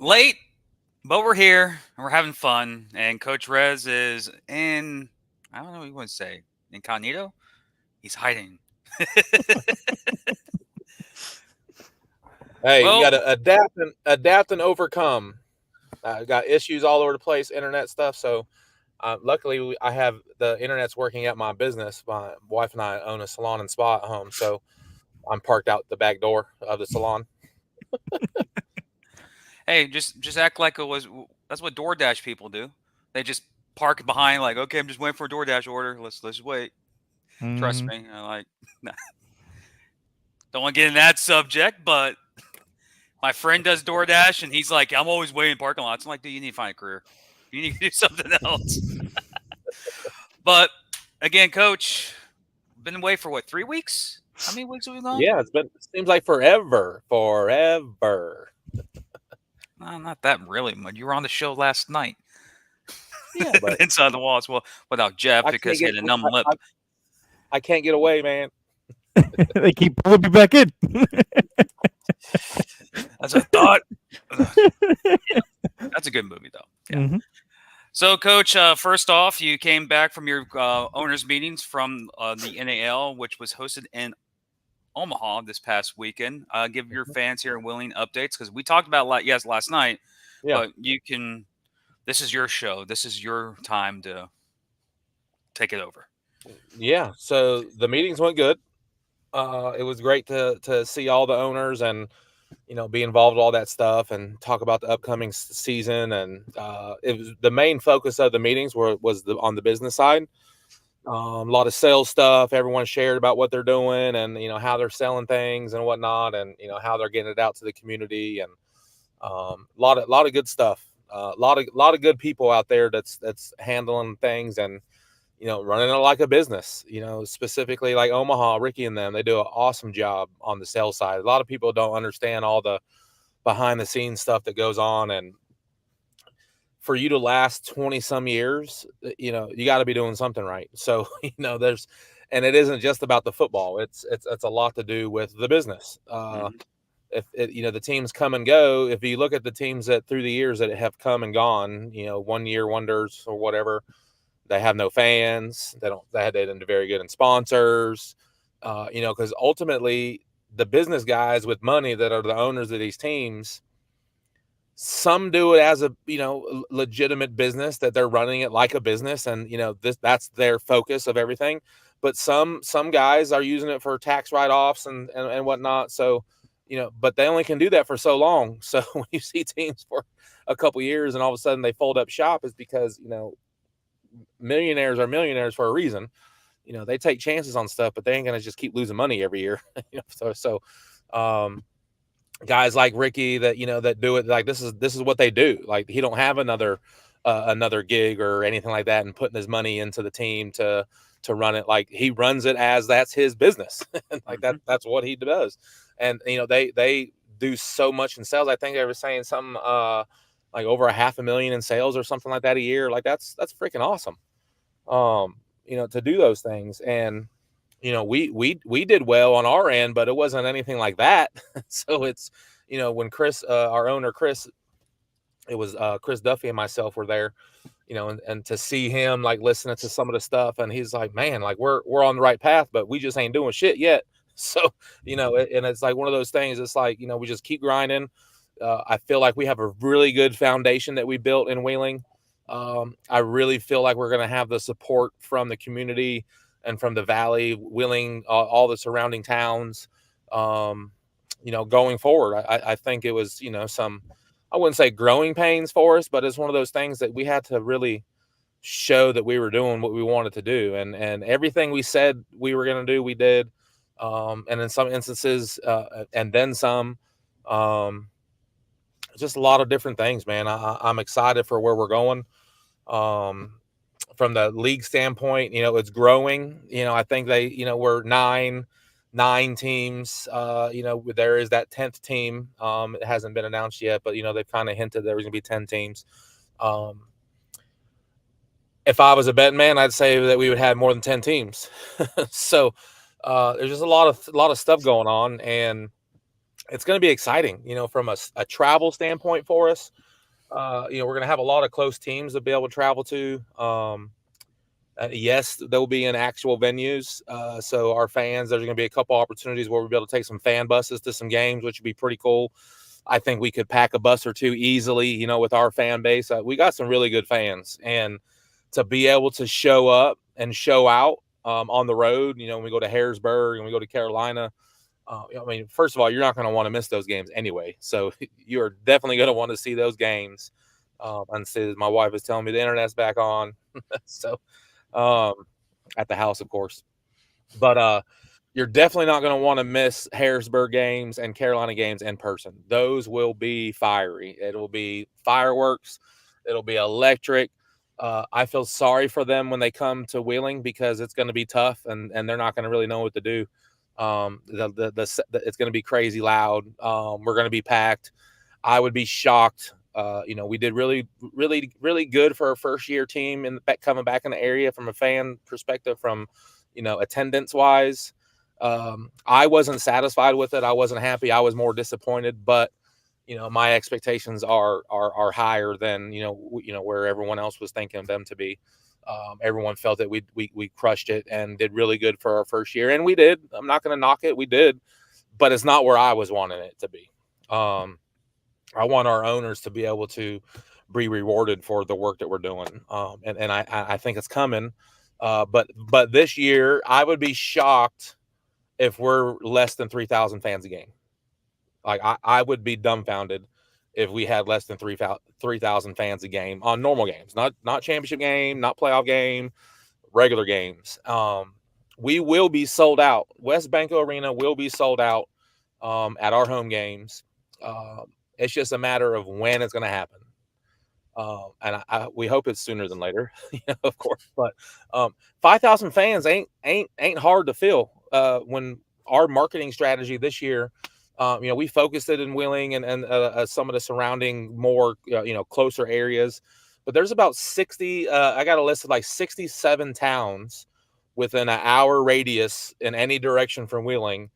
Late, but we're here and we're having fun. And Coach Rez is in, I don't know what you want to say, incognito? He's hiding. Hey, you got Well, to adapt and overcome. Got issues all over the place, internet stuff. So, luckily, I have the internet's working at my business. My wife and I own a salon and spa at home, so I'm parked out the back door of the salon. hey, just act like it was. That's what DoorDash people do. They just park behind, like, okay, I'm just waiting for a DoorDash order. Let's wait. Trust Mhm. me. I like. Don't want to get in that subject, but my friend does DoorDash, and he's like, I'm always waiting in parking lots. I'm like, dude, you need to find a career. You need to do something else. But again, Coach, been away for what, 3 weeks? How many weeks have we gone? Yeah, seems like forever. No, not that really much. You were on the show last night. Yeah, but Inside the walls. Well, without Jeff I because can't he get had a numb lip. I can't get away, man. They keep pulling me back in. As I thought. Yeah, that's a good movie though. Yeah. Mhm. So, Coach, first off, you came back from your owners' meetings from the NAL, which was hosted in Omaha this past weekend. Give your Mhm. fans here in Willing updates because we talked about last night, Yeah, but you can. This is your show. This is your time to take it over. yeah. So the meetings went good. It was great to see all the owners and be involved with all that stuff and talk about the upcoming season. And it was the main focus of the meetings was on the business side. A lot of sales stuff. Everyone shared about what they're doing and how they're selling things and whatnot, and how they're getting it out to the community, and a lot of good stuff. A lot of good people out there that's handling things and running it like a business. Specifically like Omaha, Ricky and them, they do an awesome job on the sales side. A lot of people don't understand all the behind the scenes stuff that goes on, and for you to last 20 some years, you got to be doing something right. So there's and it isn't just about the football. It's a lot to do with the business. Mhm. If it, the teams come and go, if you look at the teams that through the years that have come and gone, 1 year wonders or whatever, they have no fans. They didn't do very good in sponsors. Because ultimately the business guys with money that are the owners of these teams, some do it as a legitimate business, that they're running it like a business, and that's their focus of everything. But some guys are using it for tax write-offs and whatnot. So but they only can do that for so long. So when you see teams for a couple years and all of a sudden they fold up shop, is because millionaires are millionaires for a reason. They take chances on stuff, but they ain't gonna just keep losing money every year. So guys like Ricky that that do it like this is what they do. Like, he don't have another gig or anything like that, and putting his money into the team to run it. Like, he runs it as that's his business. And like Mhm. that's what he does. And they do so much in sales. I think they were saying something like over 500,000 in sales or something like that a year. Like, that's freaking awesome. To do those things. And we did well on our end, but it wasn't anything like that. So it's when Chris, our owner Chris, it was Chris Duffy and myself were there, and to see him like listening to some of the stuff, and he's like, man, like we're on the right path, but we just ain't doing shit yet. So and it's like one of those things. It's like we just keep grinding. I feel like we have a really good foundation that we built in Wheeling. I really feel like we're going to have the support from the community and from the valley, Wheeling, all the surrounding towns. Um, going forward, I think it was some, I wouldn't say growing pains for us, but it's one of those things that we had to really show that we were doing what we wanted to do, and everything we said we were going to do, we did. And in some instances, and then some. Um, just a lot of different things, man. I'm excited for where we're going. Um, from the league standpoint, it's growing. I think we're nine teams. There is that 10th team. It hasn't been announced yet, but they've kind of hinted there was gonna be 10 teams. Um, if I was a betting man, I'd say that we would have more than 10 teams. So there's just a lot of stuff going on, and it's going to be exciting, from a travel standpoint for us. We're going to have a lot of close teams to be able to travel to. Yes, they'll be in actual venues. So our fans, there's going to be a couple opportunities where we'll be able to take some fan buses to some games, which would be pretty cool. I think we could pack a bus or two easily, with our fan base. We got some really good fans, and to be able to show up and show out on the road, when we go to Harrisburg and we go to Carolina, first of all, you're not going to want to miss those games anyway. So you're definitely going to want to see those games. And so my wife is telling me the internet's back on. So at the house, of course. But you're definitely not going to want to miss Harrisburg games and Carolina games in person. Those will be fiery. It'll be fireworks. It'll be electric. I feel sorry for them when they come to Wheeling because it's going to be tough and they're not going to really know what to do. It's going to be crazy loud. We're going to be packed. I would be shocked. We did really, really, really good for our first year team and coming back in the area from a fan perspective, from, attendance wise. I wasn't satisfied with it. I wasn't happy. I was more disappointed, but my expectations are higher than, where everyone else was thinking them to be. Everyone felt that we crushed it and did really good for our first year. And we did. I'm not going to knock it. We did, but it's not where I was wanting it to be. I want our owners to be able to be rewarded for the work that we're doing. And I think it's coming. But this year I would be shocked if we're less than 3,000 fans a game. Like I would be dumbfounded if we had less than 3,000 fans a game on normal games, not championship game, not playoff game, regular games. We will be sold out. West Banco Arena will be sold out at our home games. It's just a matter of when it's going to happen. And we hope it's sooner than later, of course. But 5,000 fans ain't hard to fill. When our marketing strategy this year, we focused it in Wheeling and some of the surrounding more, closer areas. But there's about 60. I got a list of like 67 towns within an hour radius in any direction from Wheeling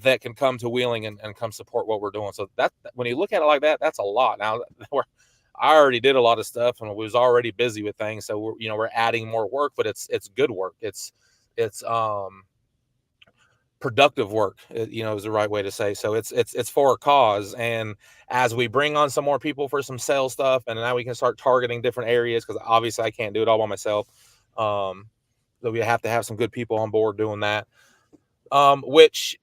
that can come to Wheeling and come support what we're doing. So that when you look at it like that, that's a lot. Now I already did a lot of stuff and was already busy with things. So we're adding more work, but it's good work. It's productive work, is the right way to say. So it's for a cause. And as we bring on some more people for some sales stuff, and now we can start targeting different areas, because obviously I can't do it all by myself. So we have to have some good people on board doing that. Which,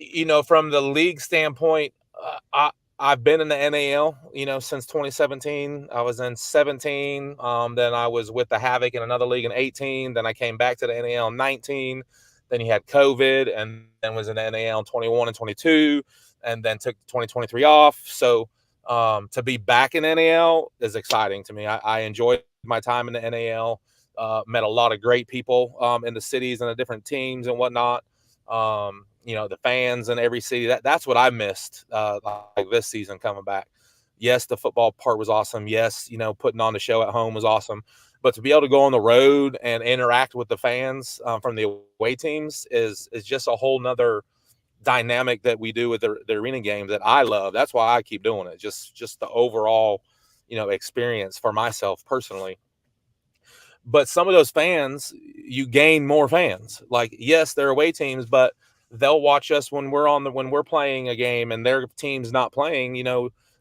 from the league standpoint, I've been in the NAL, since 2017. I was in 17. Then I was with the Havoc in another league in 18. Then I came back to the NAL in 19. Then you had COVID, and then was in the NAL in 21 and 22, and then took 2023 off. So to be back in NAL is exciting to me. I enjoyed my time in the NAL. Met a lot of great people in the cities and the different teams and whatnot. The fans in every city. That's what I missed like this season coming back. Yes, the football part was awesome. Yes, putting on the show at home was awesome. But to be able to go on the road and interact with the fans from the away teams is just a whole nother dynamic that we do with the arena games that I love. That's why I keep doing it. Just the overall, experience for myself personally. But some of those fans, you gain more fans. Like, yes, they're away teams, but they'll watch us when we're playing a game and their team's not playing.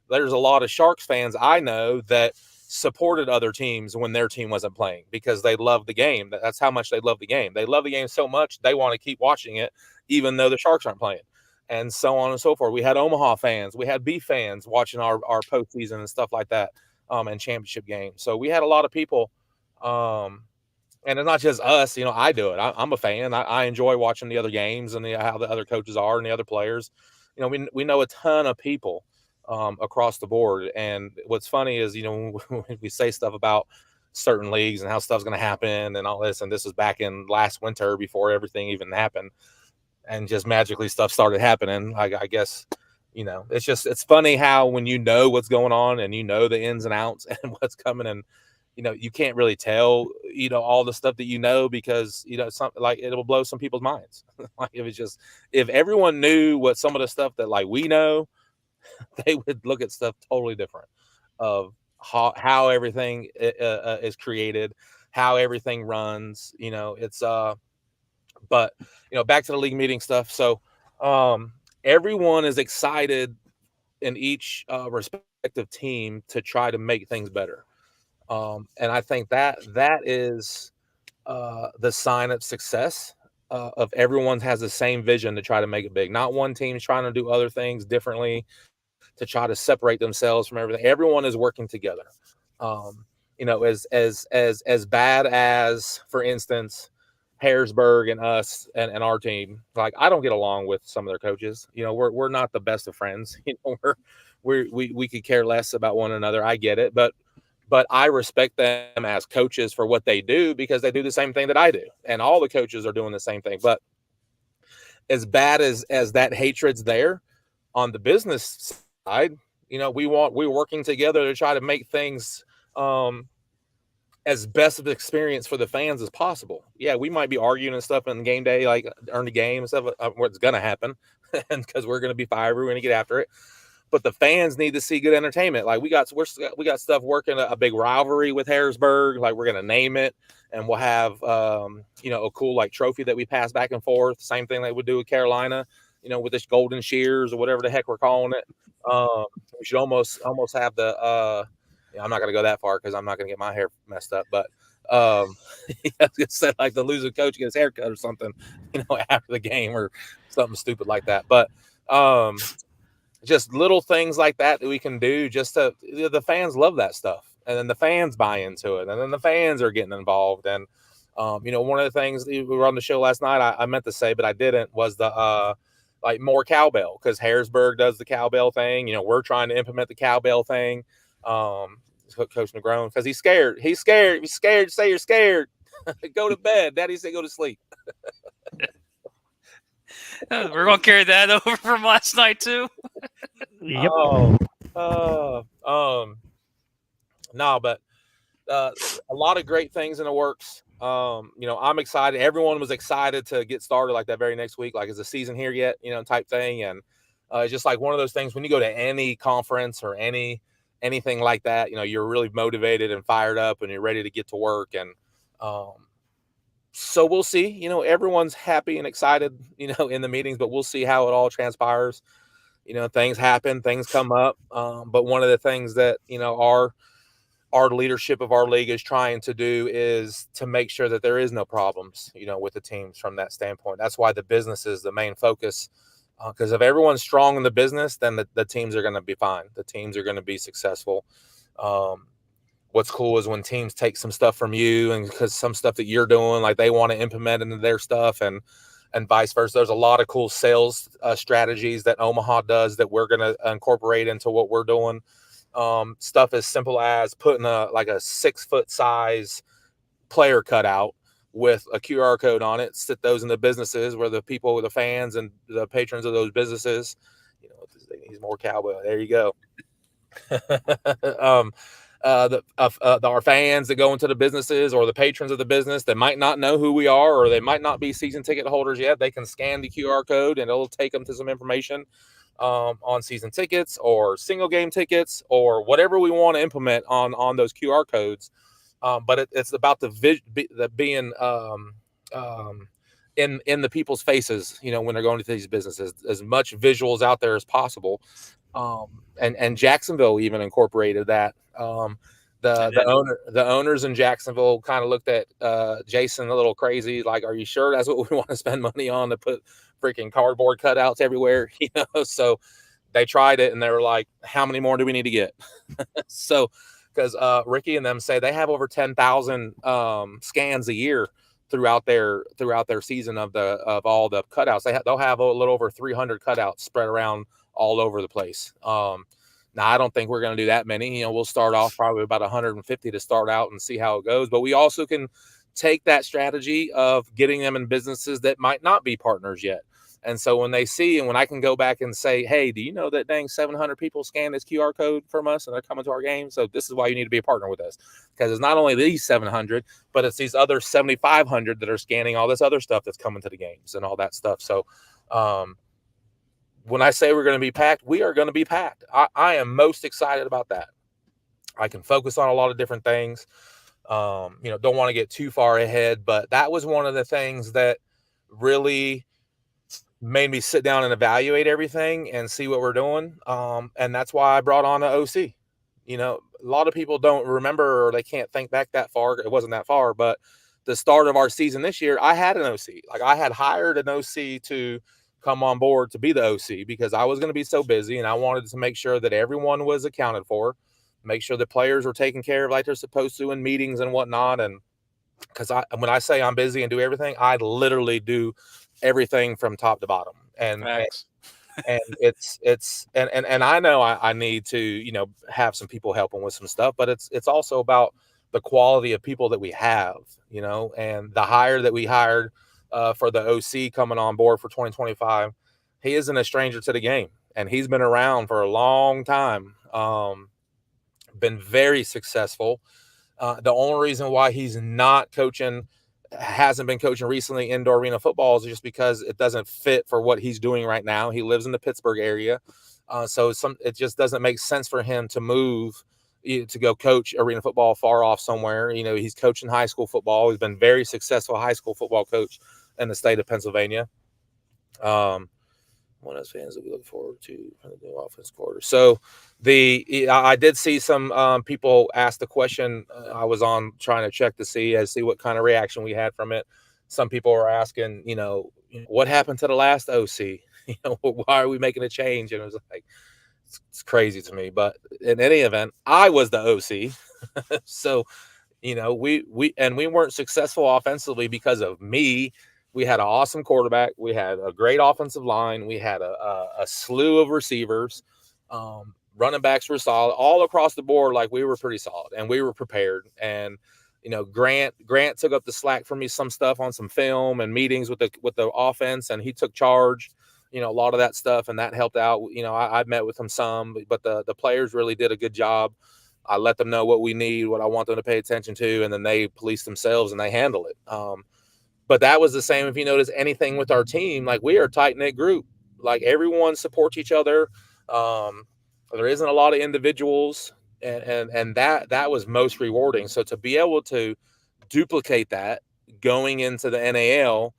There's a lot of Sharks fans I know that supported other teams when their team wasn't playing because they love the game. That's how much they love the game. They love the game so much they want to keep watching it, even though the Sharks aren't playing, and so on and so forth. We had Omaha fans, we had B fans watching our postseason and stuff like that, and championship games. So we had a lot of people. And it's not just us, I do it. I'm a fan. I enjoy watching the other games and how the other coaches are and the other players. We know a ton of people across the board. And what's funny is, when we say stuff about certain leagues and how stuff's going to happen and all this, and this was back in last winter before everything even happened, and just magically stuff started happening. I guess, it's funny how when you know what's going on and the ins and outs and what's coming, and you can't really tell, all the stuff that because, something like it'll blow some people's minds. Like if everyone knew what some of the stuff that like we know, they would look at stuff totally different of how everything is created, how everything runs. It's but back to the league meeting stuff. So everyone is excited in each respective team to try to make things better. And I think that is the sign of success. Of everyone has the same vision to try to make it big. Not one team's trying to do other things differently to try to separate themselves from everything. Everyone is working together. As bad as, for instance, Harrisburg and us and our team, like, I don't get along with some of their coaches. We're not the best of friends. We could care less about one another. I get it, but I respect them as coaches for what they do, because they do the same thing that I do, and all the coaches are doing the same thing. But as bad as that hatred's there on the business side, we're working together to try to make things as best of experience for the fans as possible. Yeah, we might be arguing and stuff in game day, like earn the game and stuff. What's going to happen, and because we're going to be fiery, we're going to get after it. But the fans need to see good entertainment. Like we got stuff working, a big rivalry with Harrisburg. Like, we're going to name it, and we'll have a cool like trophy that we pass back and forth. Same thing they would do with Carolina, with this golden shears or whatever the heck we're calling it. We should almost have the. I'm not going to go that far because I'm not going to get my hair messed up. But I was going to say, like, the losing coach gets a haircut or something, after the game or something stupid like that. But just little things like that we can do just to, the fans love that stuff, and then the fans buy into it, and then the fans are getting involved. And one of the things we were on the show last night, I meant to say but I didn't, was the like more cowbell, because Harrisburg does the cowbell thing. We're trying to implement the cowbell thing. Coach Negron, because he's scared. He's scared. He's scared. Say you're scared. Go to bed. Daddy said go to sleep. We're going to carry that over from last night too. Yep. No, but a lot of great things in the works. I'm excited. Everyone was excited to get started like that very next week. Like, is the season here yet? Type thing. And it's just like one of those things when you go to any conference or anything like that, you're really motivated and fired up and you're ready to get to work. And so we'll see. Everyone's happy and excited, in the meetings, but we'll see how it all transpires. Things happen, things come up. But one of the things that, our leadership of our league is trying to do is to make sure that there is no problems, with the teams from that standpoint. That's why the business is the main focus. Because if everyone's strong in the business, then the teams are going to be fine. The teams are going to be successful. What's cool is when teams take some stuff from you, and because some stuff that you're doing, like, they want to implement into their stuff, and vice versa. There's a lot of cool sales strategies that Omaha does that we're going to incorporate into what we're doing. Stuff as simple as putting a 6-foot size player cutout with a QR code on it, sit those in the businesses where the people, the fans and the patrons of those businesses, he's more cowboy. There you go. Our fans that go into the businesses, or the patrons of the business that might not know who we are, or they might not be season ticket holders yet, they can scan the QR code and it'll take them to some information on season tickets or single game tickets or whatever we want to implement on those QR codes. But it's about the being in the people's faces, when they're going to these businesses, as much visuals out there as possible. And Jacksonville even incorporated that. The owners in Jacksonville kind of looked at Jason a little crazy, like, are you sure that's what we want to spend money on, to put freaking cardboard cutouts everywhere? So they tried it and they were like, how many more do we need to get? So because Ricky and them say they have over 10,000 scans a year throughout their season of all the cutouts. They'll have a little over 300 cutouts spread around all over the place. Now, I don't think we're going to do that many. We'll start off probably about 150 to start out and see how it goes. But we also can take that strategy of getting them in businesses that might not be partners yet. And so when they see, and when I can go back and say, hey, do you know that dang 700 people scan this QR code from us and they're coming to our game? So this is why you need to be a partner with us, because it's not only these 700, but it's these other 7,500 that are scanning all this other stuff that's coming to the games and all that stuff. So when I say we're going to be packed, we are going to be packed. I am most excited about that. I can focus on a lot of different things. Don't want to get too far ahead, but that was one of the things that really made me sit down and evaluate everything and see what we're doing. And that's why I brought on an OC. A lot of people don't remember, or they can't think back that far. It wasn't that far, but the start of our season this year, I had an OC. Like, I had hired an OC to come on board to be the OC because I was going to be so busy, and I wanted to make sure that everyone was accounted for, make sure the players were taken care of like they're supposed to in meetings and whatnot. And because when I say I'm busy and do everything, I literally do everything from top to bottom. And it's and I know I need to have some people helping with some stuff, but it's also about the quality of people that we have, and the hire that we hired for the OC coming on board for 2025. He isn't a stranger to the game, and he's been around for a long time. Been very successful. The only reason why he's not hasn't been coaching recently indoor arena football is just because it doesn't fit for what he's doing right now. He lives in the Pittsburgh area. So it just doesn't make sense for him to move to go coach arena football far off somewhere. He's coaching high school football. He's been very successful high school football coach in the state of Pennsylvania. What else fans that we look forward to from the new offense quarter? So I did see some people ask the question. I was on trying to check to see what kind of reaction we had from it. Some people were asking, what happened to the last OC? Why are we making a change? And it was like, it's crazy to me. But in any event, I was the OC. So, we weren't successful offensively because of me. We had an awesome quarterback. We had a great offensive line. We had a slew of receivers. Running backs were solid all across the board. Like, we were pretty solid, and we were prepared. And Grant took up the slack for me, some stuff on some film and meetings with the offense, and he took charge. A lot of that stuff, and that helped out. I met with him some, but the players really did a good job. I let them know what we need, what I want them to pay attention to, and then they police themselves and they handle it. But that was the same if you notice anything with our team. Like, we are a tight-knit group. Like, everyone supports each other. There isn't a lot of individuals, and that was most rewarding. So to be able to duplicate that going into the NAL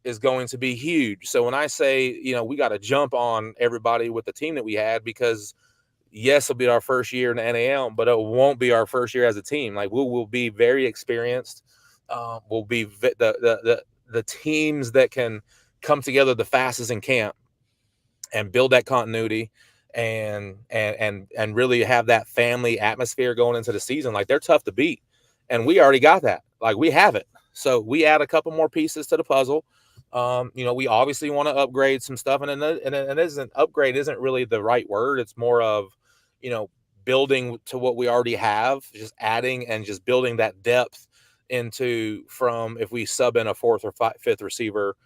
is going to be huge. So when I say, we got to jump on everybody with the team that we had, because yes, it'll be our first year in the NAL, but it won't be our first year as a team. Like, we will be very experienced. Will be the teams that can come together the fastest in camp and build that continuity and really have that family atmosphere going into the season. Like, they're tough to beat, and we already got that. Like, we have it. So we add a couple more pieces to the puzzle. We obviously want to upgrade some stuff, and upgrade isn't really the right word. It's more of, building to what we already have, just adding and just building that depth from if we sub in a fourth or fifth receiver,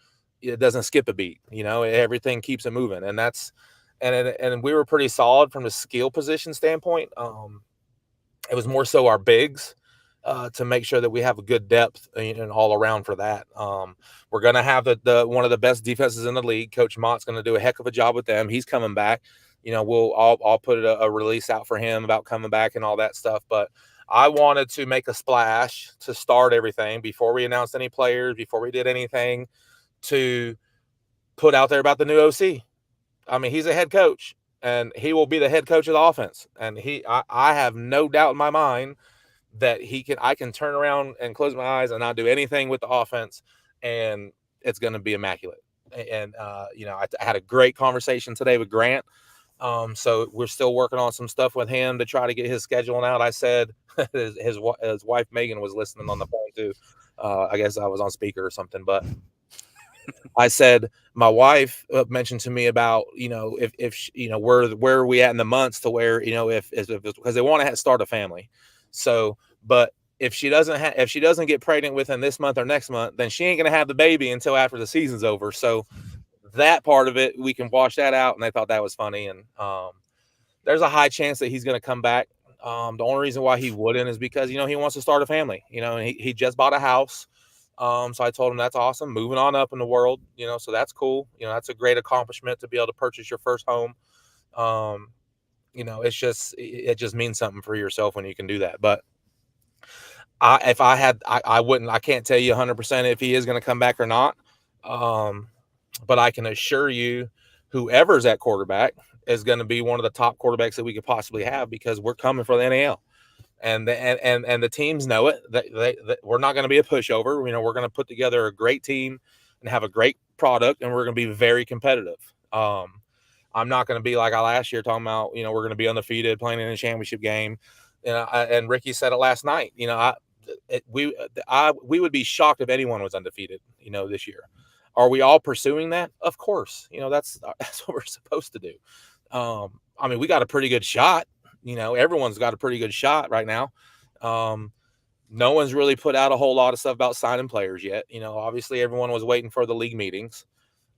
it doesn't skip a beat. Everything keeps it moving, and and we were pretty solid from the skill position standpoint. It was more so our bigs to make sure that we have a good depth and all around for that. We're going to have the one of the best defenses in the league. Coach Mott's going to do a heck of a job with them. He's coming back. I'll put a release out for him about coming back and all that stuff. But I wanted to make a splash to start everything before we announced any players, before we did anything, to put out there about the new OC. I mean, he's a head coach, and he will be the head coach of the offense. And I have no doubt in my mind that I can turn around and close my eyes and not do anything with the offense, and it's going to be immaculate. And I had a great conversation today with Grant. So we're still working on some stuff with him to try to get his scheduling out. I said his wife Megan was listening on the phone too. I guess I was on speaker or something, but I said my wife mentioned to me about if where are we at in the months to where if because they want to start a family. So, but if she doesn't get pregnant within this month or next month, then she ain't gonna have the baby until after the season's over. So that part of it, we can wash that out. And they thought that was funny. And there's a high chance that he's going to come back. The only reason why he wouldn't is because, he wants to start a family, and he just bought a house. So I told him that's awesome, moving on up in the world, so that's cool. That's a great accomplishment to be able to purchase your first home. It just means something for yourself when you can do that. But I wouldn't, I can't tell you 100% if he is going to come back or not. But I can assure you, whoever's at quarterback is going to be one of the top quarterbacks that we could possibly have, because we're coming for the NAL. And the teams know it. That we're not going to be a pushover. We're going to put together a great team and have a great product, and we're going to be very competitive. I'm not going to be like I last year talking about, we're going to be undefeated playing in a championship game. And Ricky said it last night. We would be shocked if anyone was undefeated, this year. Are we all pursuing that? Of course. That's what we're supposed to do. We got a pretty good shot. Everyone's got a pretty good shot right now. No one's really put out a whole lot of stuff about signing players yet. Obviously everyone was waiting for the league meetings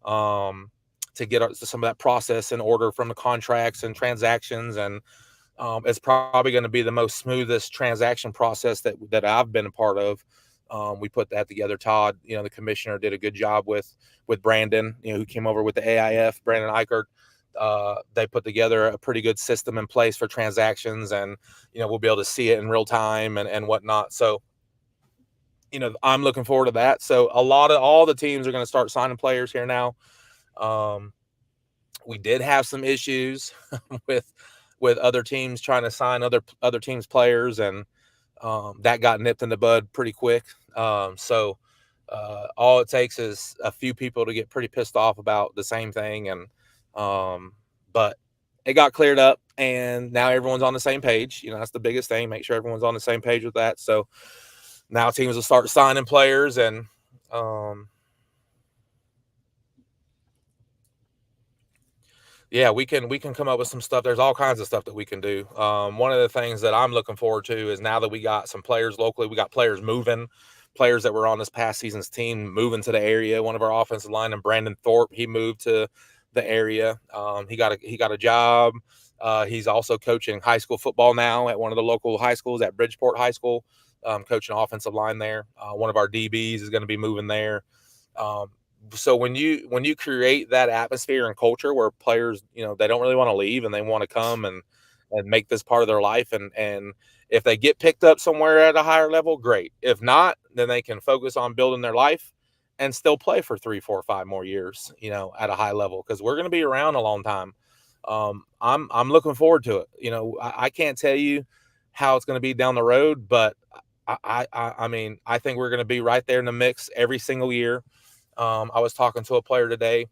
to get some of that process in order from the contracts and transactions. And it's probably going to be the most smoothest transaction process that I've been a part of. We put that together. Todd, the commissioner, did a good job with Brandon, who came over with the AIF, Brandon Eichert. They put together a pretty good system in place for transactions, and we'll be able to see it in real time and whatnot. So I'm looking forward to that. So all the teams are going to start signing players here now. We did have some issues with other teams trying to sign other teams' players, and that got nipped in the bud pretty quick. So all it takes is a few people to get pretty pissed off about the same thing, and but it got cleared up, and now everyone's on the same page. That's the biggest thing. Make sure everyone's on the same page with that. So now teams will start signing players, and yeah, we can come up with some stuff. There's all kinds of stuff that we can do. One of the things that I'm looking forward to is, now that we got some players locally, we got players moving, players that were on this past season's team moving to the area. One of our offensive linemen, Brandon Thorpe, he moved to the area. He got a job. He's also coaching high school football now at one of the local high schools, at Bridgeport High School, coaching offensive line there. One of our DBs is going to be moving there. So when you create that atmosphere and culture where players, they don't really want to leave and they want to come and make this part of their life, and if they get picked up somewhere at a higher level, great. If not, then they can focus on building their life and still play for 3, 4, 5 more years, at a high level, because we're going to be around a long time. I'm looking forward to it. I can't tell you how it's going to be down the road, but I think we're going to be right there in the mix every single year. I was talking to a player today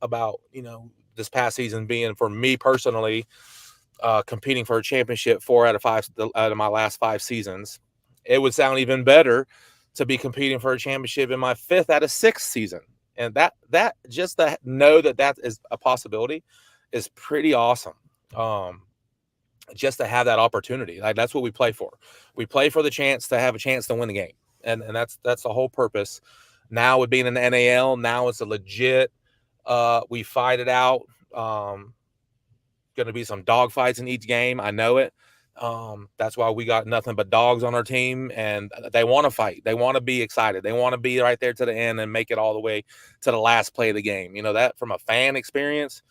about, this past season being, for me personally, competing for a championship 4 out of my last 5 seasons. It would sound even better to be competing for a championship in my 5th out of 6th season. And that just to know that is a possibility is pretty awesome. Just to have that opportunity. Like, that's what we play for. We play for the chance to have a chance to win the game. And that's the whole purpose. Now, with being in the NAL, now it's a legit, we fight it out. Going to be some dog fights in each game. I know it. That's why we got nothing but dogs on our team, and they want to fight. They want to be excited. They want to be right there to the end and make it all the way to the last play of the game. That from a fan experience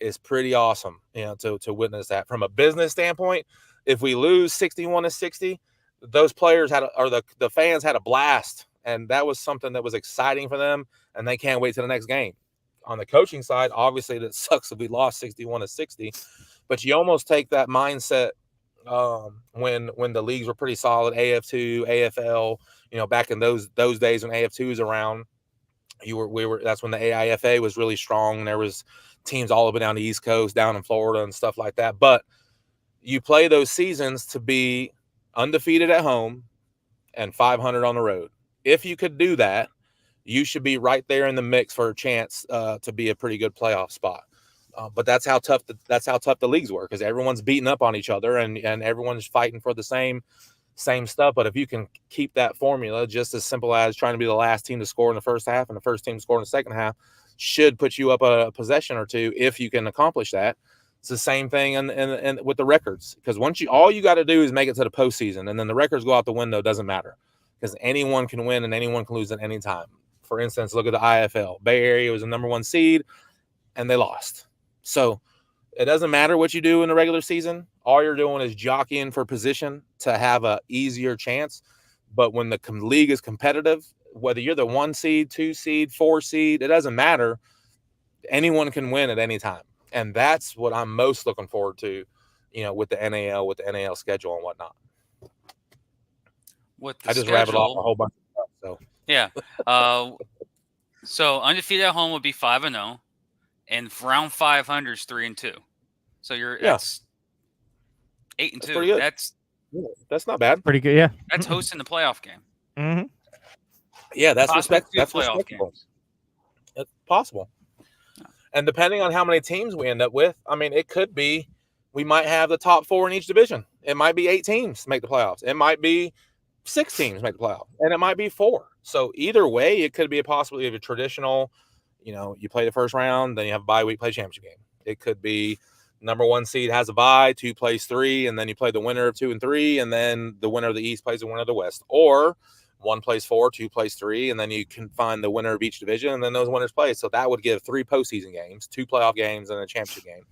is pretty awesome, to witness that. From a business standpoint, if we lose 61-60, those players the fans had a blast. And that was something that was exciting for them, and they can't wait to the next game. On the coaching side, obviously, that sucks if we lost 61-60, but you almost take that mindset when the leagues were pretty solid, AF2, AFL, back in those days when AF2 was around. That's when the AIFA was really strong. There was teams all up and down the East Coast, down in Florida and stuff like that. But you play those seasons to be undefeated at home and 500 on the road. If you could do that, you should be right there in the mix for a chance to be a pretty good playoff spot. But that's how tough the leagues were, because everyone's beating up on each other and everyone's fighting for the same stuff. But if you can keep that formula, just as simple as trying to be the last team to score in the first half and the first team to score in the second half, should put you up a possession or two if you can accomplish that. It's the same thing and with the records, because all you got to do is make it to the postseason, and then the records go out the window. Doesn't matter. because anyone can win and anyone can lose at any time. For instance, look at the IFL. Bay Area was the number 1 seed, and they lost. So it doesn't matter what you do in the regular season. All you're doing is jockeying for position to have a easier chance. But when the league is competitive, whether you're the 1 seed, 2 seed, 4 seed, it doesn't matter. Anyone can win at any time. And that's what I'm most looking forward to, with the NAL schedule and whatnot. With the I just schedule, rattled off a whole bunch of stuff. So yeah. So undefeated at home would be 5-0, and round 500 is 3-2. So that's 8-2. That's pretty good. That's not bad. Pretty good, yeah. That's hosting the playoff game. Mm-hmm. Yeah, that's Possible That's playoff respectable. games. It's possible. And depending on how many teams we end up with, I mean, it could be we might have the top 4 in each division. It might be 8 teams make the playoffs. It might be 6 teams make the playoffs, and it might be 4. So either way, it could be a possibility of a traditional, you play the first round, then you have a bye week, play championship game. It could be number 1 seed has a bye, 2 plays 3, and then you play the winner of 2 and 3, and then the winner of the East plays the winner of the West. Or 1 plays 4, 2 plays 3, and then you can find the winner of each division, and then those winners play. So that would give 3 postseason games, 2 playoff games, and a championship game.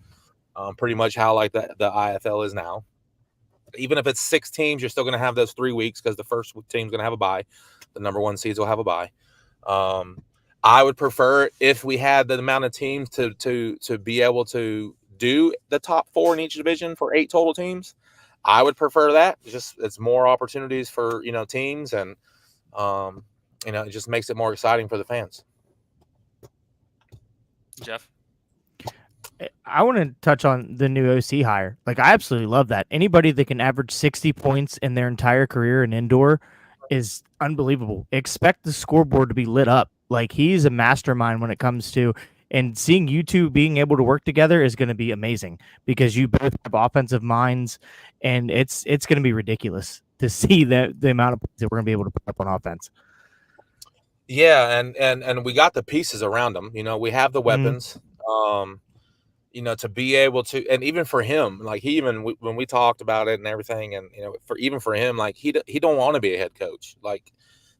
Pretty much how like the IFL is now. Even if it's 6 teams, you're still going to have those 3 weeks because the first team's going to have a bye. The number 1 seeds will have a bye. I would prefer if we had the amount of teams to be able to do the top 4 in each division for 8 total teams. I would prefer that. It's more opportunities for teams, and it just makes it more exciting for the fans. Jeff? I want to touch on the new OC hire. Like, I absolutely love that. Anybody that can average 60 points in their entire career in indoor is unbelievable. Expect the scoreboard to be lit up. Like, he's a mastermind when it comes to, and seeing you two being able to work together is going to be amazing because you both have offensive minds, and it's going to be ridiculous to see the amount of points that we're going to be able to put up on offense. Yeah, and we got the pieces around them. We have the weapons. To be able to, and even for him, like when we talked about it and everything, and for him, like he don't want to be a head coach. Like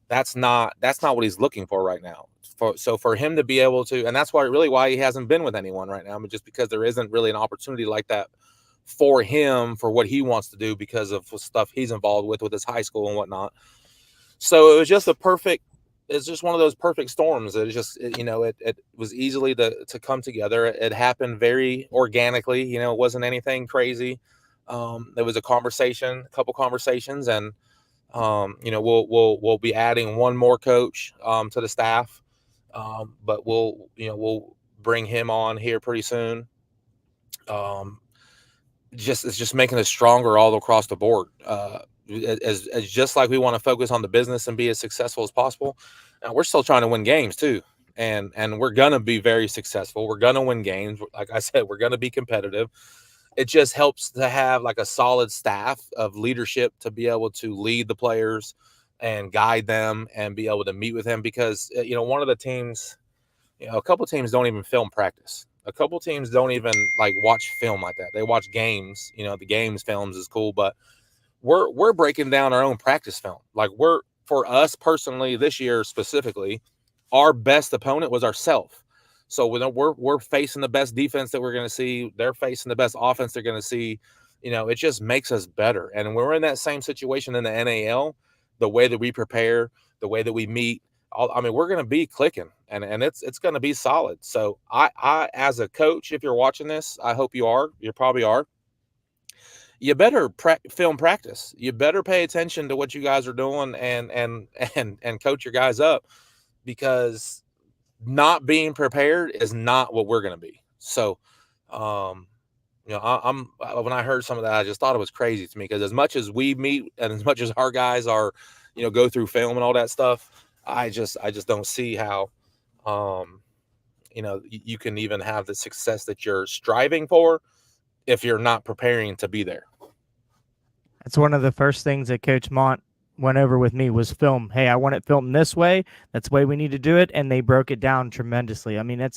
that's not what he's looking for right now. So for him to be able to, and that's why he hasn't been with anyone right now, just because there isn't really an opportunity like that for him for what he wants to do because of stuff he's involved with his high school and whatnot. So it was just it's just one of those perfect storms. It just, it was easily to come together. It happened very organically. It wasn't anything crazy. There was a couple conversations, and we'll be adding one more coach to the staff, but we'll bring him on here pretty soon. It's just making us stronger all across the board. As just like we want to focus on the business and be as successful as possible, we're still trying to win games too, and we're gonna be very successful. We're gonna win games. Like I said, we're gonna be competitive. It just helps to have like a solid staff of leadership to be able to lead the players and guide them and be able to meet with them, because one of the teams, a couple teams don't even film practice. A couple teams don't even like watch film like that. They watch games. The games films is cool, but we're breaking down our own practice film. Like for us personally this year specifically, our best opponent was ourselves. So we're facing the best defense that we're going to see. They're facing the best offense they're going to see. It just makes us better. And when we're in that same situation in the NAL, the way that we prepare, the way that we meet, we're going to be clicking, and it's going to be solid. So I as a coach, if you're watching this, I hope you are. You probably are. You better film practice. You better pay attention to what you guys are doing and coach your guys up, because not being prepared is not what we're going to be. So, I'm when I heard some of that, I just thought it was crazy to me, because as much as we meet and as much as our guys are, go through film and all that stuff, I just don't see how, you can even have the success that you're striving for if you're not preparing to be there. That's one of the first things that Coach Mont went over with me was film. Hey, I want it filmed this way. That's the way we need to do it. And they broke it down tremendously. I mean,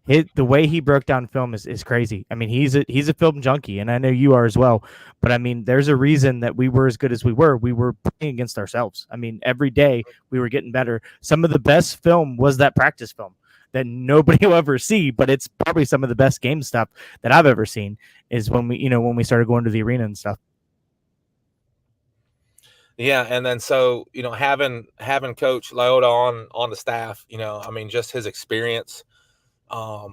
the way he broke down film is crazy. I mean, he's a film junkie, and I know you are as well. But I mean, there's a reason that we were as good as we were. We were playing against ourselves. I mean, every day we were getting better. Some of the best film was that practice film that nobody will ever see, but it's probably some of the best game stuff that I've ever seen. Is when we started going to the arena and stuff. Yeah, and then so having Coach Leota on the staff, I mean, just his experience. I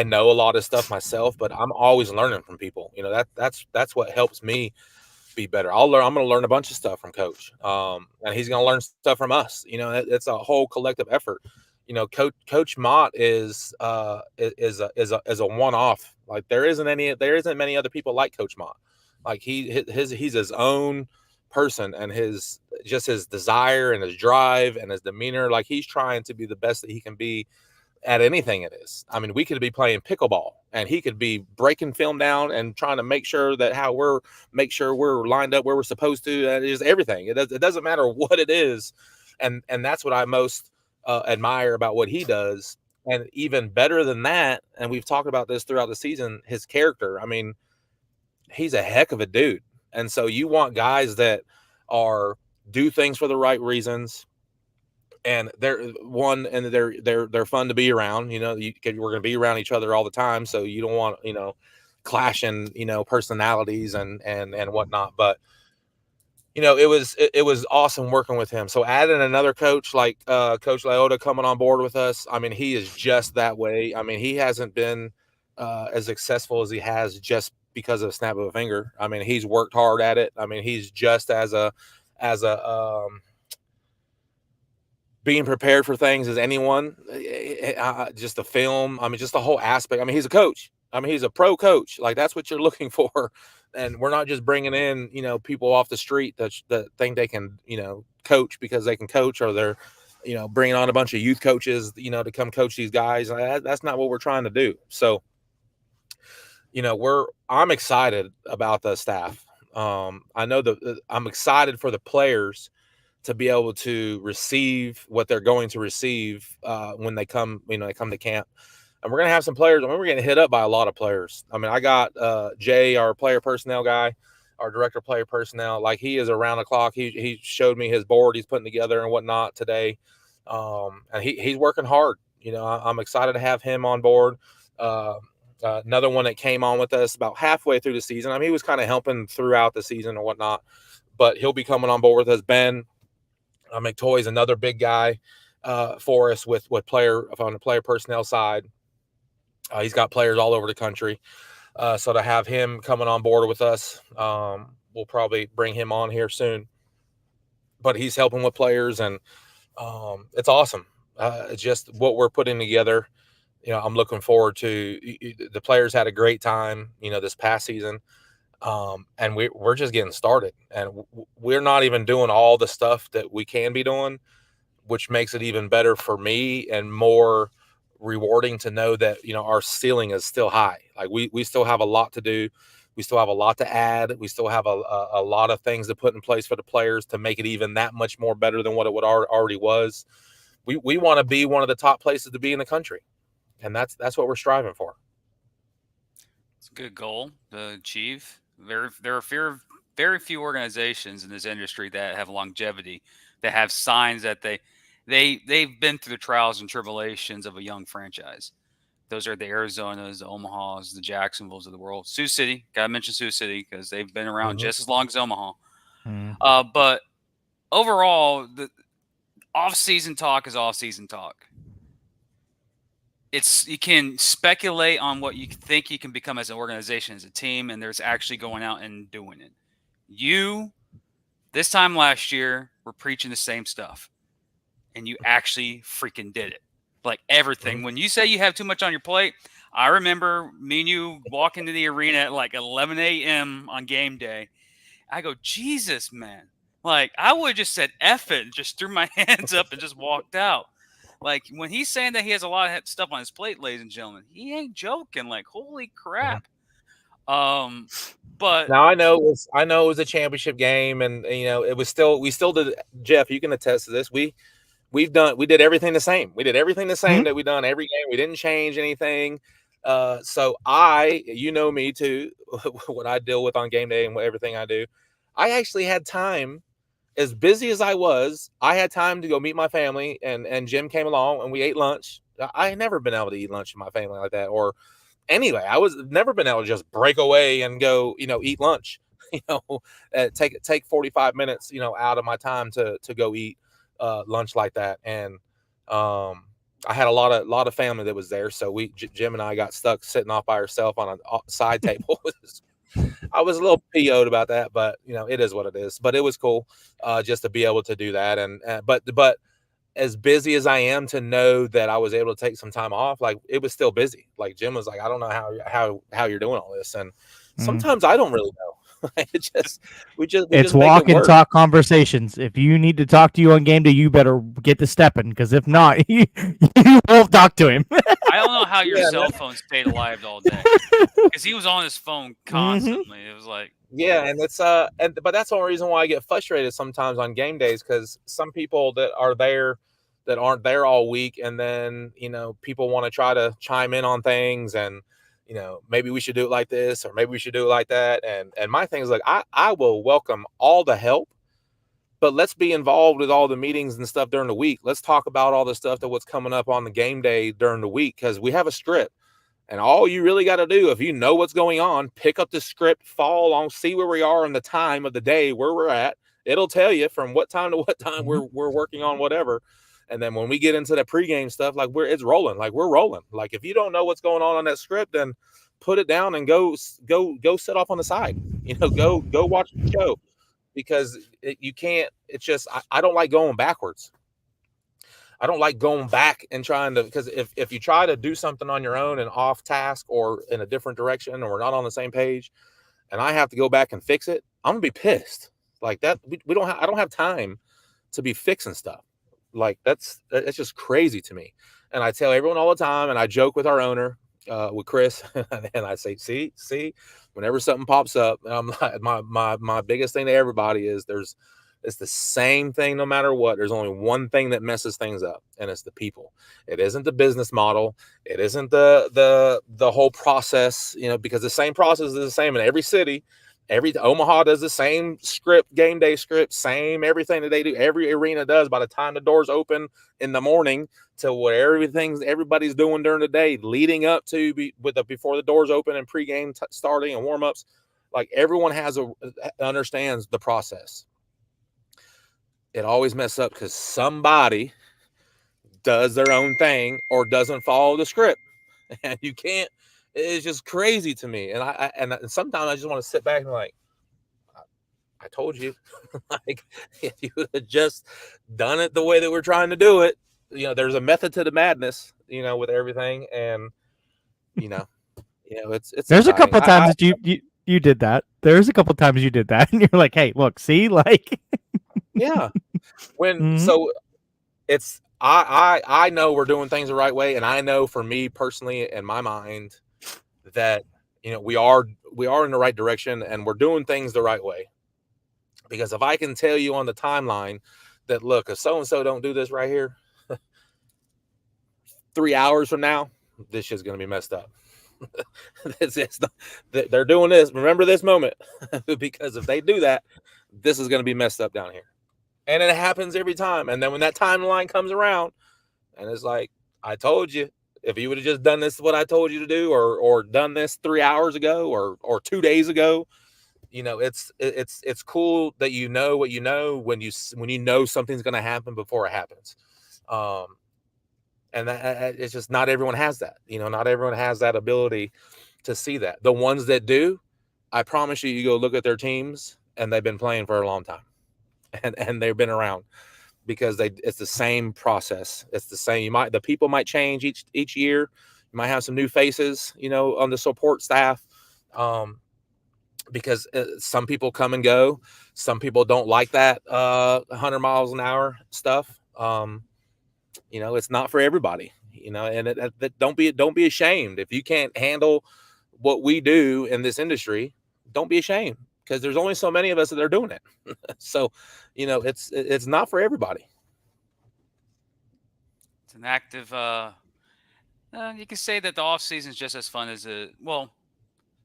know a lot of stuff myself, but I'm always learning from people. That's what helps me be better. I'm going to learn a bunch of stuff from Coach, and he's going to learn stuff from us. It's a whole collective effort. Coach Mott is a one off. Like there isn't many other people like Coach Mott. Like he's his own person, and his desire and his drive and his demeanor. Like he's trying to be the best that he can be at anything it is. I mean, we could be playing pickleball and he could be breaking film down and trying to make sure we're lined up where we're supposed to. That is everything. It doesn't matter what it is. And that's what I most admire about what he does. And even better than that, and we've talked about this throughout the season, his character. I mean, he's a heck of a dude. And so you want guys that do things for the right reasons, and they're fun to be around. We're going to be around each other all the time, so you don't want clashing personalities and whatnot. But it was awesome working with him. So adding another coach like Coach Leota coming on board with us, I mean, he is just that way. I mean, he hasn't been as successful as he has just because of a snap of a finger. I mean, he's worked hard at it. I mean, he's just as a being prepared for things as anyone. Just the film. I mean, just the whole aspect. I mean, he's a coach. I mean, he's a pro coach. Like that's what you're looking for. And we're not just bringing in, people off the street that think they can, coach because they can coach, or they're, bringing on a bunch of youth coaches, to come coach these guys. That's not what we're trying to do. So, I'm excited about the staff. I know I'm excited for the players to be able to receive what they're going to receive when they come to camp. And we're going to have some players. I mean, we're getting hit up by a lot of players. I mean, I got Jay, our player personnel guy, our director of player personnel. Like he is around the clock. He showed me his board he's putting together and whatnot today. And he's working hard. I'm excited to have him on board. Another one that came on with us about halfway through the season. I mean, he was kind of helping throughout the season or whatnot, but he'll be coming on board with us. Ben McToy's another big guy for us with player on the player personnel side. He's got players all over the country. So to have him coming on board with us, we'll probably bring him on here soon. But he's helping with players, and it's awesome. Just what we're putting together. I'm looking forward to. The players had a great time, this past season. And we're just getting started, and we're not even doing all the stuff that we can be doing, which makes it even better for me and more rewarding to know that, our ceiling is still high. Like we still have a lot to do. We still have a lot to add. We still have a lot of things to put in place for the players to make it even that much more better than what it already was. We want to be one of the top places to be in the country. And that's what we're striving for. It's a good goal to achieve. There are very few organizations in this industry that have longevity, that have signs that they've been through the trials and tribulations of a young franchise. Those are the Arizonas, the Omahas, the Jacksonvilles of the world. Sioux City, gotta mention Sioux City because they've been around just as long as Omaha. But overall, the off-season talk is off-season talk. You can speculate on what you think you can become as an organization, as a team, and there's actually going out and doing it. You, this time last year, were preaching the same stuff, and you actually freaking did it. Like everything. When you say you have too much on your plate, I remember me and you walking to the arena at like 11 a.m. on game day. I go, Jesus, man. Like, I would have just said F it and just threw my hands up and just walked out. Like, when he's saying that he has a lot of stuff on his plate, ladies and gentlemen, he ain't joking. Like, holy crap. But now I know it was a championship game, and we still did. Jeff, you can attest to this. We we did everything the same. We did everything the same Mhm. that we done every game. We didn't change anything. So you know me too, what I deal with on game day and everything I do. I actually had time, as busy as I was, I had time to go meet my family, and Jim came along and we ate lunch. I had never been able to eat lunch with my family like that, or anyway, I was never been able to just break away and go, eat lunch, take 45 minutes, out of my time to go eat lunch like that. And I had a lot of family that was there, so Jim and I got stuck sitting off by ourselves on a side table. I was a little PO'd about that, but it is what it is. But it was cool just to be able to do that. And but as busy as I am, to know that I was able to take some time off, like it was still busy. Like Jim was like, I don't know how you're doing all this, and sometimes I don't really know. We It's just make walk it and work. talk conversations. If you need to talk to you on game day, you better get to stepping, because if not, you won't talk to him. I don't know how your Yeah, cell phone stayed alive all day, because he was on his phone constantly. It was like, Yeah, and it's but that's the only reason why I get frustrated sometimes on game days, because some people that are there that aren't there all week, and then people want to try to chime in on things, and maybe we should do it like this, or maybe we should do it like that, and my thing is like, I will welcome all the help, but let's be involved with all the meetings and stuff during the week. Let's talk about all the stuff that what's coming up on the game day during the week, because we have a script. And all you really got to do, if you know what's going on, pick up the script, follow along, see where we are in the time of the day where we're at. It'll tell you from what time to what time we're working on whatever. And then when we get into the pregame stuff, like it's rolling, like we're rolling. Like if you don't know what's going on that script, then put it down and go sit off on the side. Go watch the show, because you can't. It's just I don't like going backwards. I don't like going back and trying to, because if you try to do something on your own and off task or in a different direction, or we're not on the same page, and I have to go back and fix it, I'm gonna be pissed. Like that, we don't I don't have time to be fixing stuff. Like it's just crazy to me. And I tell everyone all the time, and I joke with our owner, with Chris, and I say, see, whenever something pops up, I'm like, my biggest thing to everybody is it's the same thing no matter what. There's only one thing that messes things up, and it's the people. It isn't the business model. It isn't the whole process, because the same process is the same in every city. Omaha does the same script, game day script, same everything that they do. Every arena does by the time the doors open in the morning to what everybody's doing during the day, leading up to before the doors open and pregame starting and warm-ups. Like everyone understands the process. It always messes up because somebody does their own thing or doesn't follow the script, and you can't. It's just crazy to me, and sometimes I just want to sit back and like, I told you, like if you would have just done it the way that we're trying to do it, there's a method to the madness, with everything, and it's There's a exciting. couple times that you did that. There's a couple times you did that, and you're like, hey, look, see, like, yeah. So it's I know we're doing things the right way, and I know for me personally, in my mind, that we are in the right direction, and we're doing things the right way. Because if I can tell you on the timeline that, look, if so and so don't do this right here, 3 hours from now, this shit's gonna be messed up. They're doing this. Remember this moment, because if they do that, this is gonna be messed up down here. And it happens every time. And then when that timeline comes around, and it's like, I told you, if you would have just done this, what I told you to do, or done this 3 hours ago, or 2 days ago, it's cool that you know what you know when you know something's going to happen before it happens. And it's just not everyone has that. Not everyone has that ability to see that. The ones that do, I promise you go look at their teams, and they've been playing for a long time. And they've been around, because it's the same process. It's the same. The people might change each year. You might have some new faces, on the support staff, because some people come and go. Some people don't like that 100 miles an hour stuff. It's not for everybody. And don't be ashamed if you can't handle what we do in this industry. Don't be ashamed, because there's only so many of us that are doing it. So, it's not for everybody. It's an active. You can say that the off season is just as fun as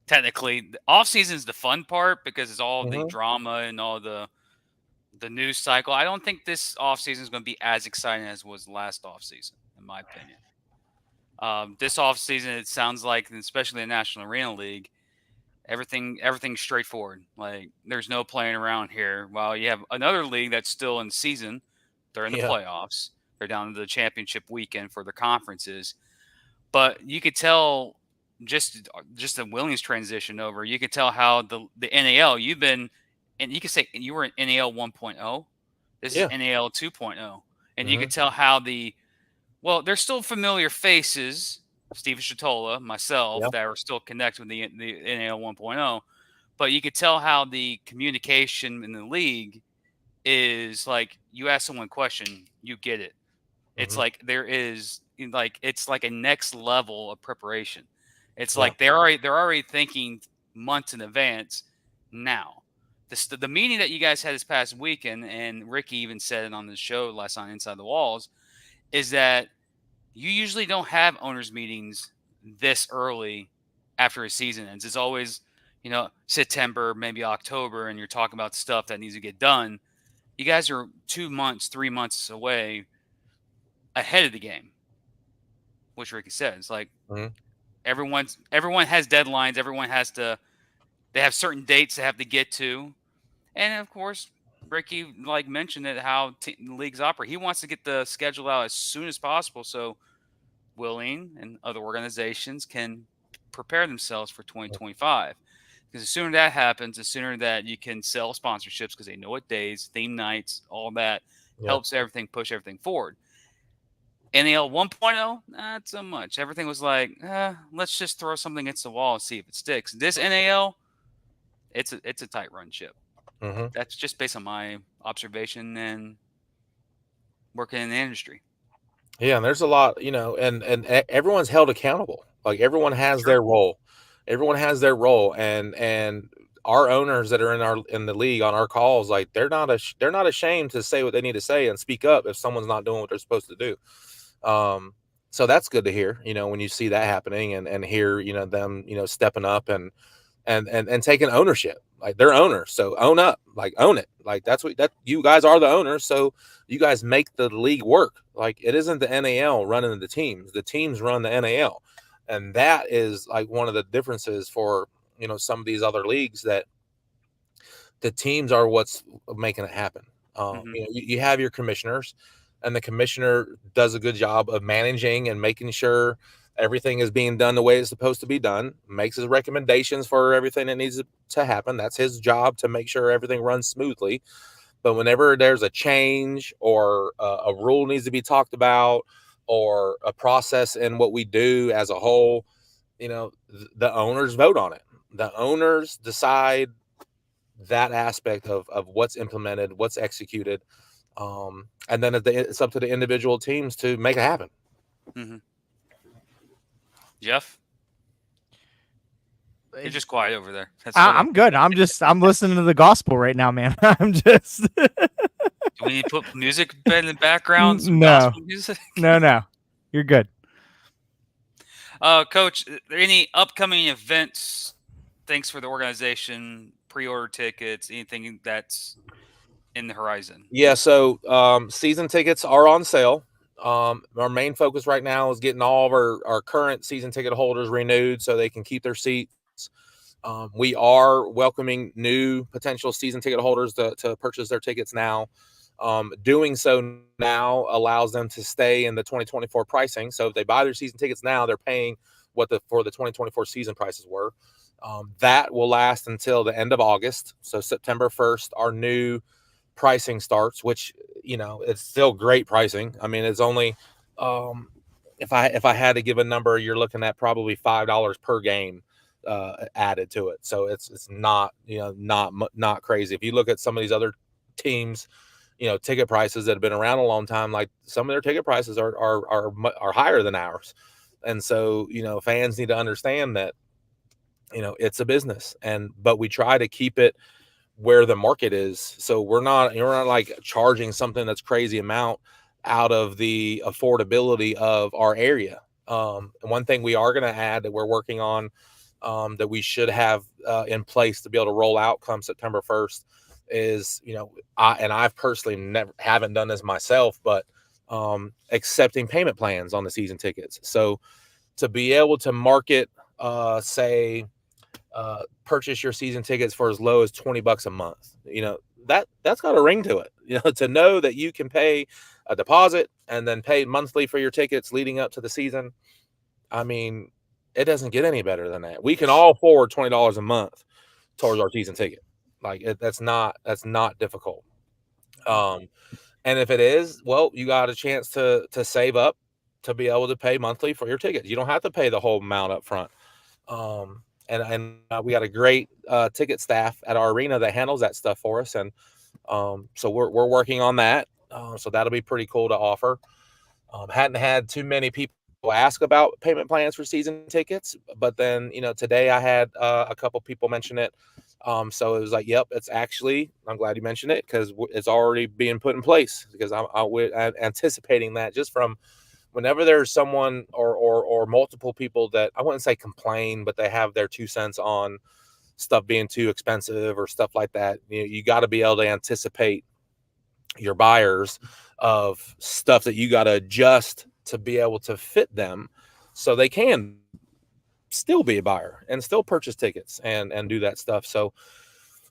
technically, the off season is the fun part because it's all the Mm-hmm. drama and all the news cycle. I don't think this off season is going to be as exciting as was last off season, in my opinion. This off season, it sounds like, especially the National Arena League, everything's straightforward. Like there's no playing around here. While you have another league that's still in season, they're in the Yeah. playoffs. They're down to the championship weekend for their conferences. But you could tell just the Williams transition over. You could tell how the NAL you've been, and you could say you were in NAL 1.0. This is Yeah. NAL 2.0, and you Mm-hmm. could tell how they're still familiar faces. Steven Shatola, myself, Yeah. that are still connected with the NAL 1.0, but you could tell how the communication in the league is like you ask someone a question, you get it. It's Mm-hmm. like it's like a next level of preparation. It's Yeah. like they're already thinking months in advance now. The meeting that you guys had this past weekend, and Ricky even said it on the show last night, Inside the Walls, is that you usually don't have owners meetings this early after a season ends. It's always, September, maybe October, and you're talking about stuff that needs to get done. You guys are 2 months, 3 months away ahead of the game, which Ricky says. Like Mm-hmm. everyone has deadlines. They have certain dates they have to get to, and of course, Ricky mentioned it how the leagues operate. He wants to get the schedule out as soon as possible, so Willing and other organizations can prepare themselves for 2025. Because the sooner that happens, the sooner that you can sell sponsorships because they know what days, theme nights, all that Yeah. helps everything push everything forward. NAL 1.0, not so much. Everything was like, let's just throw something against the wall and see if it sticks. This NAL, it's a tight run ship. Mm-hmm. That's just based on my observation and working in the industry. Yeah, and there's a lot, and everyone's held accountable. Like everyone has Sure. their role. Everyone has their role, and our owners that are in the league on our calls, like they're not ashamed to say what they need to say and speak up if someone's not doing what they're supposed to do. So that's good to hear, when you see that happening and hear, them, stepping up and taking ownership. Like they're owners, so own up, like own it. Like that's what that you guys are the owners, so you guys make the league work. Like it isn't the NAL running the teams run the NAL, and that is like one of the differences for some of these other leagues, that the teams are what's making it happen. Mm-hmm. You have your commissioners, and the commissioner does a good job of managing and making sure everything is being done the way it's supposed to be done, makes his recommendations for everything that needs to happen. That's his job, to make sure everything runs smoothly. But whenever there's a change or a rule needs to be talked about, or a process in what we do as a whole, the owners vote on it. The owners decide that aspect of what's implemented, what's executed. And then it's up to the individual teams to make it happen. Mm-hmm. Jeff, you're just quiet over there. I'm good. I'm listening to the gospel right now, man. I'm just. Do we need to put music in the background? Some No. gospel music? No, you're good. Coach, are there any upcoming events? Thanks for the organization, pre-order tickets, anything that's in the horizon? Yeah, so season tickets are on sale. Our main focus right now is getting all of our current season ticket holders renewed so they can keep their seats. We are welcoming new potential season ticket holders to purchase their tickets now. Doing so now allows them to stay in the 2024 pricing. So if they buy their season tickets now, they're paying what for the 2024 season prices were. That will last until the end of August. So September 1st, our new pricing starts, which it's still great pricing. I mean, it's only if I had to give a number, you're looking at probably $5 per game added to it. So it's not not crazy. If you look at some of these other teams, ticket prices that have been around a long time, like some of their ticket prices are higher than ours. And so fans need to understand that it's a business, but we try to keep it where the market is. So we're not like charging something that's crazy amount out of the affordability of our area. And one thing we are going to add that we're working on, that we should have in place to be able to roll out come September 1st is, I've personally haven't done this myself, but accepting payment plans on the season tickets. So to be able to market, purchase your season tickets for as low as $20 a month, that's got a ring to it, to know that you can pay a deposit and then pay monthly for your tickets leading up to the season. I mean, it doesn't get any better than that. We can all afford $20 a month towards our season ticket. Like that's not difficult. And if it is, well, you got a chance to save up to be able to pay monthly for your tickets. You don't have to pay the whole amount up front. And we got a great ticket staff at our arena that handles that stuff for us, and so we're working on that. So that'll be pretty cool to offer. Hadn't had too many people ask about payment plans for season tickets, but then today I had a couple people mention it. So it was like, yep, it's actually. I'm glad you mentioned it because it's already being put in place, because I'm anticipating that just from whenever there's someone or multiple people that I wouldn't say complain, but they have their 2 cents on stuff being too expensive or stuff like that. You got to be able to anticipate your buyers of stuff that you got to adjust to be able to fit them so they can still be a buyer and still purchase tickets and do that stuff. So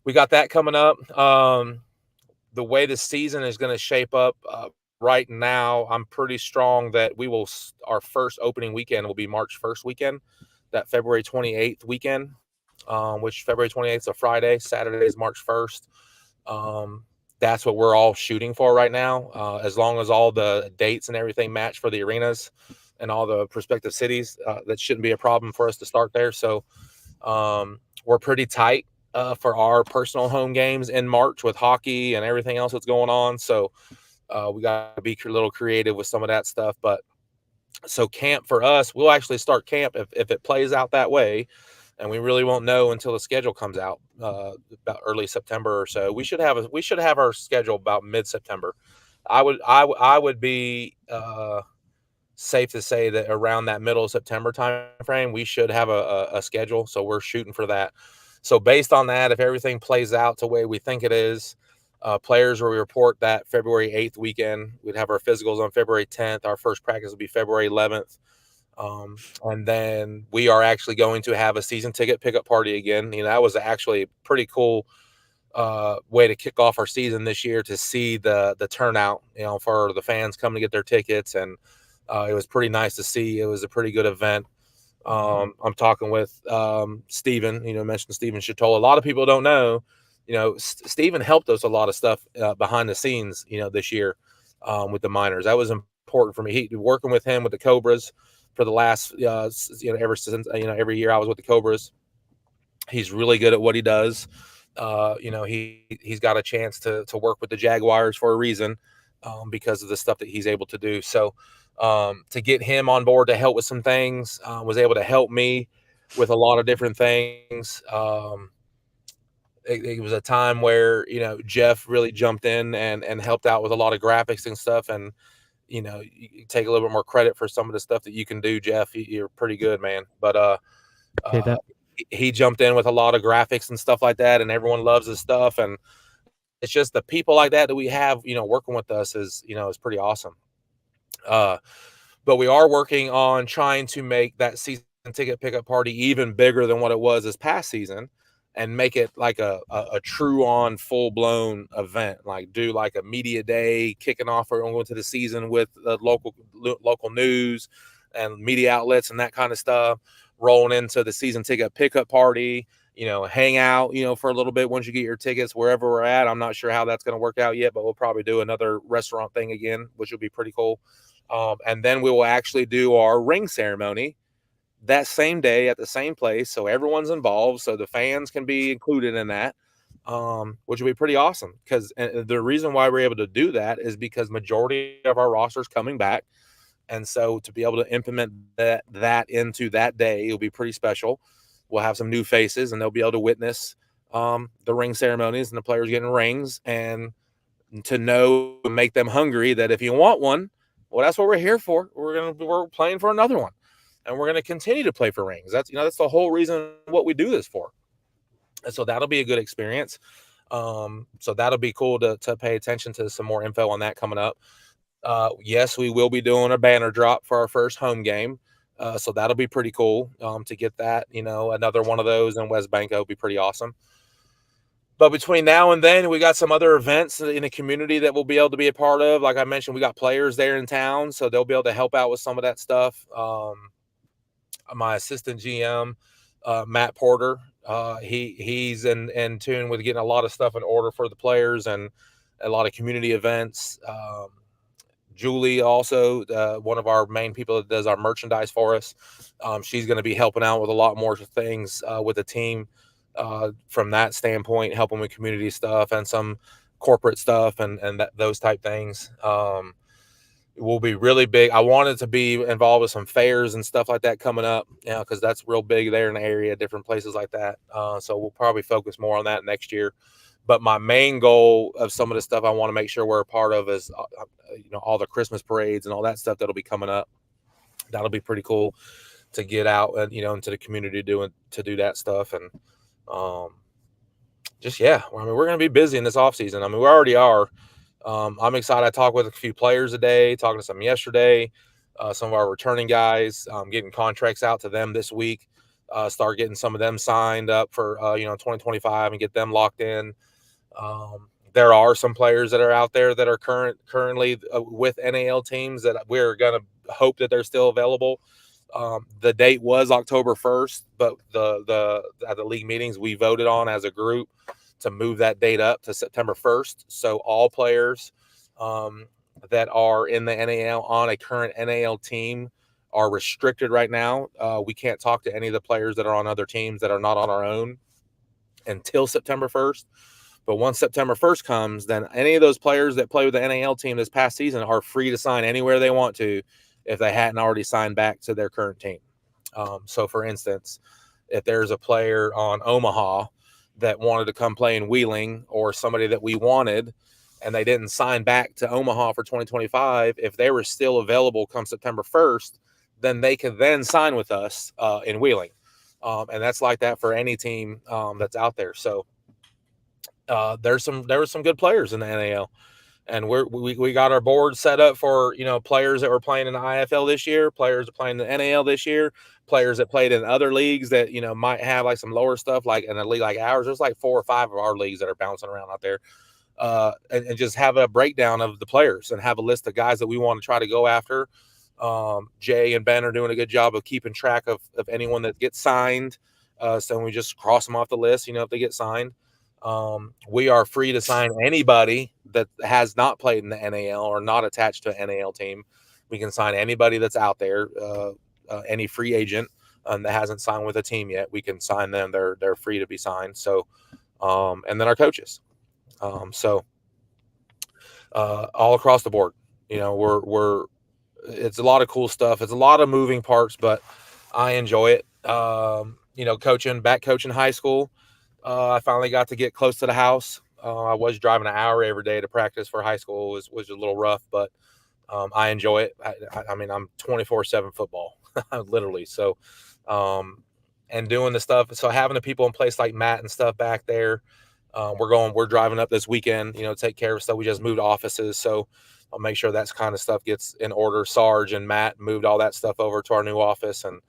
we got that coming up. The way the season is going to shape up right now, I'm pretty strong that our first opening weekend will be March 1st weekend, that February 28th weekend, which February 28th is a Friday. Saturday is March 1st. That's what we're all shooting for right now. As long as all the dates and everything match for the arenas and all the prospective cities, that shouldn't be a problem for us to start there. So we're pretty tight for our personal home games in March with hockey and everything else that's going on. So we got to be a little creative with some of that stuff. But so camp for us, we'll actually start camp if it plays out that way. And we really won't know until the schedule comes out about early September or so. We should have our schedule about mid-September. I would be safe to say that around that middle of September time frame, we should have a schedule. So we're shooting for that. So based on that, if everything plays out the way we think it is, players will report that February 8th weekend. We'd have our physicals on February 10th. Our first practice will be February 11th. And then we are actually going to have a season ticket pickup party again. That was actually a pretty cool way to kick off our season this year, to see the turnout, for the fans coming to get their tickets. And it was pretty nice to see. It was a pretty good event. I'm talking with Steven, mentioned Steven Chatola. A lot of people don't know, Steven helped us a lot of stuff behind the scenes, this year with the minors. That was important for me. Working with him with the Cobras for the last, ever since, every year I was with the Cobras. He's really good at what he does. He's got a chance to work with the Jaguars for a reason, because of the stuff that he's able to do. So to get him on board to help with some things, was able to help me with a lot of different things. It was a time where, Jeff really jumped in and helped out with a lot of graphics and stuff. And, you take a little bit more credit for some of the stuff that you can do, Jeff. You're pretty good, man. But he jumped in with a lot of graphics and stuff like that, and everyone loves his stuff. And it's just the people like that we have, working with us is pretty awesome. But we are working on trying to make that season ticket pickup party even bigger than what it was this past season, and make it like a true on full blown event. Like do like a media day kicking off or going to the season with the local news and media outlets and that kind of stuff, rolling into the season ticket pickup party, hang out, for a little bit once you get your tickets wherever we're at. I'm not sure how that's going to work out yet, but we'll probably do another restaurant thing again, which will be pretty cool. And then we will actually do our ring ceremony that same day at the same place, so everyone's involved, so the fans can be included in that, which will be pretty awesome. Because the reason why we're able to do that is because majority of our roster is coming back, and so to be able to implement that into that day, it'll be pretty special. We'll have some new faces, and they'll be able to witness the ring ceremonies and the players getting rings, and to know and make them hungry that if you want one, well, that's what we're here for. We're playing for another one, and we're gonna continue to play for rings. That's the whole reason what we do this for. And so that'll be a good experience. So that'll be cool to pay attention to some more info on that coming up. Yes, we will be doing a banner drop for our first home game. So that'll be pretty cool to get that. Another one of those in West Banco would be pretty awesome. But between now and then, we got some other events in the community that we'll be able to be a part of. Like I mentioned, we got players there in town, so they'll be able to help out with some of that stuff. My assistant GM, Matt Porter, he's in tune with getting a lot of stuff in order for the players and a lot of community events. Julie, also one of our main people that does our merchandise for us, she's going to be helping out with a lot more things with the team from that standpoint, helping with community stuff and some corporate stuff and those type things. It will be really big. I wanted to be involved with some fairs and stuff like that coming up, because that's real big there in the area, different places like that. So we'll probably focus more on that next year. But my main goal of some of the stuff I want to make sure we're a part of is, all the Christmas parades and all that stuff that'll be coming up. That'll be pretty cool to get out and, into the community to do that stuff. And we're going to be busy in this off season. I mean, we already are. I'm excited. I talked with a few players today, talking to some yesterday, some of our returning guys, getting contracts out to them this week, start getting some of them signed up for, 2025 and get them locked in. There are some players that are out there that are currently with NAL teams that we're going to hope that they're still available. The date was October 1st, but at the league meetings, we voted on as a group to move that date up to September 1st. So all players that are in the NAL on a current NAL team are restricted right now. We can't talk to any of the players that are on other teams that are not on our own until September 1st. But once September 1st comes, then any of those players that play with the NAL team this past season are free to sign anywhere they want to if they hadn't already signed back to their current team. So, for instance, if there's a player on Omaha that wanted to come play in Wheeling, or somebody that we wanted and they didn't sign back to Omaha for 2025, if they were still available come September 1st, then they could then sign with us in Wheeling. And that's like that for any team that's out there. So there were some good players in the NAL, and we got our board set up for players that were playing in the IFL this year, players that playing in the NAL this year, players that played in other leagues that might have like some lower stuff, like in a league like ours. There's like 4 or 5 of our leagues that are bouncing around out there, and just have a breakdown of the players and have a list of guys that we want to try to go after. Jay and Ben are doing a good job of keeping track of anyone that gets signed, so we just cross them off the list if they get signed. We are free to sign anybody that has not played in the NAL or not attached to an NAL team. We can sign anybody that's out there, any free agent that hasn't signed with a team yet. We can sign them. They're free to be signed. So, and then our coaches. So all across the board, it's a lot of cool stuff. It's a lot of moving parts, but I enjoy it. Coaching high school. I finally got to get close to the house. I was driving an hour every day to practice for high school. It was a little rough, but I enjoy it. I mean, I'm 24/7 football, literally. So, and doing the stuff. So having the people in place like Matt and stuff back there. We're driving up this weekend, take care of stuff. We just moved offices. So I'll make sure that's kind of stuff gets in order. Sarge and Matt moved all that stuff over to our new office. And,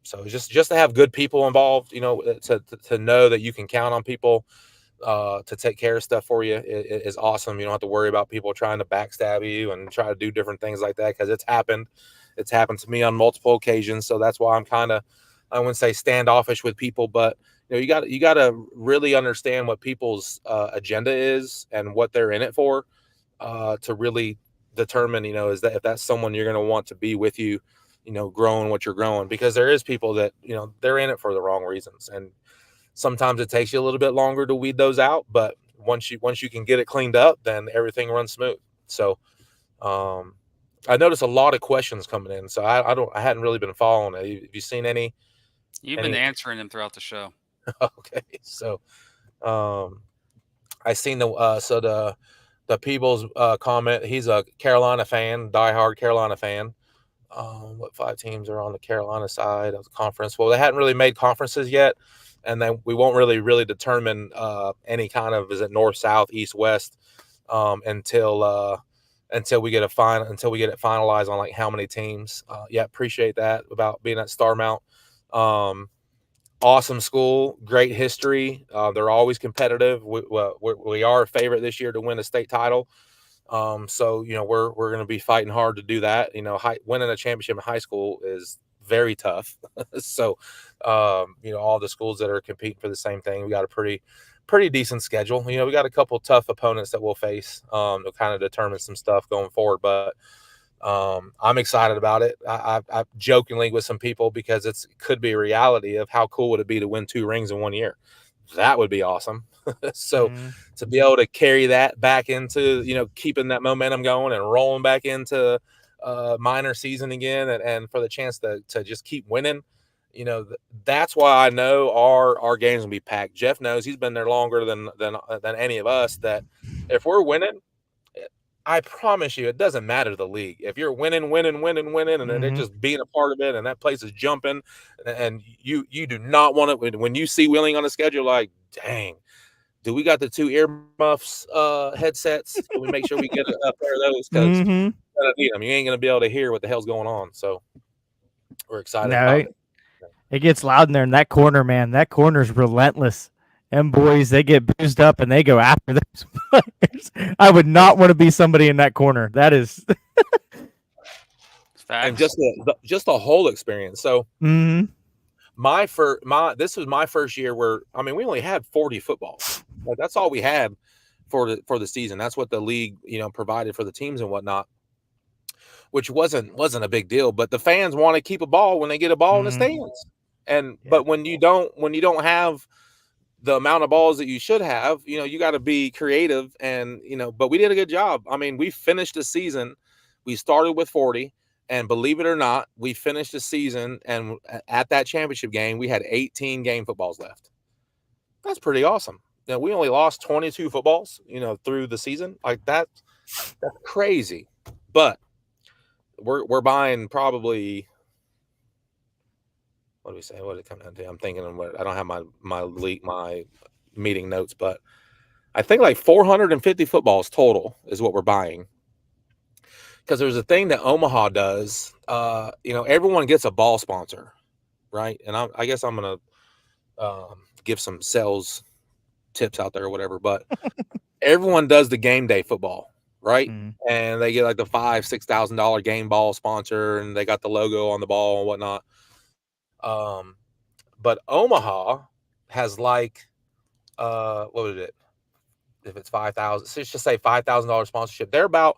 so just to have good people involved, to know that you can count on people to take care of stuff for you is awesome. You don't have to worry about people trying to backstab you and try to do different things like that, because it's happened. It's happened to me on multiple occasions. So that's why I'm kind of, I wouldn't say standoffish with people, but you got to really understand what people's agenda is and what they're in it for, to really determine, is that if that's someone you're going to want to be with you, growing what you're growing, because there is people that, they're in it for the wrong reasons. And sometimes it takes you a little bit longer to weed those out, but once you can get it cleaned up, then everything runs smooth. So, I noticed a lot of questions coming in, so I hadn't really been following it. Have you seen any? You've been answering them throughout the show. Okay. So, I seen the People's comment. He's a Carolina fan, diehard Carolina fan. What 5 teams are on the Carolina side of the conference? Well, they hadn't really made conferences yet, and then we won't really determine any kind of, is it north, south, east, west, until we get it finalized on like how many teams. Yeah, appreciate that about being at Starmount. Awesome school, great history. They're always competitive. We are a favorite this year to win a state title. So we're going to be fighting hard to do that. Winning a championship in high school is very tough. So all the schools that are competing for the same thing, we got a pretty decent schedule. We got a couple tough opponents that we'll face to kind of determine some stuff going forward. But I'm excited about it. I jokingly with some people, because it could be a reality of how cool would it be to win 2 rings in 1 year. That would be awesome. So to be able to carry that back into, keeping that momentum going and rolling back into minor season again, and for the chance to just keep winning, that's why I know our games will be packed. Jeff knows, he's been there longer than any of us, that if we're winning, I promise you, it doesn't matter the league. If you're winning, and they're just being a part of it, and that place is jumping, and you do not want it when you see Wheeling on the schedule, like, dang, do we got the 2 earmuffs headsets? Can we make sure we get a pair of those? Because you ain't gonna be able to hear what the hell's going on. So we're excited about it. It gets loud in there in that corner, man. That corner's relentless. And boys, they get boozed up and they go after those players. I would not want to be somebody in that corner. That is facts. And just the whole experience. So this was my first year where, we only had 40 footballs. Like, that's all we had for the season. That's what the league, provided for the teams and whatnot, which wasn't a big deal. But the fans want to keep a ball when they get a ball in the stands. But when you don't have the amount of balls that you should have, you got to be creative, and but we did a good job. We finished the season. We started with 40, and believe it or not, we finished the season, and at that championship game, we had 18 game footballs left. That's pretty awesome. We only lost 22 footballs, through the season. Like, that's crazy. But we're buying probably, what do we say? What did it come down to? I'm thinking of what, I don't have my meeting notes, but I think like 450 footballs total is what we're buying. Because there's a thing that Omaha does. Everyone gets a ball sponsor, right? And I guess I'm gonna give some sales tips out there or whatever. But everyone does the game day football, right? And they get like the $5,000-$6,000 game ball sponsor, and they got the logo on the ball and whatnot. But Omaha has like, what was it? If it's 5,000, so let's just say $5,000 sponsorship. They're about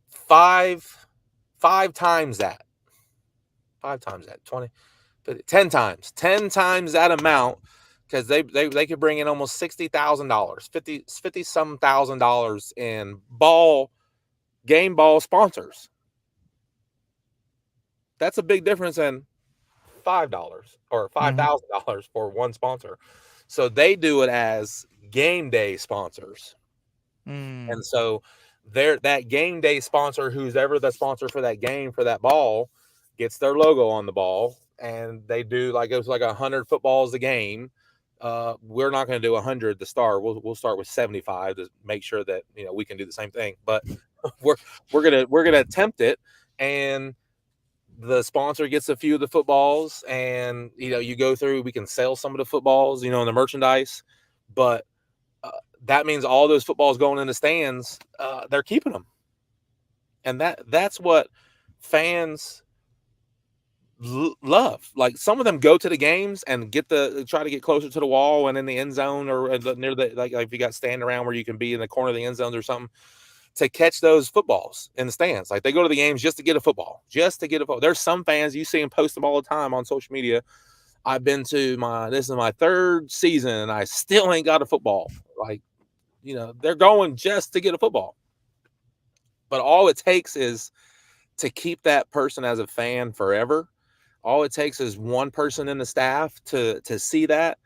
five times that. 5 times that. 20, 50, 10 times that amount, because they could bring in almost $60,000, 50 some $1,000 in game ball sponsors. That's a big difference in $5 or $5,000 for one sponsor. So they do it as game day sponsors. And so that game day sponsor, who's ever the sponsor for that game, for that ball, gets their logo on the ball, and they do like, it was like 100 footballs a game. We're not going to do 100 to start. We'll start with 75 to make sure that we can do the same thing. But we're gonna attempt it, and the sponsor gets a few of the footballs, and you go through. We can sell some of the footballs, in the merchandise, but that means all those footballs going in the stands, they're keeping them, and that's what fans love. Like, some of them go to the games and try to get closer to the wall and in the end zone, or near the, like if you got stand around where you can be in the corner of the end zones or something, to catch those footballs in the stands. Like, they go to the games just to get a football. There's some fans, you see them post them all the time on social media. I've been to this is my 3rd season and I still ain't got a football. Like, they're going just to get a football. But all it takes is to keep that person as a fan forever. All it takes is one person in the staff to see that,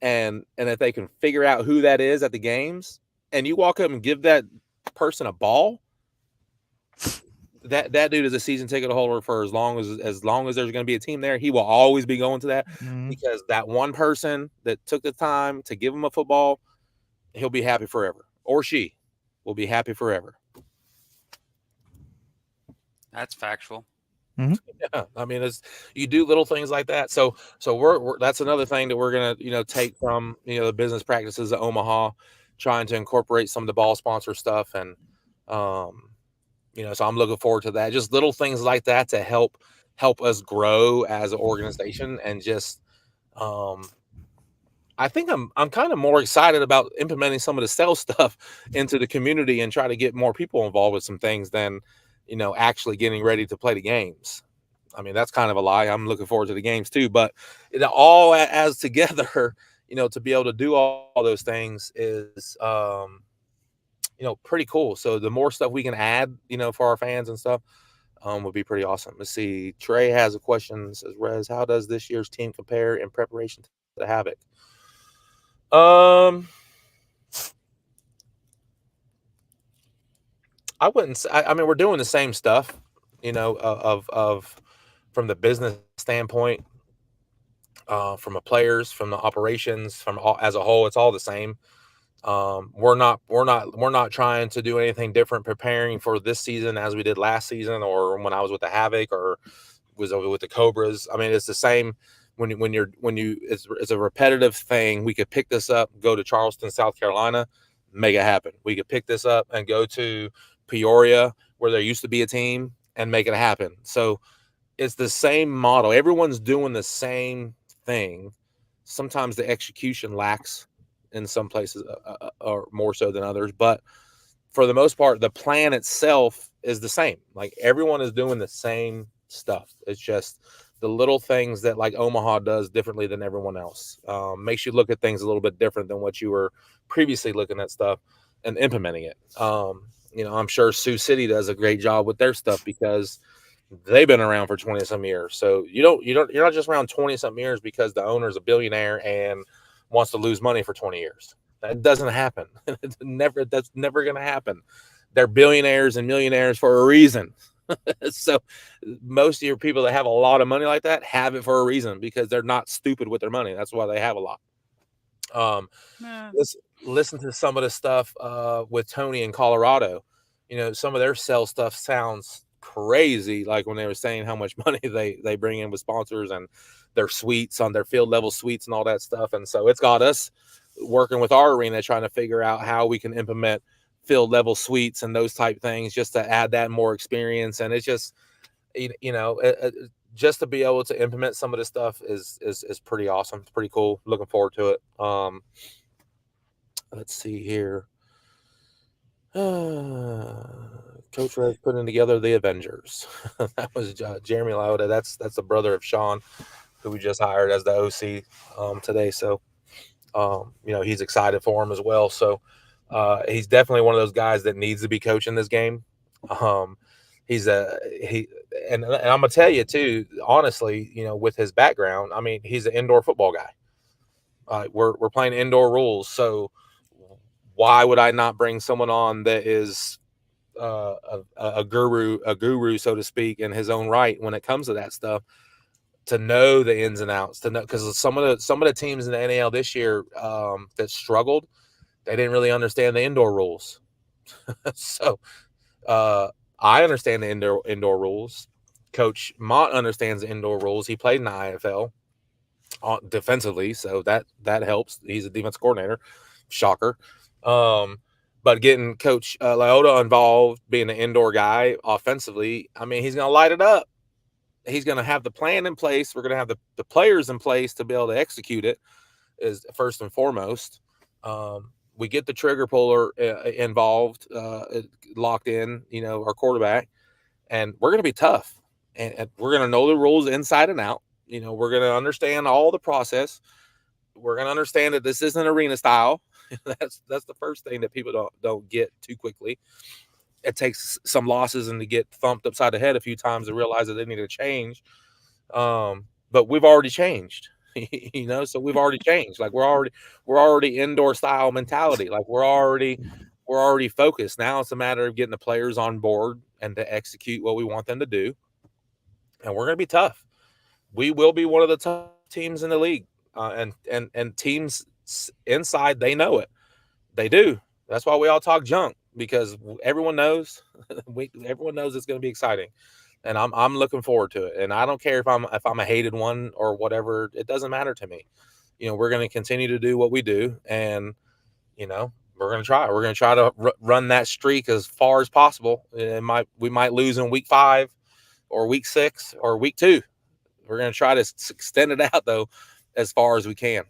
and if they can figure out who that is at the games and you walk up and give that person a ball, that dude is a season ticket holder for as long as there's going to be a team there. He will always be going to that because that one person that took the time to give him a football, he'll be happy forever, or she will be happy forever. That's factual. Yeah, I mean, you do little things like that. So we're that's another thing that we're gonna take from the business practices at Omaha, trying to incorporate some of the ball sponsor stuff, and so I'm looking forward to that. Just little things like that to help us grow as an organization, and just I think I'm kind of more excited about implementing some of the sales stuff into the community and try to get more people involved with some things than actually getting ready to play the games. I mean, that's kind of a lie. I'm looking forward to the games too, but it all as together, to be able to do all those things is, pretty cool. So the more stuff we can add, for our fans and stuff, would be pretty awesome. Let's see. Trey has a question. Says, Rez, how does this year's team compare in preparation to the Havoc? I wouldn't say, I mean, we're doing the same stuff, of from the business standpoint, from the players, from the operations, from all, as a whole, it's all the same. We're not trying to do anything different preparing for this season as we did last season, or when I was with the Havoc, or was over with the Cobras. I mean, it's the same it's a repetitive thing. We could pick this up, go to Charleston, South Carolina, make it happen. We could pick this up and go to Peoria, where there used to be a team, and make it happen. So it's the same model. Everyone's doing the same thing. Sometimes the execution lacks in some places, or more so than others, but for the most part, the plan itself is the same. Like, everyone is doing the same stuff. It's just the little things that, like, Omaha does differently than everyone else. Makes you look at things a little bit different than what you were previously looking at stuff and implementing it. I'm sure Sioux City does a great job with their stuff because they've been around for 20 some years. So you're not just around 20 some years because the owner's a billionaire and wants to lose money for 20 years. That doesn't happen. That's never going to happen. They're billionaires and millionaires for a reason. So most of your people that have a lot of money like that have it for a reason, because they're not stupid with their money. That's why they have a lot. Listen to some of the stuff with Tony in Colorado. Some of their sales stuff sounds crazy, like when they were saying how much money they bring in with sponsors and their suites, on their field level suites and all that stuff. And so it's got us working with our arena, trying to figure out how we can implement field level suites and those type things, just to add that more experience. And it's just, just to be able to implement some of this stuff is pretty awesome. It's pretty cool. Looking forward to it. Let's see here. Coach Red putting together the Avengers. That was Jeremy Lauda. That's the brother of Sean, who we just hired as the OC today. So, he's excited for him as well. So, he's definitely one of those guys that needs to be coaching this game. And I'm gonna tell you too, honestly, with his background, I mean, he's an indoor football guy. We're playing indoor rules, so why would I not bring someone on that is a guru, so to speak, in his own right when it comes to that stuff, to know the ins and outs, to know, because some of the teams in the NAL this year that struggled, they didn't really understand the indoor rules. So I understand the indoor rules. Coach Mott understands the indoor rules. He played in the IFL defensively, so that helps. He's a defense coordinator. Shocker. But getting Coach Leota involved, being an indoor guy offensively, I mean, he's going to light it up. He's going to have the plan in place. We're going to have the players in place to be able to execute it, is first and foremost. We get the trigger puller involved, locked in, our quarterback, and we're going to be tough. And we're going to know the rules inside and out. We're going to understand all the process. We're going to understand that this isn't arena style. That's the first thing that people don't get too quickly. It takes some losses and to get thumped upside the head a few times to realize that they need to change. But we've already changed, so we've already changed. Like, we're already indoor style mentality. Like, we're already we're already focused. Now it's a matter of getting the players on board and to execute what we want them to do. And we're going to be tough. We will be one of the top teams in the league. And teams inside, they know it. They do. That's why we all talk junk, because everyone knows everyone knows it's going to be exciting. And I'm looking forward to it. And I don't care if I'm a hated one or whatever. It doesn't matter to me. We're going to continue to do what we do, and we're going to try. We're going to try to run that streak as far as possible. We might lose in week 5 or week 6 or week 2. We're going to try to extend it out though as far as we can.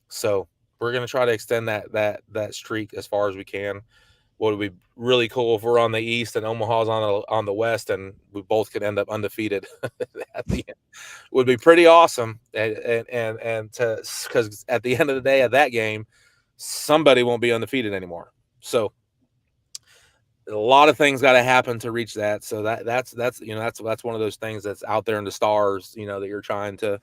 So we're going to try to extend that streak as far as we can. What would be really cool if we're on the East and Omaha's on the West, and we both could end up undefeated at the end. Would be pretty awesome. And because at the end of the day of that game, somebody won't be undefeated anymore. So a lot of things got to happen to reach that. So that's one of those things that's out there in the stars, that you're trying to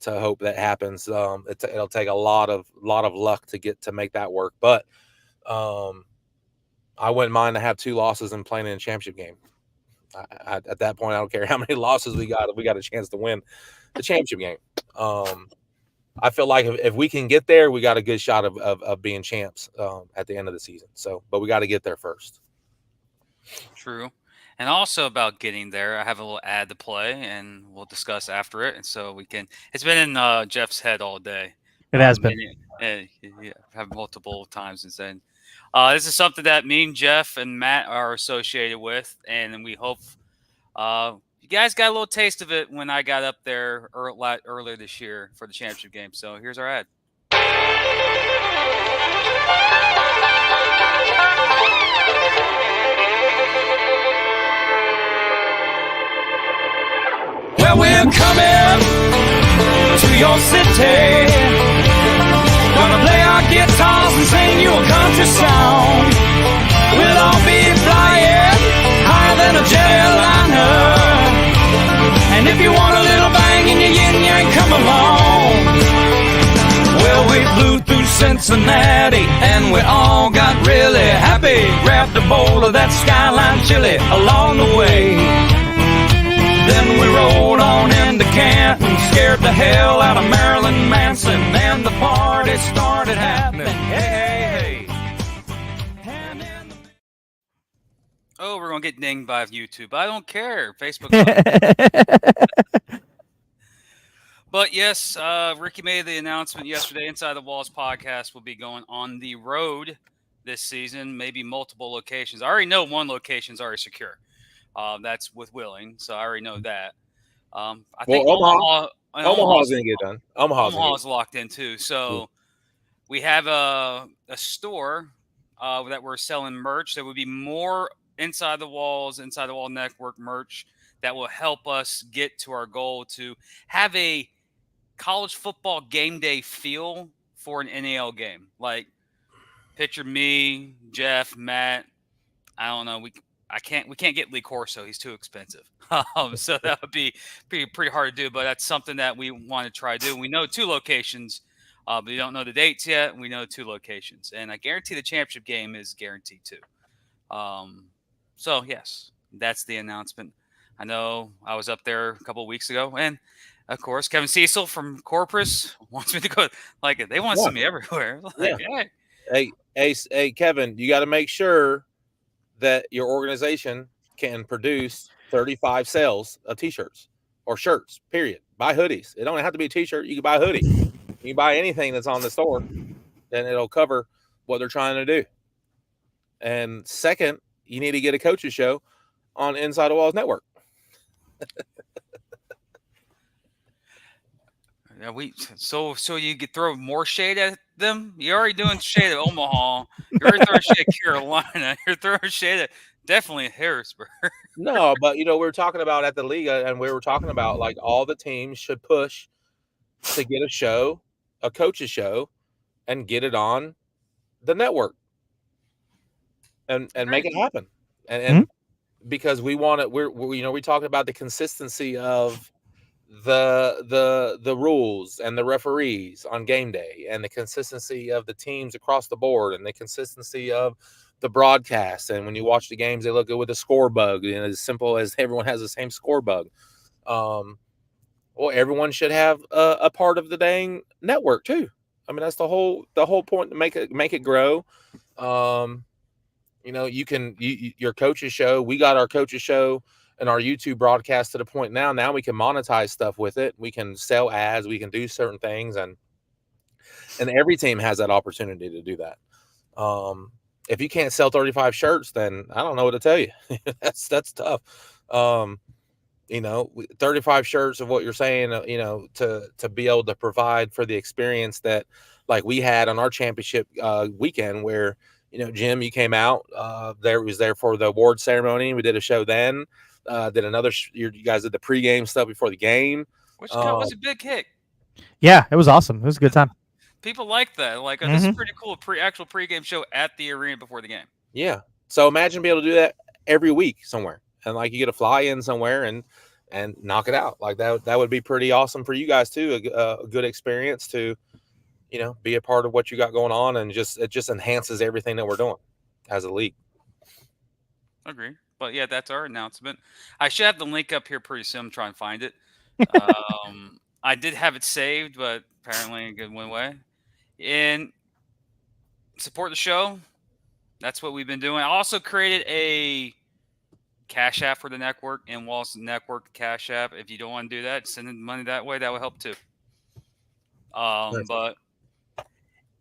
hope that happens. It'll take a lot of luck to make that work. But I wouldn't mind to have 2 losses and playing in a championship game. At that point, I don't care how many losses we got. If we got a chance to win the championship game, I feel like if we can get there, we got a good shot of being champs at the end of the season. So, but we got to get there first. True. And also about getting there, I have a little ad to play, and we'll discuss after it. And so it's been in Jeff's head all day. It has been. Yeah, have multiple times since then. This is something that me and Jeff and Matt are associated with, and we hope you guys got a little taste of it when I got up there earlier this year for the championship game. So here's our ad. Well, we're coming to your city. Gonna play our guitars and sing you a country song. We'll all be flying higher than a jetliner. And if you want a little bang in your yin yang, come along. Well, we flew through Cincinnati and we all got really happy. Grabbed a bowl of that Skyline chili along the way. Then we rolled on into Canton, scared the hell out of Marilyn Manson, and the party started happening. Hey, hey, hey. Oh, we're going to get dinged by YouTube. I don't care. Facebook. But yes, Ricky made the announcement yesterday. Inside the Walls podcast will be going on the road this season, maybe multiple locations. I already know one location's already secure. That's with Willing, so I already know that. I think Omaha's going to get done. Omaha's locked in too. So we have a store that we're selling merch. There would be more Inside the Wall Network merch that will help us get to our goal to have a college football game day feel for an NAL game. Like, picture me, Jeff, Matt. I don't know. We can't get Lee Corso. He's too expensive. So that would be pretty hard to do. But that's something that we want to try to do. We know 2 locations, but we don't know the dates yet. We know 2 locations, and I guarantee the championship game is guaranteed too. So yes, that's the announcement. I know I was up there a couple of weeks ago, and of course Kevin Cecil from Corpus wants me to go. Like, they want to see me everywhere. Like, Hey, Kevin, you got to make sure that your organization can produce 35 sales of t-shirts or shirts, period. Buy hoodies. It don't have to be a t-shirt. You can buy a hoodie. You can buy anything that's on the store, then it'll cover what they're trying to do. And second, you need to get a coach's show on Inside the Walls Network. Yeah, so you could throw more shade at them. You're already doing shade at Omaha. You're already throwing shade at Carolina. You're throwing shade at definitely Harrisburg. No, but we were talking about at the league, and we were talking about like all the teams should push to get a show, a coach's show, and get it on the network, and make it happen. And because we want it, we talked about the consistency of the rules and the referees on game day, and the consistency of the teams across the board, and the consistency of the broadcast. And when you watch the games, they look good with a score bug, and as simple as everyone has the same score bug. Well, everyone should have a part of the dang network too. I mean, that's the whole point, to make it grow. You can your coach's show. We got our coach's show and our YouTube broadcast to the point now we can monetize stuff with it. We can sell ads. We can do certain things, and every team has that opportunity to do that. If you can't sell 35 shirts, then I don't know what to tell you. that's tough. 35 shirts of what you're saying, to be able to provide for the experience that, like, we had on our championship weekend, where, Jim, you came out, was there for the award ceremony. We did a show then, did another, you guys did the pregame stuff before the game. Which was a big hit. Yeah, it was awesome. It was a good time. People like that. Like, this is pretty cool. Actual pregame show at the arena before the game. Yeah. So imagine being able to do that every week somewhere, and like you get to fly in somewhere and knock it out. Like that would be pretty awesome for you guys too. A good experience to, be a part of what you got going on, and it just enhances everything that we're doing as a league. Agree. But yeah, that's our announcement. I should have the link up here pretty soon. I'm trying to find it. I did have it saved, but apparently it went away. And support the show. That's what we've been doing. I also created a Cash App for the network, and Walls Network Cash App. If you don't want to do that, send money that way. That would help too. Nice. But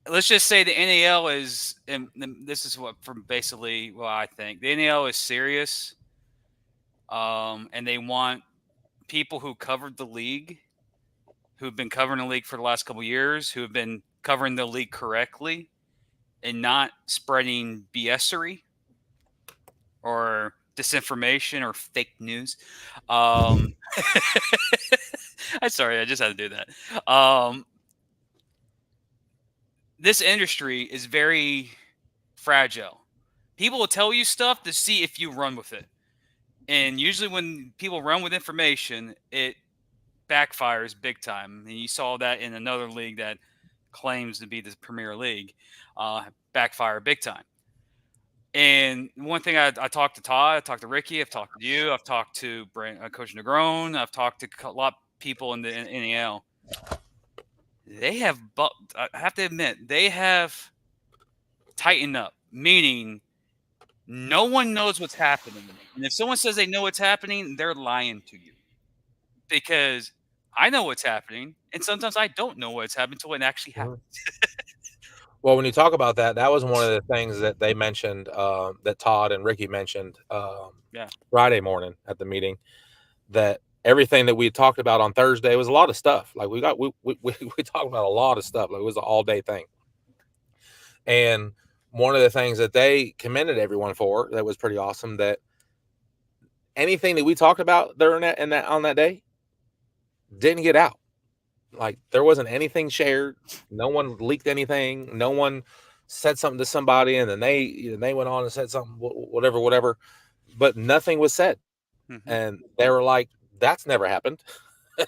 let's just say the NAL is, and this is what from basically what I think. The NAL is serious, and they want people who covered the league, who've been covering the league for the last couple of years, who have been covering the league correctly, and not spreading BSery or disinformation or fake news. I'm sorry, I just had to do that. This industry is very fragile. People will tell you stuff to see if you run with it. And usually when people run with information, it backfires big time. And you saw that in another league that claims to be the Premier League, backfire big time. And one thing, I talked to Todd, I talked to Ricky, I've talked to you, I've talked to Coach Negron, I've talked to a lot of people in the NAL. They have, I have to admit, they have tightened up, meaning no one knows what's happening. And if someone says they know what's happening, they're lying to you. Because I know what's happening, and sometimes I don't know what's happening until it actually happens. Well, when you talk about that, that was one of the things that they mentioned, that Todd and Ricky mentioned Friday morning at the meeting, that everything that we talked about on Thursday was a lot of stuff. Like we talked about a lot of stuff. Like it was an all-day thing. And one of the things that they commended everyone for, that was pretty awesome, that anything that we talked about during on that day didn't get out. Like there wasn't anything shared. No one leaked anything. No one said something to somebody and then they went on and said something, whatever. But nothing was said. Mm-hmm. And they were like, that's never happened.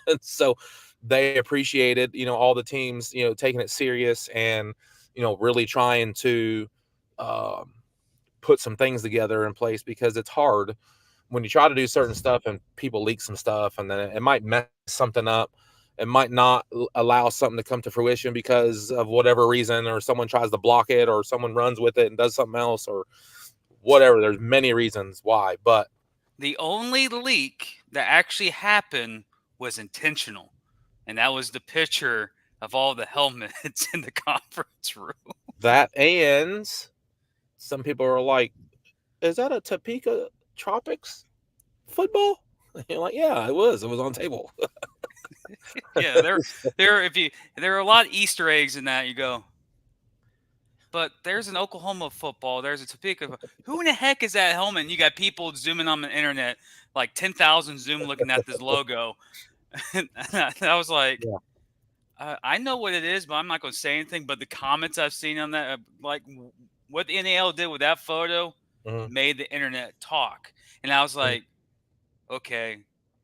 And so they appreciated, all the teams, taking it serious and, really trying to put some things together in place, because it's hard when you try to do certain stuff and people leak some stuff, and then it might mess something up. It might not allow something to come to fruition because of whatever reason, or someone tries to block it, or someone runs with it and does something else, or whatever. There's many reasons why, but the only leak that actually happened was intentional, and that was the picture of all the helmets in the conference room. That, and some people are like, is that a Topeka Tropics football? You're like, yeah, it was on table. Yeah, there are a lot of Easter eggs in that. You go, but there's an Oklahoma football, there's a Topeka. Who in the heck is that helmet? And you got people zooming on the internet, like 10,000 zoom looking at this logo. And I was like, I know what it is, but I'm not going to say anything. But the comments I've seen on that, like what the NAL did with that photo, made the internet talk. And I was like, okay,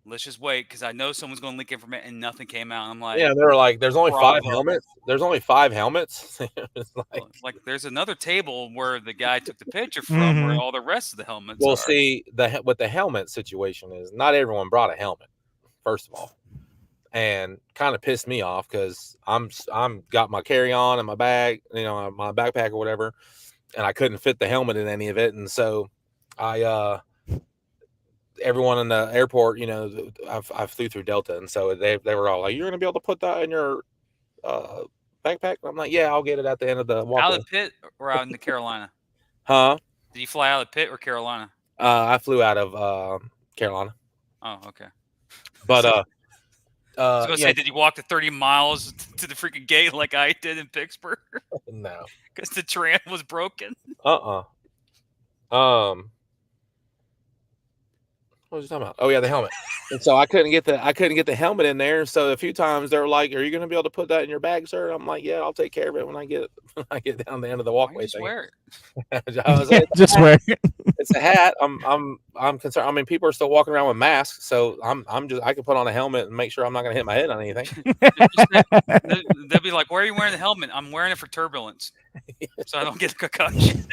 let's just wait because I know someone's going to leak information, and nothing came out. I'm like, Yeah, they were like, "There's only 5 bravo. helmets. There's only 5 helmets." It's like there's another table where the guy took the picture from where all the rest of the helmets well, are. see, what the helmet situation is, not everyone brought a helmet, first of all, and kind of pissed me off because I'm got my carry on and my bag, my backpack or whatever, and I couldn't fit the helmet in any of it, and so I everyone in the airport, I flew through Delta, and so they were all like, "You're gonna be able to put that in your backpack?" I'm like, "Yeah, I'll get it at the end of the walkway." Out of the pit or out in the Carolina? Huh? Did you fly out of the pit or Carolina? I flew out of Carolina, Oh, okay. but I was gonna yeah, say, did you walk the 30 miles to the freaking gate like I did in Pittsburgh? no, Because the tram was broken. What was you talking about? Oh yeah, the helmet. And so I couldn't get the helmet in there. So a few times they were like, "Are you going to be able to put that in your bag, sir?" I'm like, "Yeah, I'll take care of it when I get down the end of the Why don't you walkway just thing." wear it? I was like, Just wear it. "It's a hat." I'm concerned. I mean, people are still walking around with masks, so I can put on a helmet and make sure I'm not going to hit my head on anything. They'll be like, "Why are you wearing the helmet?" I'm wearing it for turbulence, so I don't get a concussion.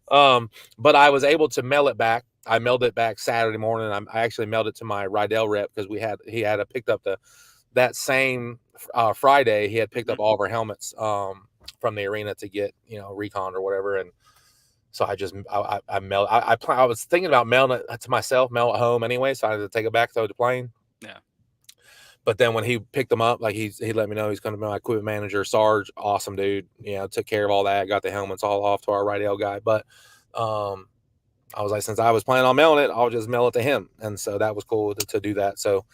But I was able to mail it back. I mailed it back Saturday morning. I actually mailed it to my Rydell rep because he had picked up that same Friday. He had picked up all of our helmets from the arena to get recon or whatever, and so I mailed. I was thinking about mailing it to myself, mail it home anyway, so I had to take it back to the plane. Yeah. But then when he picked them up, like he let me know he's going to be my equipment manager, Sarge, awesome dude. Took care of all that, got the helmets all off to our Rydell guy. But I was like, since I was planning on mailing it, I'll just mail it to him, and so that was cool to do that. So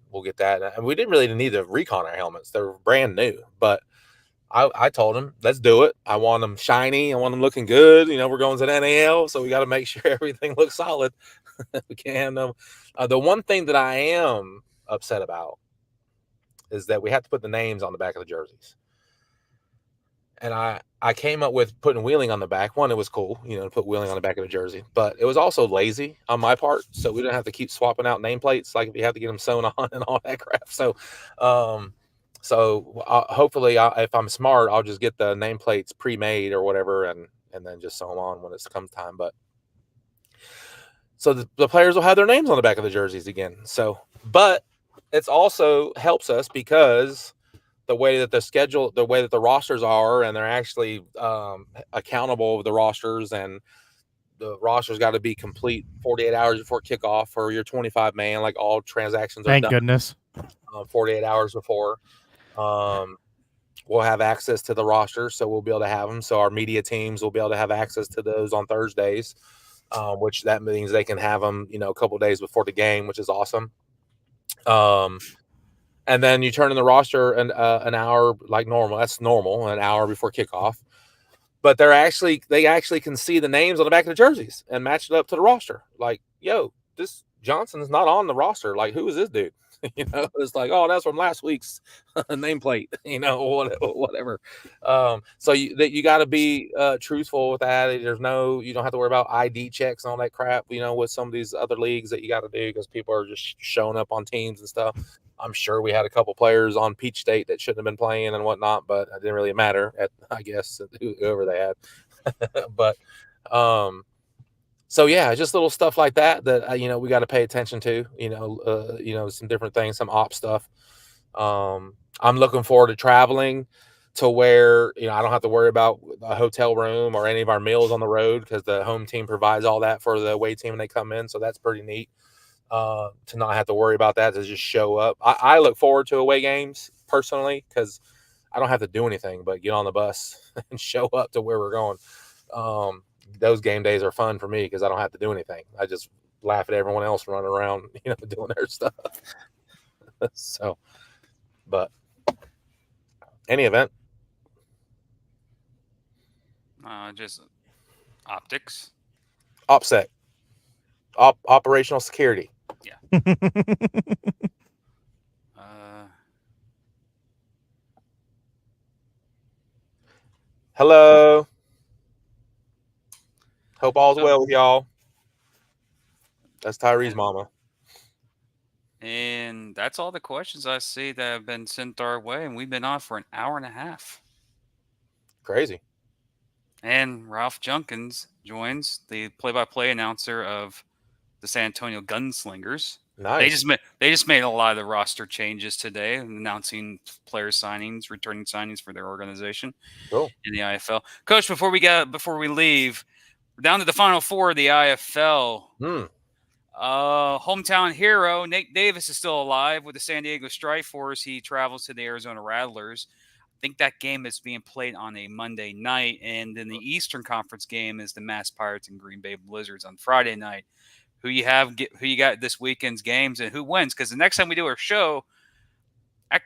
we'll get that, and we didn't really need to recon our helmets; they're brand new. But I told him, let's do it. I want them shiny. I want them looking good. We're going to the NAL, so we got to make sure everything looks solid. We can't have them. The one thing that I am upset about is that we have to put the names on the back of the jerseys. And I came up with putting Wheeling on the back. One, it was cool, to put Wheeling on the back of the jersey, but it was also lazy on my part. So we didn't have to keep swapping out nameplates like if you have to get them sewn on and all that crap. So, hopefully, if I'm smart, I'll just get the nameplates pre-made or whatever, and then just sew them on when it's come time. But so the players will have their names on the back of the jerseys again. So, but it's also helps us because the way that the rosters are, and they're actually accountable of the rosters, and the rosters got to be complete 48 hours before kickoff for your 25 man. Like all transactions are Thank done goodness. 48 hours before. We'll have access to the roster, so we'll be able to have them. So our media teams will be able to have access to those on Thursdays, which that means they can have them, a couple days before the game, which is awesome. And then you turn in the roster an hour like normal. That's normal, an hour before kickoff. But they actually can see the names on the back of the jerseys and match it up to the roster. Like, yo, this Johnson's not on the roster. Like, who is this dude? It's like, oh, that's from last week's nameplate. Whatever. So you got to be truthful with that. You don't have to worry about ID checks and all that crap. With some of these other leagues that you got to do because people are just showing up on teams and stuff. I'm sure we had a couple players on Peach State that shouldn't have been playing and whatnot, but it didn't really matter. I guess whoever they had. But so yeah, just little stuff like that we got to pay attention to. Some different things, some op stuff. I'm looking forward to traveling to where I don't have to worry about a hotel room or any of our meals on the road because the home team provides all that for the away team when they come in. So that's pretty neat. To not have to worry about that, to just show up. I look forward to away games personally because I don't have to do anything but get on the bus and show up to where we're going. Those game days are fun for me because I don't have to do anything. I just laugh at everyone else running around, doing their stuff. So, but any event, Just optics, OPSEC, operational security. Yeah. Hello. Hope all's well with y'all. That's Tyree's mama. And that's all the questions I see that have been sent our way, and we've been on for an hour and a half. Crazy. And Ralph Junkins joins, the play-by-play announcer of the San Antonio Gunslingers. Nice. They just made a lot of the roster changes today, announcing player signings, returning signings for their organization Cool. in the IFL. Coach, before we leave, we're down to the final four of the IFL. Hometown hero Nate Davis is still alive with the San Diego Strikeforce. He travels to the Arizona Rattlers. I think that game is being played on a Monday night, and then the Eastern Conference game is the Mass Pirates and Green Bay Blizzards on Friday night. Who you got this weekend's games, and who wins? Because the next time we do our show,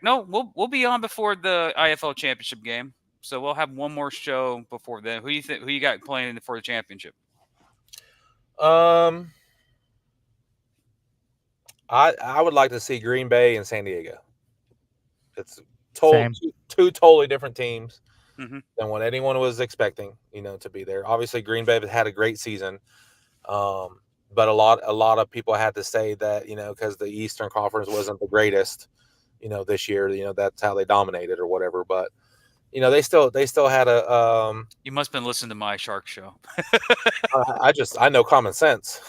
we'll be on before the IFL championship game, so we'll have one more show before then. Who you got playing for the championship? I would like to see Green Bay and San Diego. It's Same. two totally different teams Mhm. than what anyone was expecting, to be there. Obviously, Green Bay had a great season, but a lot of people had to say that because the Eastern Conference wasn't the greatest, this year. That's how they dominated or whatever. But they still had a. You must have been listening to my Shark Show. I know common sense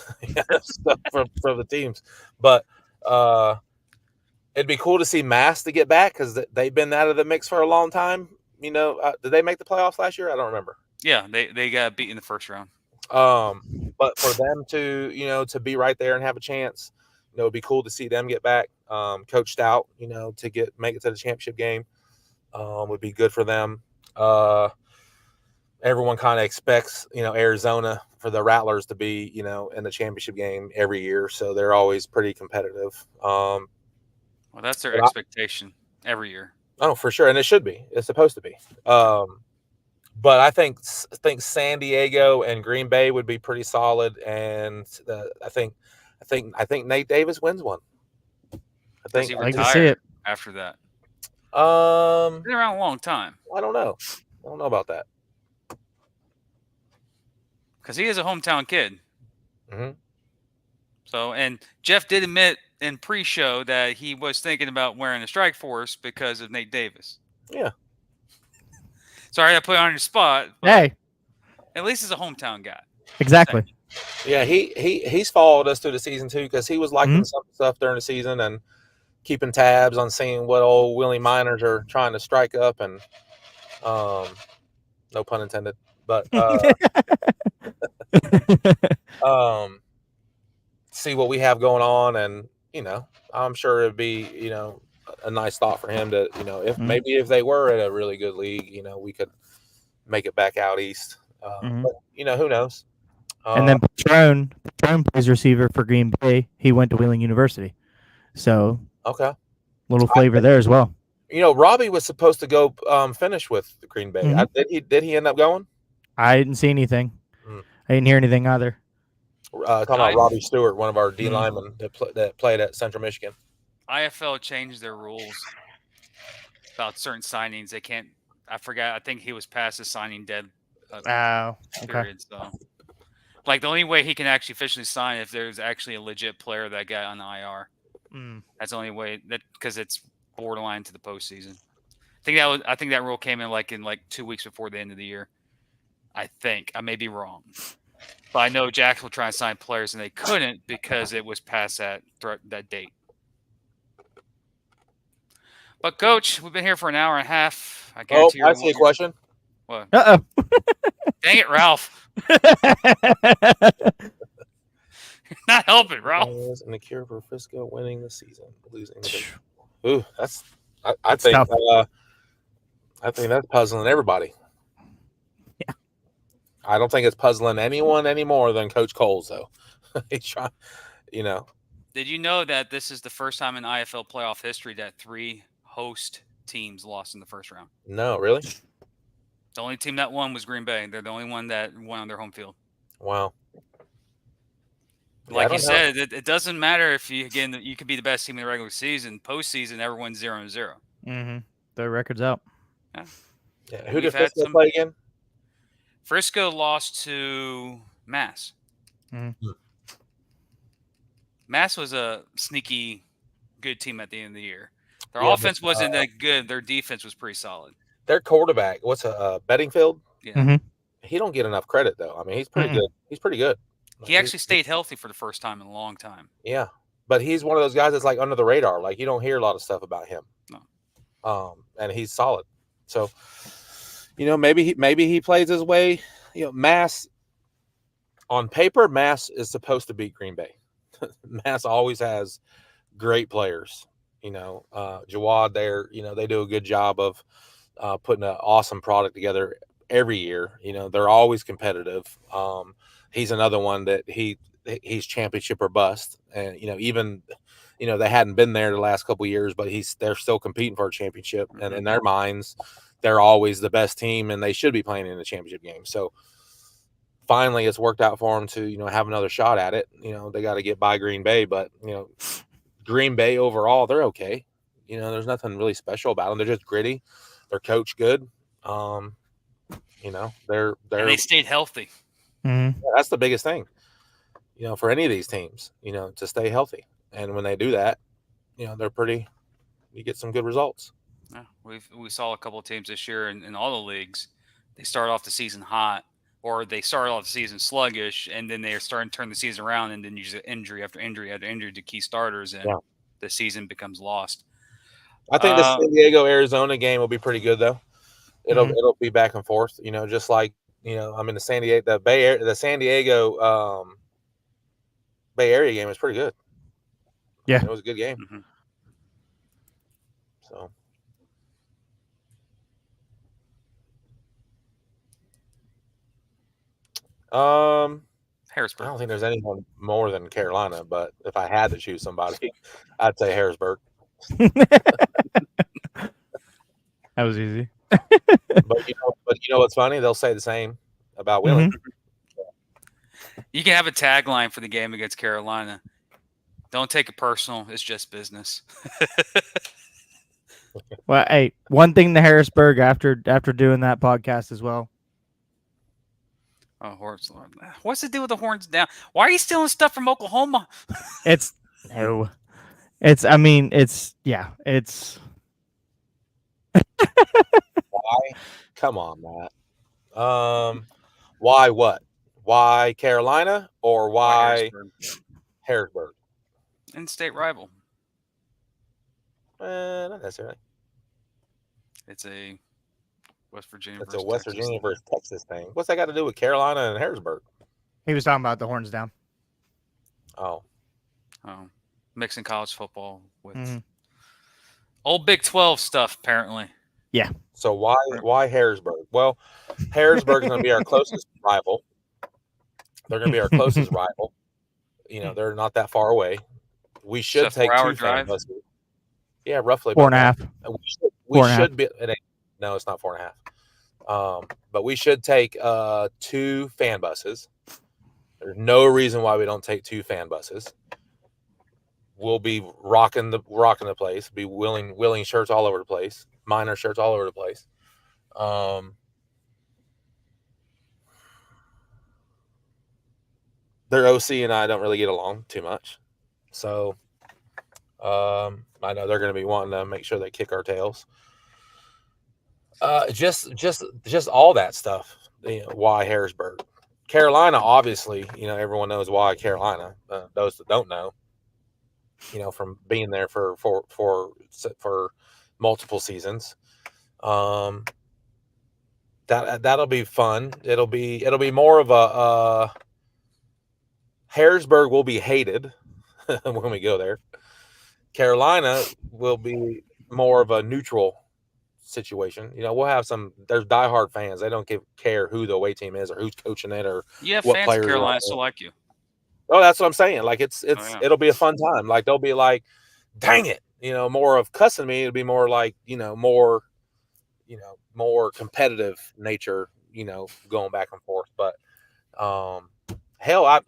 from the teams, but it'd be cool to see Mass to get back because they've been out of the mix for a long time. Did they make the playoffs last year? I don't remember. Yeah, they got beat in the first round. But for them to to be right there and have a chance, it'd be cool to see them get back. Coach Stout, to make it to the championship game, would be good for them. Everyone kind of expects, Arizona for the Rattlers to be, in the championship game every year. So they're always pretty competitive. Well, that's their expectation every year. Oh, for sure. And it should be. It's supposed to be. But I think San Diego and Green Bay would be pretty solid. And I think Nate Davis wins one. Does he like to retire see it. after that? Been around a long time. I don't know. About that. Because he is a hometown kid. Mm-hmm. So, and Jeff did admit in pre-show that he was thinking about wearing a Strikeforce because of Nate Davis. Yeah. Sorry, I put you on your spot. Hey. At least he's a hometown guy. Exactly. Yeah, he's followed us through the season too because he was liking some stuff during the season and keeping tabs on seeing what old Willie Miners are trying to strike up and no pun intended, but see what we have going on and I'm sure it'd be a nice thought for him to if they were at a really good league we could make it back out east but who knows. And then Patron plays receiver for Green Bay. He went to Wheeling University, so okay, little flavor there as well. Robbie was supposed to go finish with Green Bay. Did he end up going? I didn't see anything. I didn't hear anything either. Talking about Robbie Stewart, one of our D linemen that played at Central Michigan. IFL changed their rules about certain signings. They can't. I forgot. I think he was past the signing dead period. So, like the only way he can actually officially sign if there's actually a legit player that got on the IR. That's the only way because it's borderline to the postseason. I think that rule came in like 2 weeks before the end of the year. I think I may be wrong, but I know Jack will try and sign players and they couldn't because it was past that date. But Coach, we've been here for an hour and a half. I guarantee I see a question. What? Uh-oh. Dang it, Ralph! Not helping, Ralph. And the cure for Frisco winning the season, losing. Ooh, that's. I think. I think that's puzzling everybody. Yeah. I don't think it's puzzling anyone any more than Coach Coles, though. He's trying, Did you know that this is the first time in IFL playoff history that 3 host teams lost in the first round? No, really? The only team that won was Green Bay. They're the only one that won on their home field. Wow. Like you said, it doesn't matter if you could be the best team in the regular season. Postseason, everyone's 0-0. The record's out. Yeah. Who did Frisco play again? Frisco lost to Mass. Mass was a sneaky good team at the end of the year. Their Yeah, offense wasn't that good. Their defense was pretty solid. Their quarterback, what's Bettingfield? Yeah. Mhm. He don't get enough credit though. I mean, he's pretty good. He's pretty good. He actually stayed healthy for the first time in a long time. Yeah, but he's one of those guys that's like under the radar. Like you don't hear a lot of stuff about him. No. And he's solid. So, maybe he plays his way. Mass on paper, Mass is supposed to beat Green Bay. Mass always has great players. Jawad there. They do a good job of putting an awesome product together every year. They're always competitive. He's another one that he's championship or bust. And even they hadn't been there the last couple of years, but they're still competing for a championship. And in their minds, they're always the best team, and they should be playing in the championship game. So finally, it's worked out for them to have another shot at it. They got to get by Green Bay, but Green Bay overall, they're okay. There's nothing really special about them. They're just gritty. They're coached good. They're and they stayed healthy. Mm-hmm. Yeah, that's the biggest thing. For any of these teams, to stay healthy. And when they do that, they're pretty. You get some good results. Yeah, we saw a couple of teams this year in all the leagues. They start off the season hot, or they start off the season sluggish, and then they're starting to turn the season around, and then you get injury after injury after injury to key starters, and the season becomes lost. I think the San Diego Arizona game will be pretty good though. It'll be back and forth. Just like the San Diego Bay Area game was pretty good. Yeah, it was a good game. Mm-hmm. So. Harrisburg. I don't think there's anyone more than Carolina, but if I had to choose somebody, I'd say Harrisburg. That was easy. But you know what's funny? They'll say the same about Wheeling. You can have a tagline for the game against Carolina. Don't take it personal. It's just business. Well, hey, one thing to Harrisburg after doing that podcast as well. Oh, horns! What's the deal with the horns down? Why are you stealing stuff from Oklahoma? It's. Why? Come on, Matt. Why what? Why Carolina or why Harrisburg? In-state rival. Not necessarily. It's a West Virginia. It's a West Virginia versus Texas thing. What's that got to do with Carolina and Harrisburg? He was talking about the horns down. Oh, mixing college football with old Big 12 stuff, apparently. Yeah. So why Harrisburg? Well, Harrisburg is going to be our closest rival. They're going to be our closest rival. They're not that far away. We should take 2 fan buses. Yeah, roughly 4.5. We should be. No, it's not 4.5. But we should take 2 fan buses. There's no reason why we don't take 2 fan buses. We'll be rocking the place. Be willing shirts all over the place. Minor shirts all over the place. Their OC and I don't really get along too much, so I know they're going to be wanting to make sure they kick our tails. Just all that stuff. Why Harrisburg? Carolina, obviously, everyone knows why Carolina. Those that don't know, from being there for multiple seasons. That'll be fun. It'll be more of a Harrisburg will be hated when we go there. Carolina will be more of a neutral situation. We'll have there's diehard fans. They don't care who the away team is or who's coaching it or what fans players in Carolina still like you. Oh, that's what I'm saying. Like it'll be a fun time. Like they'll be like, dang it, more of cussing me. It'll be more like, more competitive nature, going back and forth. But hell,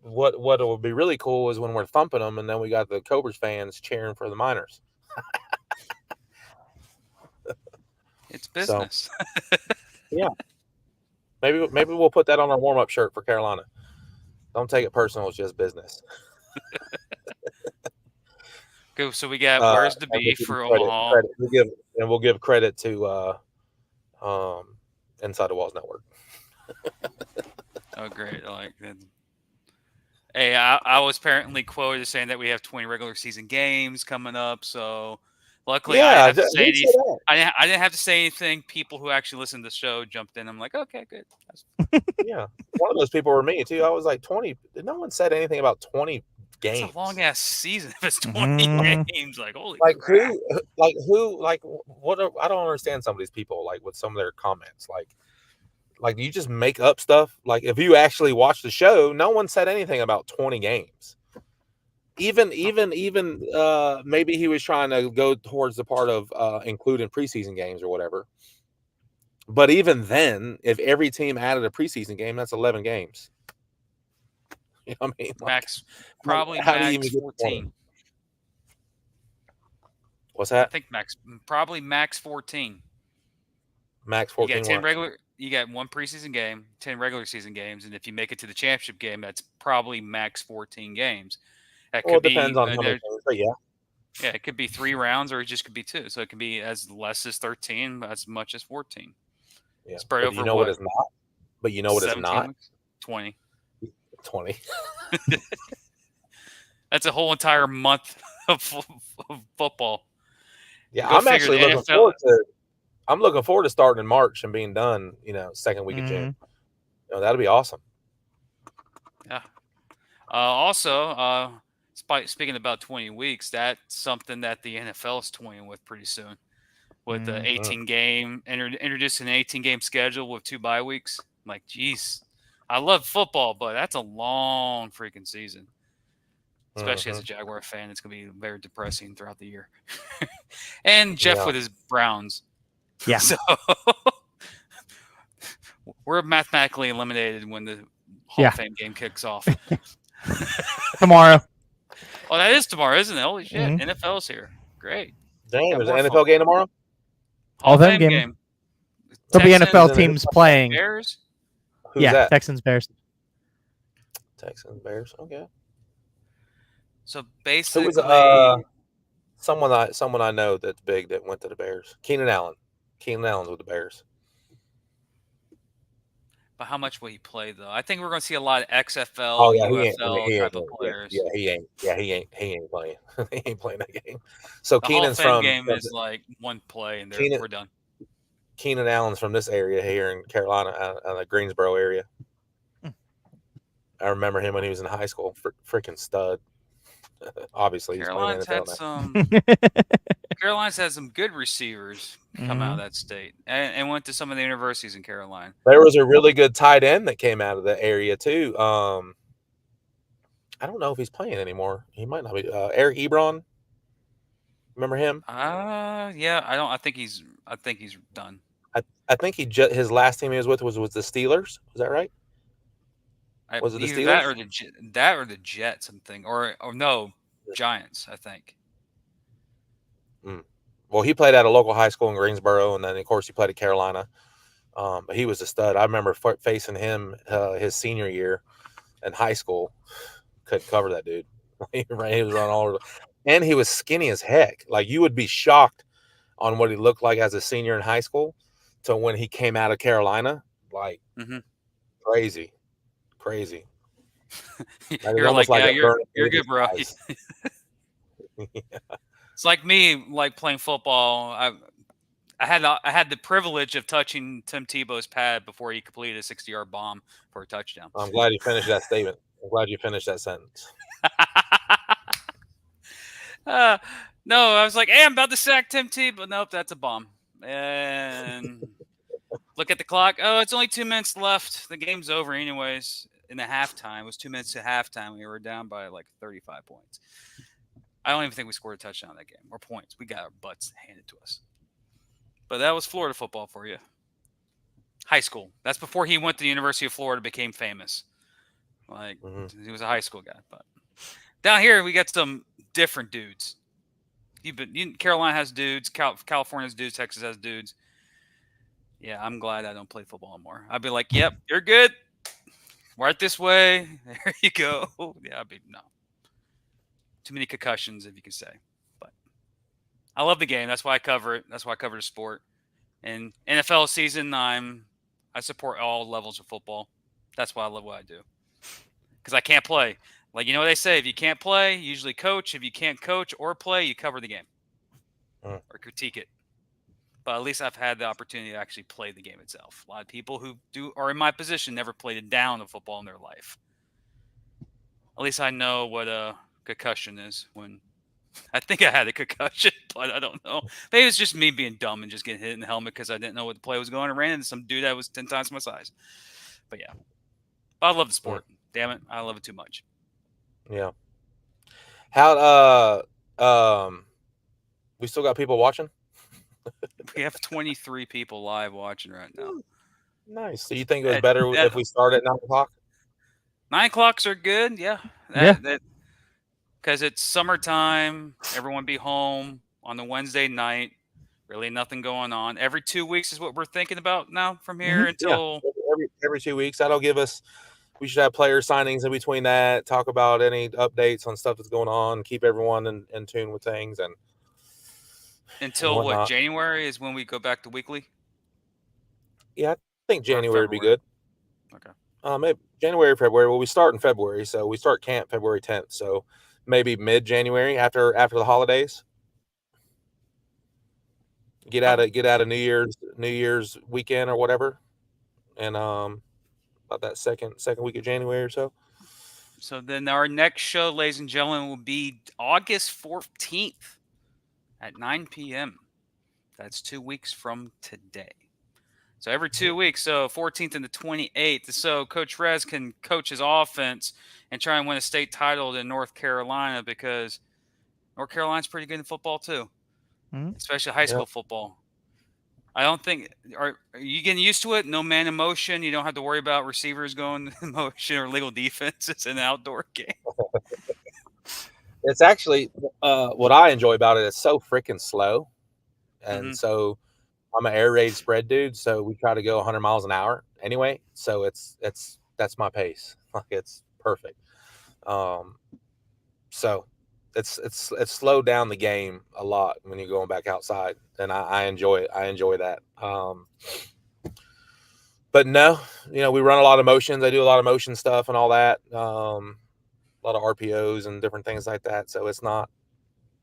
what would be really cool is when we're thumping them and then we got the Cobras fans cheering for the Miners. It's business. So, yeah. Maybe we'll put that on our warm-up shirt for Carolina. Don't take it personal. It's just business. Go. So we got where's the and beef for Omaha? we'll give credit to Inside the Walls Network. Oh, great! Hey, I was apparently quoted as saying that we have 20 regular season games coming up. So luckily, I didn't have to say anything. I didn't have to say anything. People who actually listen to the show jumped in. I'm like, okay, good. Yeah, one of those people were me too. I was like 20. No one said anything about 20 games. It's a long ass season if it's 20 games. Like, holy like crap. what? I don't understand some of these people like with some of their comments. Like you just make up stuff. Like if you actually watch the show, no one said anything about 20 games. Even maybe he was trying to go towards the part of including preseason games or whatever. But even then, if every team added a preseason game, that's 11 games. You know what I mean? Max 14. What's that? I think probably max 14. Max 14. You got 10 you got one preseason game, 10 regular season games, and if you make it to the championship game, that's probably max 14 games. That could it depends on how many things, but yeah. Yeah, it could be 3 rounds, or it just could be 2. So it can be as less as 13, as much as 14. Yeah. Spread over you know what it's not? But you know what it's not? Weeks? 20. 20. That's a whole entire month of football. Yeah, I'm actually looking forward to. I'm looking forward to starting in March and being done. Second week of June. That'll be awesome. Yeah. Also, speaking about 20 weeks, that's something that the NFL is toying with pretty soon, with the 18 game introducing an 18 game schedule with 2 bye weeks. I'm like, geez, I love football, but that's a long freaking season. Especially as a Jaguar fan, it's going to be very depressing throughout the year. And Jeff with his Browns. Yeah. So we're mathematically eliminated when the Hall of Fame game kicks off. Tomorrow. Oh, that is tomorrow, isn't it? Holy shit. NFL's here. Great. Damn, there's an NFL game tomorrow? Hall of Fame game. There'll be NFL teams playing. Bears? Who's that? Texans, Bears. Texans, Bears. Okay. So basically, someone I know that's big that went to the Bears. Keenan Allen. Keenan Allen's with the Bears. But how much will he play though? I think we're going to see a lot of XFL, UFL type of players. Yeah, he ain't playing. He ain't playing that game. So the Keenan's Hall of Fame game is like one play and we're done. Keenan Allen's from this area here in Carolina, out of the Greensboro area. I remember him when he was in high school. Freaking stud. Obviously, Carolina's had some good receivers come out of that state and went to some of the universities in Carolina. There was a really good tight end that came out of the area too. I don't know if he's playing anymore. He might not be. Eric Ebron. Remember him? Yeah. I think he's done. I think his last team he was with was the Steelers. Is that right? Was it the Steelers? That or the Jets, something, or no, Giants, I think. Well, he played at a local high school in Greensboro, and then of course he played at Carolina. But he was a stud. I remember facing him his senior year in high school. Couldn't cover that dude. He was running all over, and he was skinny as heck. Like you would be shocked on what he looked like as a senior in high school to when he came out of Carolina. Like crazy. You're like you're good, bro. It's like me, like playing football. I had the privilege of touching Tim Tebow's pad before he completed a 60-yard bomb for a touchdown. I'm glad you finished that statement. I'm glad you finished that sentence. No, I was like, hey, I'm about to sack Tim Tebow. Nope, that's a bomb. And look at the clock. Oh, it's only 2 minutes left. The game's over anyways. In the halftime, it was 2 minutes to halftime. We were down by like 35 points. I don't even think we scored a touchdown that game or points. We got our butts handed to us. But that was Florida football for you. High school. That's before he went to the University of Florida, became famous. Like he was a high school guy. But down here, we got some different dudes. Carolina has dudes. California has dudes. Texas has dudes. Yeah, I'm glad I don't play football anymore. I'd be like, yep, you're good. Right this way. There you go. Yeah, no. Too many concussions, if you could say. I love the game. That's why I cover it. That's why I cover the sport. And NFL season, I support all levels of football. That's why I love what I do. Because I can't play. Like, you know what they say? If you can't play, you usually coach. If you can't coach or play, you cover the game or critique it. But at least I've had the opportunity to actually play the game itself. A lot of people who are in my position never played a down of football in their life. At least I know what a concussion is. When I think I had a concussion, but I don't know. Maybe it's just me being dumb and just getting hit in the helmet because I didn't know what the play was going and ran into some dude that was 10 times my size. But yeah, I love the sport. Damn it, I love it too much. Yeah. How we still got people watching? We have 23 people live watching right now. Nice. So you think it was better if we start at 9 o'clock? 9 o'clocks are good, yeah. Because it's summertime, everyone be home on the Wednesday night. Really nothing going on. Every 2 weeks is what we're thinking about now from here until every 2 weeks. That'll give us. We should have player signings in between that. Talk about any updates on stuff that's going on. Keep everyone in tune with things and until what, January is when we go back to weekly? Yeah, I think January would be good. Okay. Maybe January, February. Well, we start in February, so we start camp February 10th. So maybe mid-January after the holidays. Get out of New Year's weekend or whatever, and about that second week of January or so. So then our next show, ladies and gentlemen, will be August 14th at 9 p.m. That's 2 weeks from today. So every 2 weeks, so 14th and the 28th. So Coach Rez can coach his offense and try and win a state title in North Carolina because North Carolina's pretty good in football too, especially high school football. I don't think are you getting used to it? No man in motion. You don't have to worry about receivers going in motion or legal defense. It's an outdoor game. It's actually what I enjoy about it. It's so freaking slow, and so I'm an air raid spread dude. So we try to go 100 miles an hour anyway. So that's my pace. Like it's perfect. So it's slowed down the game a lot when you're going back outside, and I enjoy it. I enjoy that. But no, we run a lot of motions. I do a lot of motion stuff and all that. A lot of RPOs and different things like that. So it's not.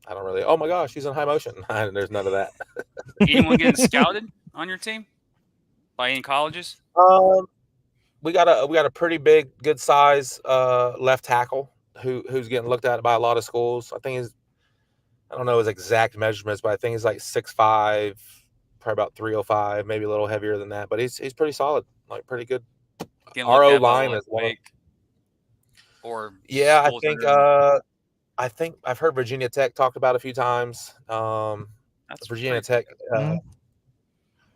I don't really. Oh my gosh, he's in high motion. There's none of that. Anyone getting scouted on your team by any colleges? We got a pretty big, good size left tackle who's getting looked at by a lot of schools. I think I don't know his exact measurements, but I think he's like 6'5", probably about 305, maybe a little heavier than that. But he's pretty solid, like pretty good. RO line as well. Or yeah, I think I've heard Virginia Tech talked about a few times. That's Virginia Tech.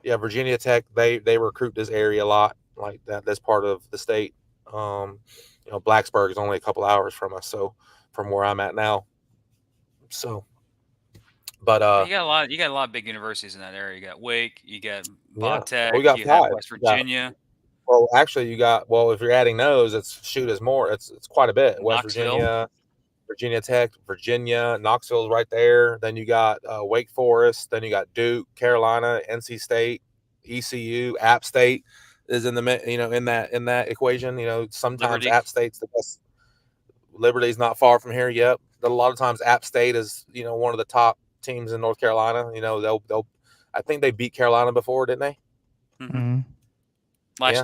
Yeah, Virginia Tech. They recruit this area a lot, like that. That's part of the state. Blacksburg is only a couple hours from us, so from where I'm at now. So, but you got a lot of big universities in that area. You got Wake, you got Tech, we got 5. West Virginia. Well, actually, you got if you're adding those, it's more. It's quite a bit. West Virginia, Virginia Tech, Virginia, Knoxville's right there. Then you got Wake Forest. Then you got Duke, Carolina, NC State, ECU, App State is in the in that equation. Sometimes Liberty. App State's the best. Liberty's not far from here. Yep. A lot of times App State is one of the top teams in North Carolina. They'll I think they beat Carolina before, didn't they? Mm-hmm.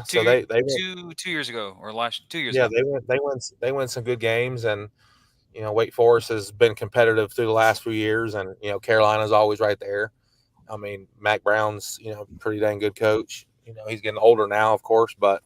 So they went, 2 years ago or last 2 years. Yeah, ago. they win some good games, and Wake Forest has been competitive through the last few years, and Carolina's always right there. I mean, Mac Brown's pretty dang good coach. He's getting older now, of course, but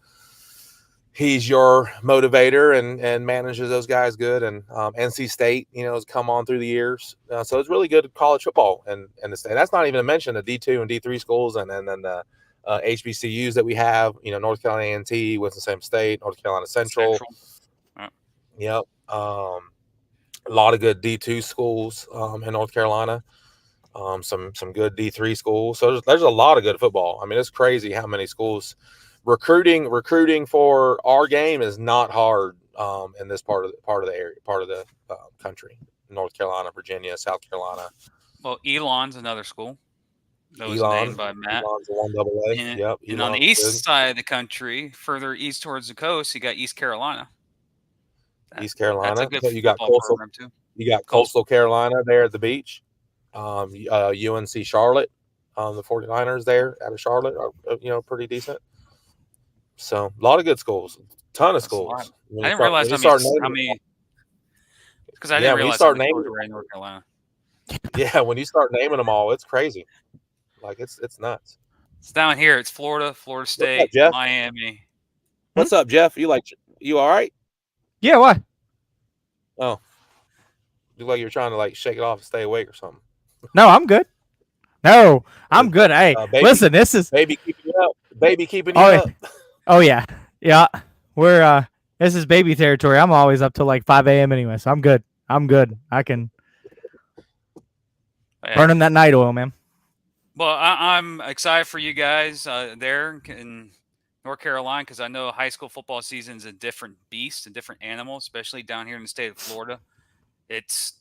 he's your motivator and manages those guys good. And NC State, has come on through the years, so it's really good college football in the state. That's not even to mention the D2 and D3 schools, and then the HBCUs that we have. North Carolina A&T, Winston-Salem State, North Carolina Central. Yep. A lot of good D2 schools in North Carolina. Some good D3 schools. So there's a lot of good football. I mean, it's crazy how many schools. Recruiting for our game is not hard in this part of the area, part of the country. North Carolina, Virginia, South Carolina. Well, Elon's another school that was Elon, named by Matt. Elon's a 1AA. And, Yep. and on the Elon's east good. side of the country, further east towards the coast, you got East Carolina. East That's Carolina. a good So you got football program too. Coastal Carolina there at the beach. UNC Charlotte. The 49ers there out of Charlotte are pretty decent. So a lot of good schools, ton of That's a lot. schools. I didn't realize how many. Because I didn't when you realize how start many schools naming, were in North Carolina. yeah, when you start naming them all, it's crazy. Like it's nuts. It's down here. It's Florida, Florida State, What's up, Jeff? Miami. What's up, Jeff? You all right? Yeah, why? Oh, look like you're trying to like shake it off and stay awake or something. No, I'm good. No, I'm good. Hey, baby, listen, this is baby keeping you up. Baby keeping you up. Oh yeah, yeah. We're this is baby territory. I'm always up till like 5 a.m. anyway, so I'm good. I'm good. I can burning that night oil, man. Well, I'm excited for you guys there in North Carolina because I know high school football season is a different beast, a different animal, especially down here in the state of Florida. It's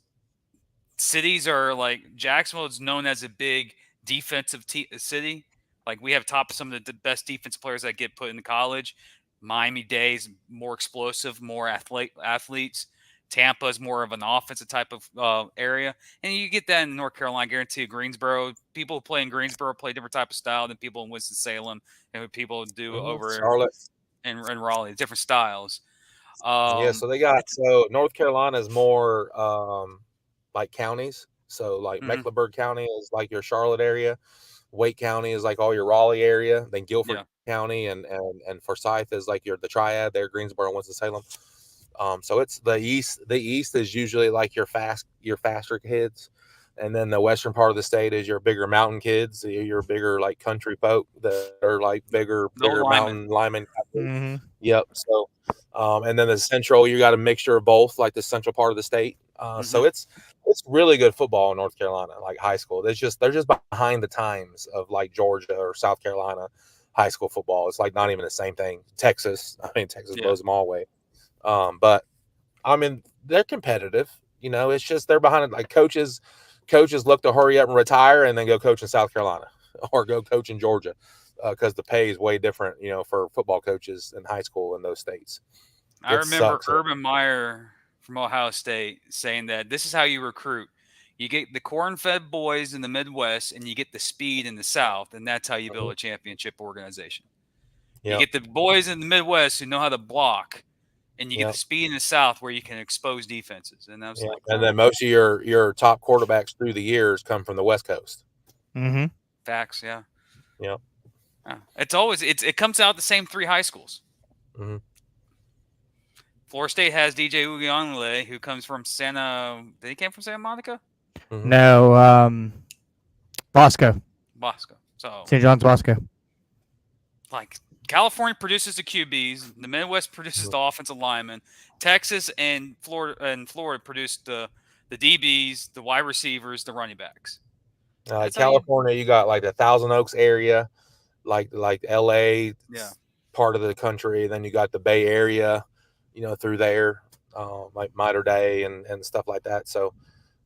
cities are like Jacksonville is known as a big defensive city. Like we have some of the best defense players that get put into college. Miami-Dade's more explosive, more athletes. Tampa's more of an offensive type of area, and you get that in North Carolina. I guarantee you, Greensboro, people who play in Greensboro play a different type of style than people in Winston-Salem and what people do over Charlotte and Raleigh. Different styles. Yeah, so North Carolina is more like counties. So like Mecklenburg County is like your Charlotte area. Wake County is like all your Raleigh area. Then Guilford County and Forsyth is like the triad there, Greensboro and Winston-Salem. So it's the east. The east is usually like your faster kids, and then the western part of the state is your bigger mountain kids, your bigger like country folk that are like bigger mountain linemen. Mm-hmm. Yep. So, and then the central, you got a mixture of both, like the central part of the state. So it's really good football in North Carolina, like high school. They're just behind the times of like Georgia or South Carolina high school football. It's like not even the same thing. Texas blows them all away. But I mean, they're competitive. It's just they're behind it. Like coaches look to hurry up and retire and then go coach in South Carolina or go coach in Georgia because the pay is way different, for football coaches in high school in those states. I remember Urban Meyer from Ohio State saying that this is how you recruit. You get the corn-fed boys in the Midwest and you get the speed in the South, and that's how you build a championship organization. You get the boys in the Midwest who know how to block, and you get the speed in the South where you can expose defenses. And that's and then most of your top quarterbacks through the years come from the West Coast. Mm-hmm. Facts, yeah. Yeah. It's always it comes out the same three high schools. Mm-hmm. Florida State has DJ Uiagalelei, who comes from Did he came from Santa Monica? Mm-hmm. No, Bosco. So St. John's Bosco. Like California produces the QBs, the Midwest produces the offensive linemen, Texas and Florida produce the DBs, the wide receivers, the running backs. California, you got like the Thousand Oaks area, like LA, part of the country. Then you got the Bay Area, through there, like Mater Dei and stuff like that. So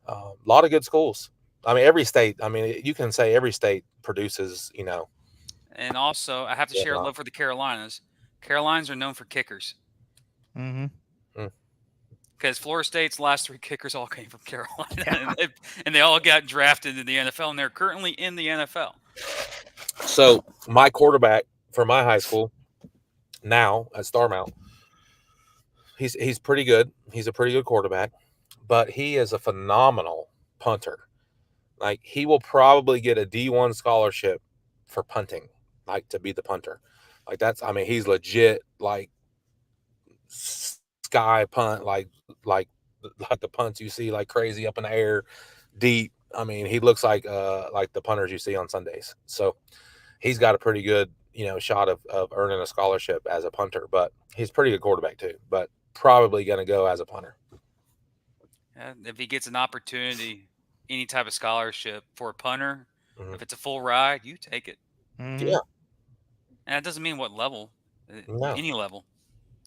a lot of good schools. I mean, every state. I mean, you can say every state produces. And also, I have to share love for the Carolinas. Carolinas are known for kickers. Mm-hmm. Because Florida State's last three kickers all came from Carolina, and they all got drafted in the NFL, and they're currently in the NFL. So my quarterback for my high school now at Starmount, he's pretty good. He's a pretty good quarterback, but he is a phenomenal punter. Like he will probably get a D1 scholarship for punting, like to be the punter. Like he's legit like sky punt, like the punts you see like crazy up in the air, deep. I mean, he looks like the punters you see on Sundays. So he's got a pretty good, shot of earning a scholarship as a punter, but he's a pretty good quarterback too, but probably going to go as a punter. If he gets an opportunity, any type of scholarship for a punter, if it's a full ride, you take it. Mm-hmm. Yeah. And that doesn't mean what level, any level,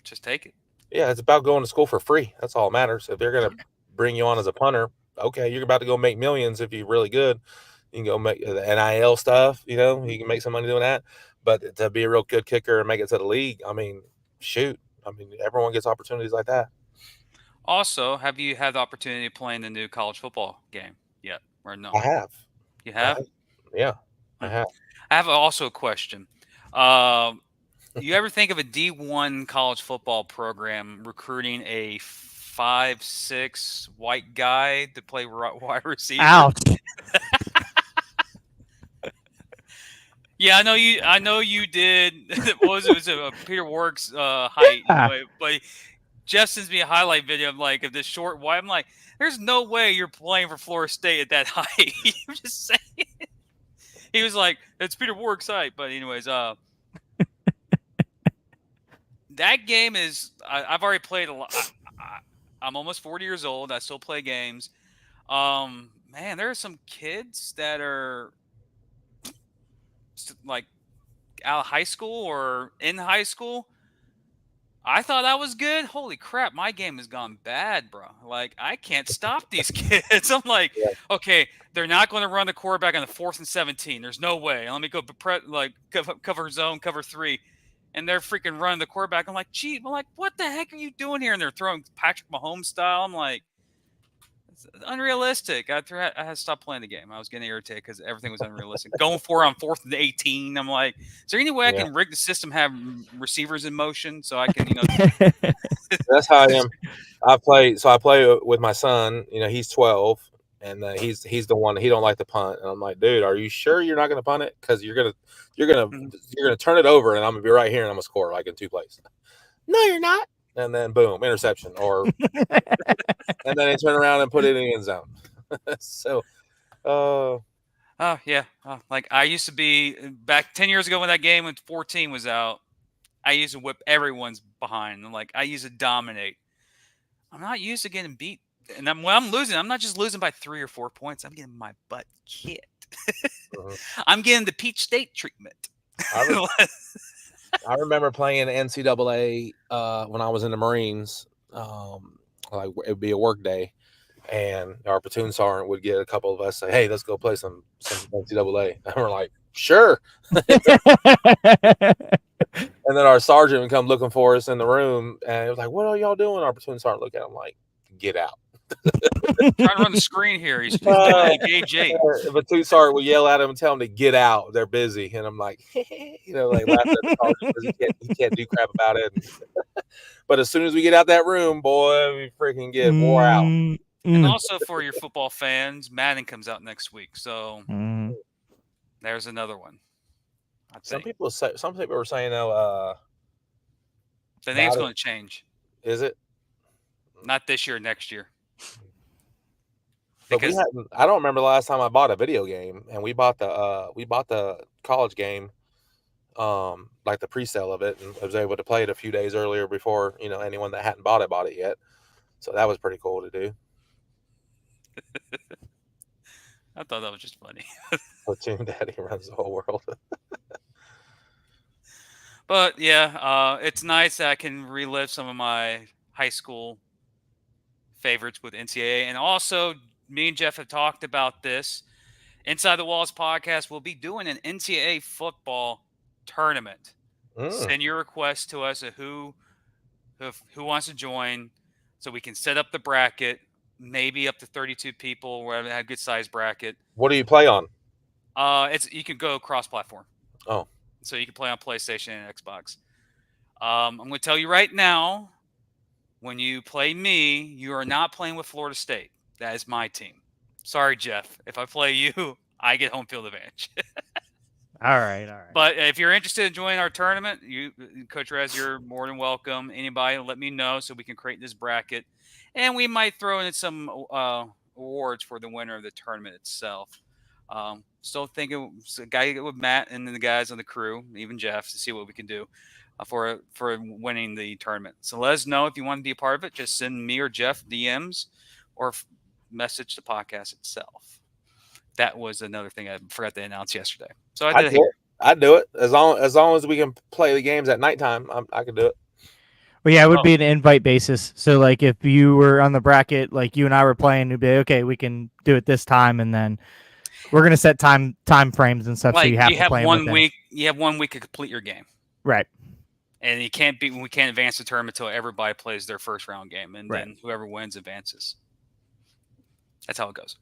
just take it. Yeah, it's about going to school for free. That's all that matters. If they're going to bring you on as a punter, okay, you're about to go make millions if you're really good. You can go make the NIL stuff, you can make some money doing that. But to be a real good kicker and make it to the league, I mean, shoot. I mean, everyone gets opportunities like that. Also, have you had the opportunity to play in the new college football game yet, or no? I have. You have? Yeah, Hmm. I have. I have also a question. You ever think of a D1 college football program recruiting a 5'6" white guy to play wide receiver? Ouch. Yeah, I know you did. What was it? It was a Peter Warwick's height, but Jeff sends me a highlight video of this short white. I'm like, there's no way you're playing for Florida State at that height. I'm just saying. He was like, it's Peter Warwick's height. But anyways, that game is. I've already played a lot. I'm almost 40 years old. I still play games. Man, there are some kids that are like out of high school or in high school. I thought I was good. Holy crap, my game has gone bad, bro. Like, I can't stop these kids. I'm like, Yeah. okay, they're not going to run the quarterback on the 4th and 17. There's no way. Let me go cover zone, cover 3. And they're freaking running the quarterback. I'm like, gee, what the heck are you doing here? And they're throwing Patrick Mahomes style. I'm like, it's unrealistic. I had to stop playing the game. I was getting irritated because everything was unrealistic. Going for it on 4th and 18. I'm like, is there any way I can rig the system, have receivers in motion so I can, That's how I am. I play with my son. He's 12, and he's the one he don't like to punt. And I'm like, dude, are you sure you're not going to punt it? Because you're gonna turn it over, and I'm gonna be right here, and I'm gonna score like in 2 plays. No, you're not. And then boom, interception, and then they turn around and put it in the end zone. So, oh yeah, like I used to be back 10 years ago when that game when 14 was out. I used to whip everyone's behind. Like, I used to dominate. I'm not used to getting beat. And when I'm losing, I'm not just losing by 3 or 4 points. I'm getting my butt kicked. I'm getting the Peach State treatment. I remember playing NCAA when I was in the Marines. Like, it would be a work day, and our platoon sergeant would get a couple of us, say, hey, let's go play some NCAA. And we're like, sure. And then our sergeant would come looking for us in the room, and it was like, what are y'all doing? Our platoon sergeant looked at him like, get out. Trying to run the screen here. He's doing engage 8. The platoon sergeant would yell at him and tell him to get out. They're busy. And I'm like, like laughing at the sergeant because he can't do crap about it. But as soon as we get out that room, boy, we freaking get wore out. And also for your football fans, Madden comes out next week. So there's another one. Some people were saying, the name's going to change. Is it? Not this year, next year. But I don't remember the last time I bought a video game, and we bought the college game, like the pre-sale of it, and I was able to play it a few days earlier before anyone that hadn't bought it yet. So that was pretty cool to do. I thought that was just funny. Platoon Daddy runs the whole world. But yeah, it's nice that I can relive some of my high school favorites with NCAA. And also, me and Jeff have talked about this. Inside the Walls podcast will be doing an NCAA football tournament. Send your request to us of who wants to join, so we can set up the bracket, maybe up to 32 people, wherever, have a good size bracket. What do you play on? You can go cross-platform. Oh. So you can play on PlayStation and Xbox. I'm going to tell you right now, when you play me, you are not playing with Florida State. That is my team. Sorry, Jeff. If I play you, I get home field advantage. All right. But if you're interested in joining our tournament, Coach Rez, you're more than welcome. Anybody, let me know so we can create this bracket. And we might throw in some awards for the winner of the tournament itself. Still thinking a guy with Matt and the guys on the crew, even Jeff, to see what we can do for winning the tournament. So let us know if you want to be a part of it. Just send me or Jeff DMs or message the podcast itself. That was another thing I forgot to announce yesterday. So I'd do it as long as we can play the games at nighttime. I could do it. Well, yeah, it would be an invite basis. So, like, if you were on the bracket, like you and I were playing, it'd be okay. We can do it this time, and then we're gonna set time frames and stuff. So Like you have you to have play 'em 1 within. week. You have 1 week to complete your game, Right. and you can't be. We can't advance the tournament until everybody plays their first round game, and Right. then whoever wins advances. That's how it goes.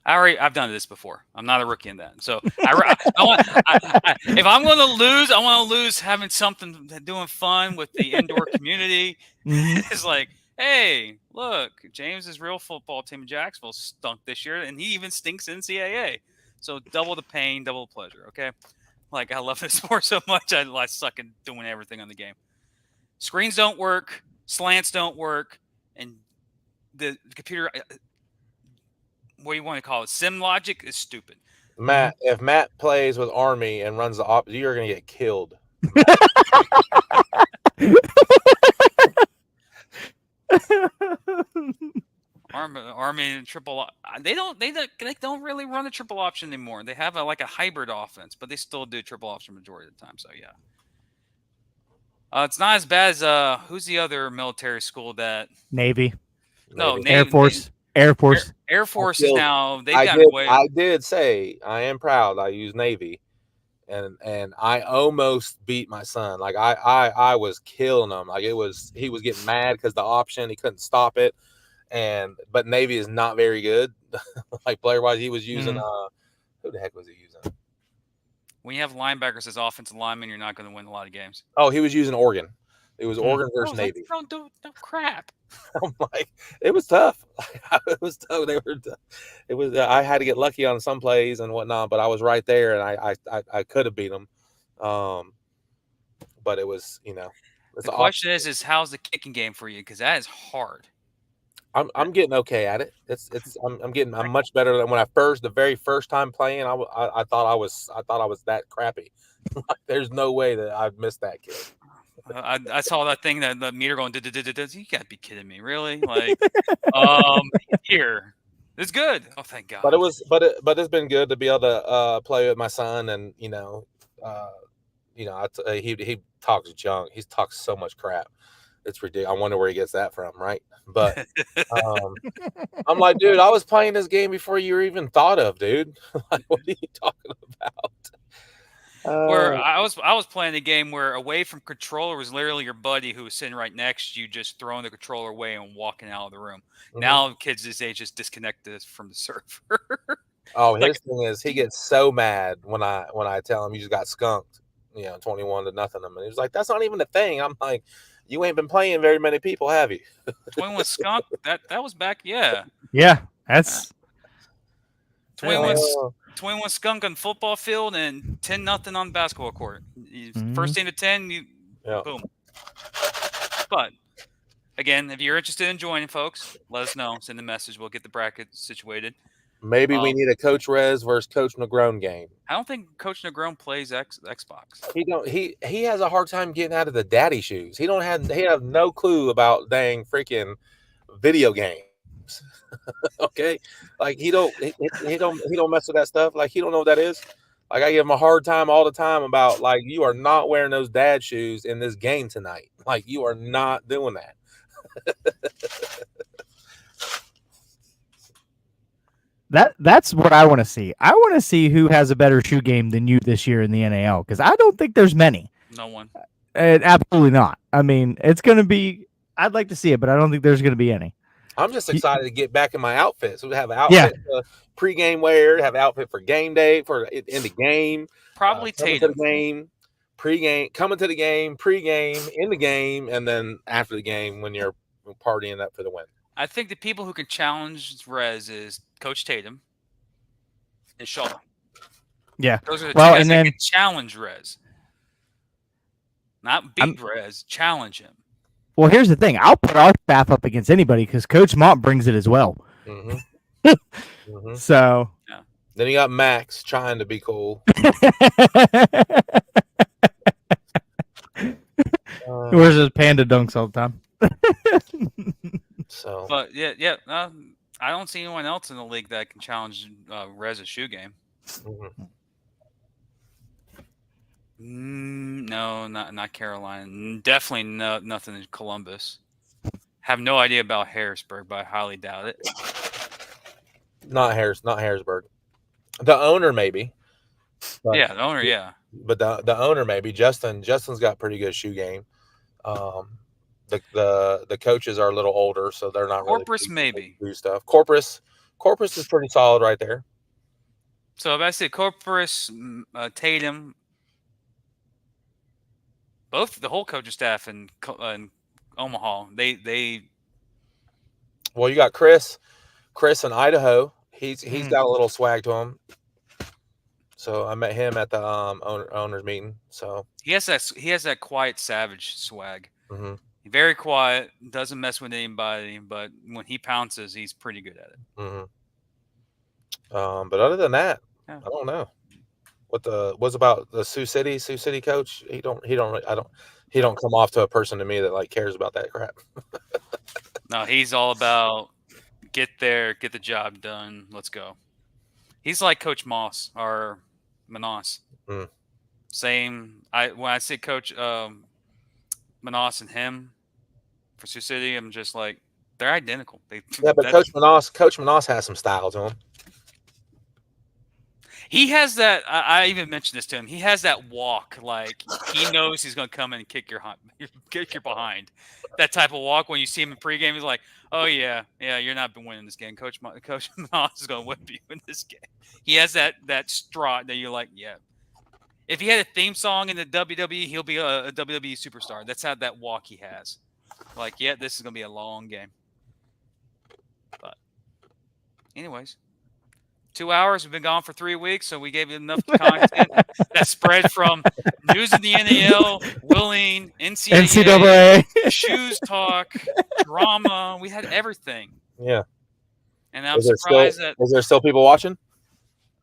I've done this before. I'm not a rookie in that. So if I'm going to lose, I want to lose having something, doing fun with the indoor community. It's like, hey, look, James's real football team in Jacksonville stunk this year, and he even stinks NCAA. So double the pain, double the pleasure. Okay, like I love this sport so much, I suck at doing everything on the game. Screens don't work, slants don't work, and the computer. What do you want to call it? Sim logic is stupid. Matt, if Matt plays with Army and runs the opposite, you're gonna get killed. Army and triple. They don't really run a triple option anymore. They have like a hybrid offense, but they still do triple option majority of the time. So yeah, it's not as bad as who's the other military school that Navy. No, Maybe. Air Force. Air Force. Air Force is now they've I got did, away. I did say I am proud I use Navy, and I almost beat my son. Like I was killing him. Like he was getting mad because the option he couldn't stop it, but Navy is not very good. Like player wise, he was using who the heck was he using? When you have linebackers as offensive linemen, you're not going to win a lot of games. Oh, he was using Oregon. It was Oregon versus Navy. No crap. I'm like, it was tough. It was tough. It was. I had to get lucky on some plays and whatnot, but I was right there, and I could have beat them. But it was, The question is how's the kicking game for you? Because that is hard. I'm getting okay at it. I'm much better than when the very first time playing. I thought I was that crappy. There's no way that I've missed that kid. I saw that thing that the meter going. You gotta be kidding me, really? Like, here, it's good. Oh, thank God. But it's been good to be able to play with my son, and he talks junk. He talks so much crap. It's ridiculous. I wonder where he gets that from, right? But I'm like, dude, I was playing this game before you were even thought of, dude. Like, what are you talking about? Where I was playing a game where away from controller was literally your buddy who was sitting right next to you, just throwing the controller away and walking out of the room. Mm-hmm. Now kids this age just disconnect this from the server. Oh, his thing is he gets so mad when I tell him you just got skunked, 21-0. And he was like, that's not even a thing. I'm like, you ain't been playing very many people, have you? 21 skunk. That was back, yeah. Yeah, that's 21 skunk on football field and 10-0 on the basketball court. First team to 10, boom. But again, if you're interested in joining, folks, let us know. Send a message. We'll get the bracket situated. Maybe we need a Coach Rez versus Coach Negron game. I don't think Coach Negron plays Xbox. He has a hard time getting out of the daddy shoes. He have no clue about dang freaking video games. Okay, like he don't mess with that stuff. Like he don't know what that is. Like I give him a hard time all the time about like you are not wearing those dad shoes in this game tonight. Like you are not doing that. That's what I want to see. I want to see who has a better shoe game than you this year in the NAL because I don't think there's many. No one. Absolutely not. I mean, it's going to be. I'd like to see it, but I don't think there's going to be any. I'm just excited to get back in my outfit. So we have an outfit pre-game wear, have an outfit for game day, for in the game. Probably Tatum. To the game, pre-game, coming to the game, pre-game, in the game, and then after the game when you're partying up for the win. I think the people who can challenge Rez is Coach Tatum and Shaw. Yeah. Those are the two guys that can challenge Rez. Not beat Rez, challenge him. Well, here's the thing. I'll put our staff up against anybody because Coach Mont brings it as well. Mm-hmm. Mm-hmm. So. Yeah. Then you got Max trying to be cool. Wears his panda dunks all the time. So. But, I don't see anyone else in the league that can challenge Rez's shoe game. Mm-hmm. No, not Carolina. Definitely nothing in Columbus. Have no idea about Harrisburg, but I highly doubt it. Not Harrisburg. The owner maybe. But, Yeah, the owner. Yeah, but the owner maybe. Justin's got pretty good shoe game. The coaches are a little older, so they're not really Corpus maybe. do stuff. Corpus is pretty solid right there. So if I say Corpus, Tatum, both the whole coaching staff in Omaha, they. Well, you got Chris in Idaho. He's got a little swag to him. So I met him at the owners meeting. So he has that quiet savage swag. mm-hmm. Very quiet, doesn't mess with anybody, but when he pounces, he's pretty good at it. Mm-hmm. But other than that, I don't know what's about the Sioux City coach. He don't come off to a person to me that like cares about that crap. No, he's all about get there, get the job done. Let's go. He's like Coach Moss or Manos. Same. When I say Coach Manos and him for Sioux City, I'm just like they're identical. But Coach Manos has some style to him. He has that. I even mentioned this to him. He has that walk, like he knows he's going to come in and kick your behind. That type of walk. When you see him in pregame, he's like, "Oh yeah, you're not been winning this game. Coach Moss is going to whip you in this game." He has that strut that you're like, "Yeah." If he had a theme song in the WWE, he'll be a WWE superstar. That's how that walk he has. Like, yeah, this is going to be a long game. But, anyways. 2 hours. We've been gone for 3 weeks, so we gave you enough content that spread from news in the NAL, Willing, NCAA, shoes talk, drama. We had everything. Yeah. And I'm surprised that is there still people watching?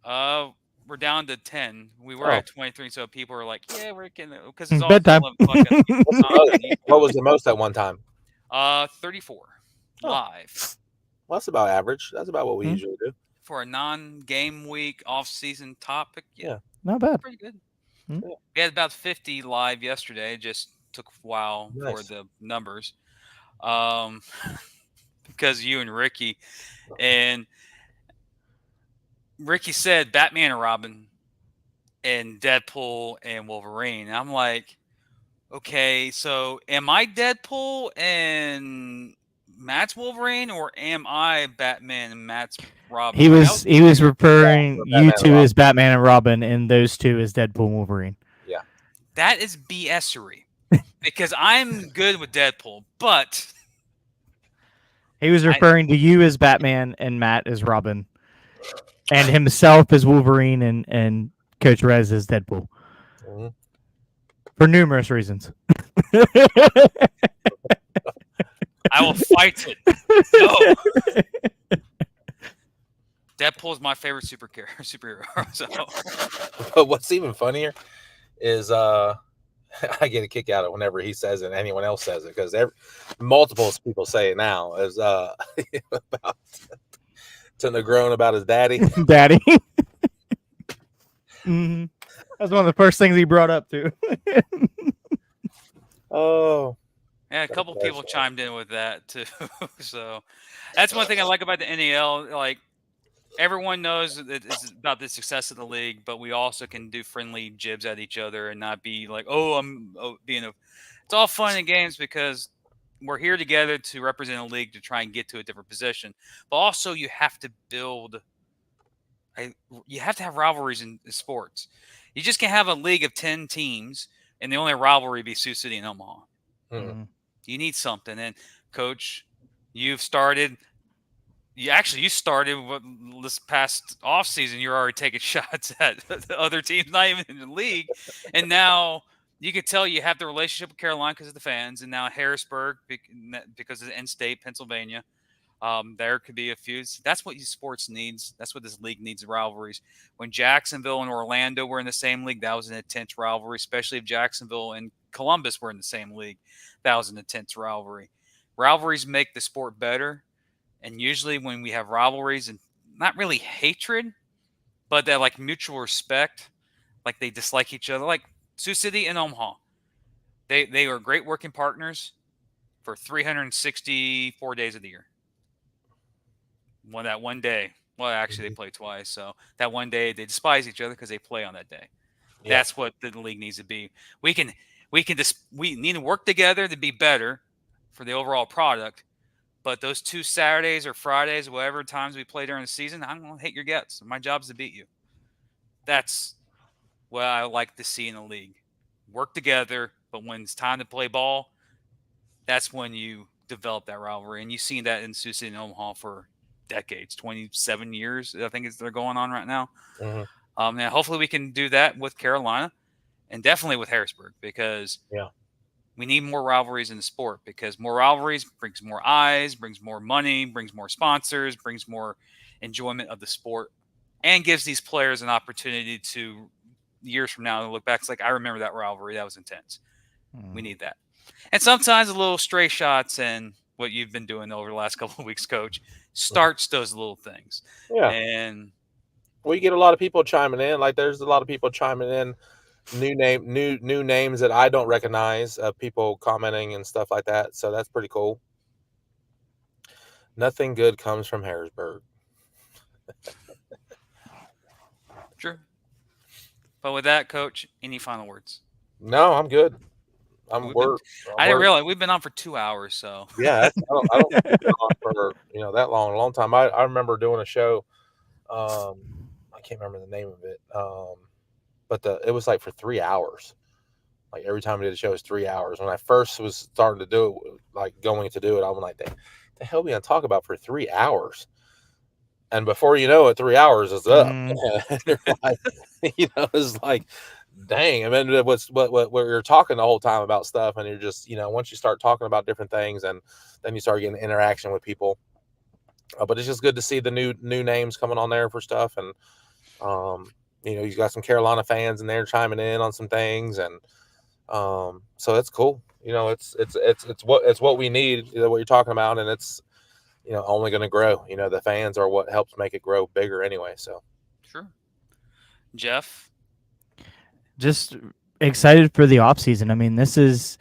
We're down to 10. We were at 23, so people are like, "Yeah, we're getting because it's all bedtime." What was the most at one time? 34 live. Well, that's about average. That's about what we usually do. For a non-game week off-season topic, yeah, not bad. Pretty good. We had about 50 live yesterday. It just took a while for the numbers, because you and Ricky said Batman and Robin, and Deadpool and Wolverine. And I'm like, okay, so am I Deadpool and Matt's Wolverine, or am I Batman and Matt's Robin? He was referring you two as Batman and Robin, and those two as Deadpool and Wolverine. Yeah, that is BS-ery because I'm good with Deadpool, but he was referring to you as Batman and Matt as Robin, and himself as Wolverine and Coach Rez as Deadpool for numerous reasons. I will fight it. No. Deadpool is my favorite superhero. So. But what's even funnier is I get a kick out of it whenever he says it and anyone else says it, because multiple people say it now is about to Negron about his daddy. Daddy. Mm-hmm. That's one of the first things he brought up too. Oh. Yeah, a couple people chimed in with that too. So that's one thing I like about the NAL. Like, everyone knows that it's about the success of the league, but we also can do friendly jibs at each other and not be like, it's all fun and games because we're here together to represent a league to try and get to a different position. But also you have to you have to have rivalries in sports. You just can't have a league of 10 teams and the only rivalry be Sioux City and Omaha. Mm-hmm. You need something. And Coach, you started this past off season. You're already taking shots at the other teams, not even in the league. And now you could tell you have the relationship with Carolina because of the fans, and now Harrisburg because of the in-state Pennsylvania. There could be a few. That's what sports needs. That's what this league needs, rivalries. When Jacksonville and Orlando were in the same league, that was an intense rivalry, especially if Jacksonville and Columbus were in the same league. That was an intense rivalry. Rivalries make the sport better. And usually when we have rivalries and not really hatred, but that like mutual respect, like they dislike each other, like Sioux City and Omaha. They are great working partners for 364 days of the year. That one day. Well, actually, they play twice. So that one day, they despise each other because they play on that day. Yeah. That's what the league needs to be. We need to work together to be better for the overall product. But those 2 Saturdays or Fridays, whatever times we play during the season, I'm gonna hit your guts. My job's to beat you. That's what I like to see in the league. Work together, but when it's time to play ball, that's when you develop that rivalry. And you've seen that in Sioux City and Omaha for decades, 27 years, I think they're going on right now. Mhm. And hopefully we can do that with Carolina and definitely with Harrisburg, because Yeah. we need more rivalries in the sport, because more rivalries brings more eyes, brings more money, brings more sponsors, brings more enjoyment of the sport, and gives these players an opportunity to years from now to look back. It's like, I remember that rivalry. That was intense. We need that. And sometimes a little stray shots and what you've been doing over the last couple of weeks, Coach, starts those little things. Yeah. And We get a lot of people chiming in. Like, there's a lot of people chiming in, new names that I don't recognize, people commenting and stuff like that. So that's pretty cool. Nothing good comes from Harrisburg. sure. But with that, Coach, any final words? No, I'm good. I didn't realize we've been on for 2 hours. So Yeah, I don't think we've been on for that long time. I remember doing a show. I can't remember the name of it. But it was like for 3 hours. Like, every time we did a show was 3 hours. When I first was starting to do it, like going to do it, I'm like, the hell we gonna talk about for 3 hours? And before you know it, 3 hours is up. You're like, it's like, dang. I mean, what you're talking the whole time about stuff, and you're just, once you start talking about different things, and then you start getting interaction with people. But it's just good to see the new names coming on there for stuff, and you got some Carolina fans in there chiming in on some things, and so it's cool. It's what we need. What you're talking about, and it's only going to grow. The fans are what helps make it grow bigger anyway. So sure. Jeff, just excited for the off season. I mean, this is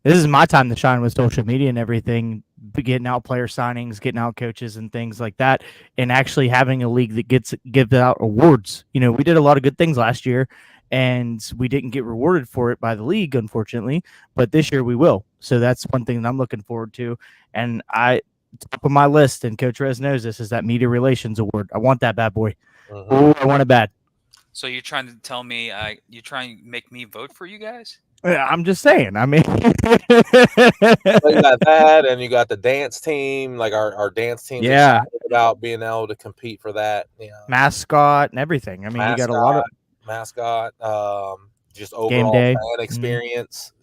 my time to shine with social media and everything, getting out player signings, getting out coaches and things like that, and actually having a league that gives out awards. We did a lot of good things last year, and we didn't get rewarded for it by the league, unfortunately. But this year we will. So that's one thing that I'm looking forward to. And top of my list, and Coach Rez knows this, is that media relations award. I want that bad boy. Oh, I want it bad. So you're trying to tell me you're trying to make me vote for you guys? I'm just saying. I mean, you got that, and you got the dance team. Like, our dance team's excited about being able to compete for that. Mascot and everything. I mean, you got a lot of mascot. Just overall fan experience.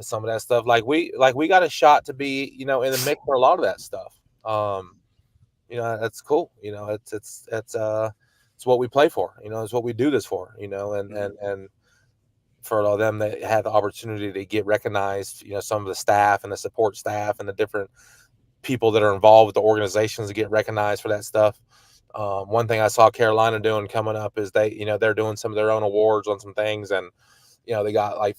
Some of that stuff. Like we got a shot to be in the mix for a lot of that stuff. That's cool. It's what we play for. It's what we do this for. And for all of them that have the opportunity to get recognized, some of the staff and the support staff and the different people that are involved with the organizations to get recognized for that stuff. One thing I saw Carolina doing coming up is they're doing some of their own awards on some things, and they got like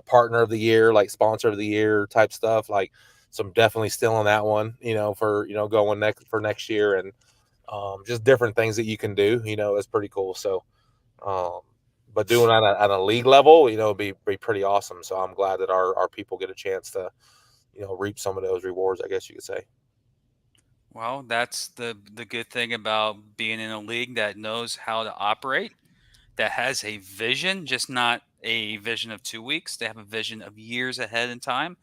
partner of the year, like sponsor of the year type stuff. Like, so I'm definitely still on that one, for going next year, and just different things that you can do. Is pretty cool. So, but doing at a league level, would be pretty awesome. So I'm glad that our people get a chance to, reap some of those rewards, I guess you could say. Well, that's the good thing about being in a league that knows how to operate, that has a vision, just not a vision of 2 weeks. They have a vision of years ahead in time.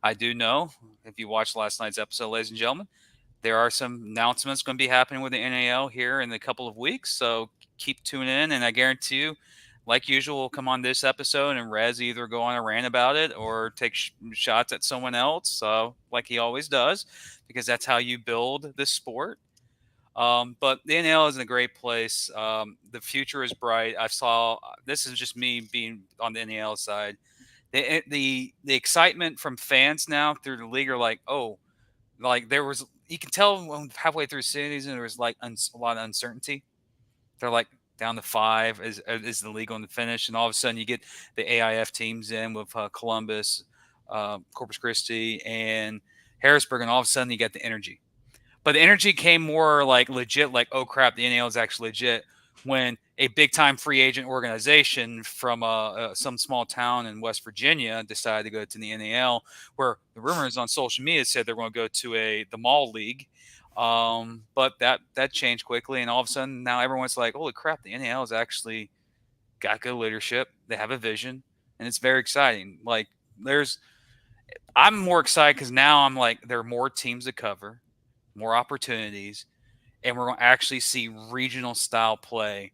I do know, if you watched last night's episode, ladies and gentlemen, there are some announcements going to be happening with the NAL here in a couple of weeks. So keep tuning in, and I guarantee you, like usual, we'll come on this episode and Rez either go on a rant about it or take shots at someone else, like he always does, because that's how you build the sport. But the NAL is in a great place. The future is bright. This is just me being on the NAL side. The excitement from fans now through the league are like, oh, like you can tell halfway through season there was like a lot of uncertainty. They're like, down to 5 is the league on the finish, and all of a sudden you get the AIF teams in with Columbus, Corpus Christi, and Harrisburg, and all of a sudden you get the energy. But the energy came more like legit, like, oh crap, the NAL is actually legit, when a big time free agent organization from some small town in West Virginia decided to go to the NAL, where the rumors on social media said they're going to go to the NAL League. But that changed quickly, and all of a sudden now everyone's like, holy crap, the NAL has actually got good leadership. They have a vision, and it's very exciting. Like, I'm more excited because now I'm like, there are more teams to cover, more opportunities, and we're going to actually see regional style play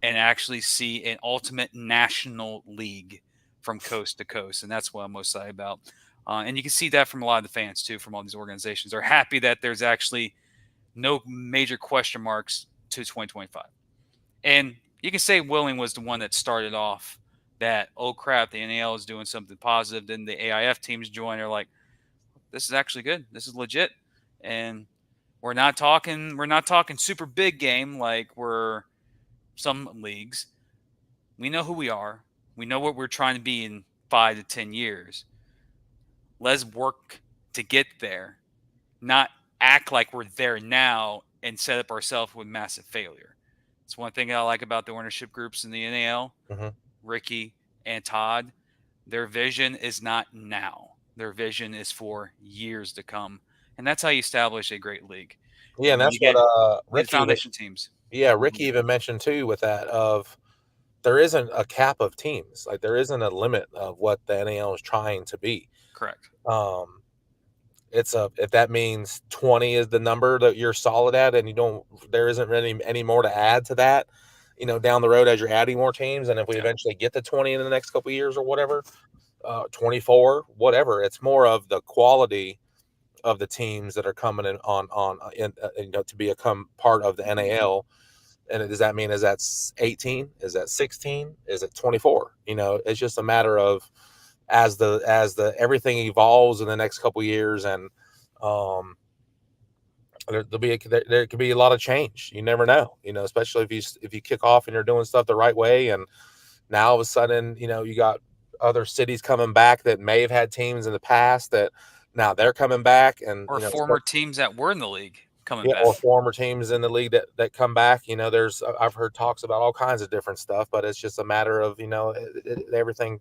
and actually see an ultimate national league from coast to coast. And that's what I'm most excited about. And you can see that from a lot of the fans too, from all these organizations. They're happy that there's actually no major question marks to 2025. And you can say Willing was the one that started off that, oh crap, the NAL is doing something positive. Then the AIF teams join. They're like, this is actually good. This is legit. And we're not talking super big game like we're some leagues. We know who we are. We know what we're trying to be in 5 to 10 years. Let's work to get there, not act like we're there now and set up ourselves with massive failure. It's one thing I like about the ownership groups in the NAL, Ricky and Todd. Their vision is not now. Their vision is for years to come. And that's how you establish a great league. Yeah, and that's what Ricky foundation teams. Yeah, Ricky even mentioned too with that of there isn't a cap of teams. Like there isn't a limit of what the NAL is trying to be. Correct. If that means 20 is the number that you're solid at, and there isn't really any more to add to that, down the road as you're adding more teams. And if we eventually get to 20 in the next couple of years or whatever, 24, whatever, it's more of the quality of the teams that are coming to become part of the NAL. And does that mean is that 18? Is that 16? Is it 24? It's just a matter of as the everything evolves in the next couple of years, and there could be a lot of change. You never know, especially if you kick off and you're doing stuff the right way, and now all of a sudden, you got other cities coming back that may have had teams in the past that now they're coming back, and or former teams that were in the league coming back, or former teams in the league that come back. I've heard talks about all kinds of different stuff, but it's just a matter of everything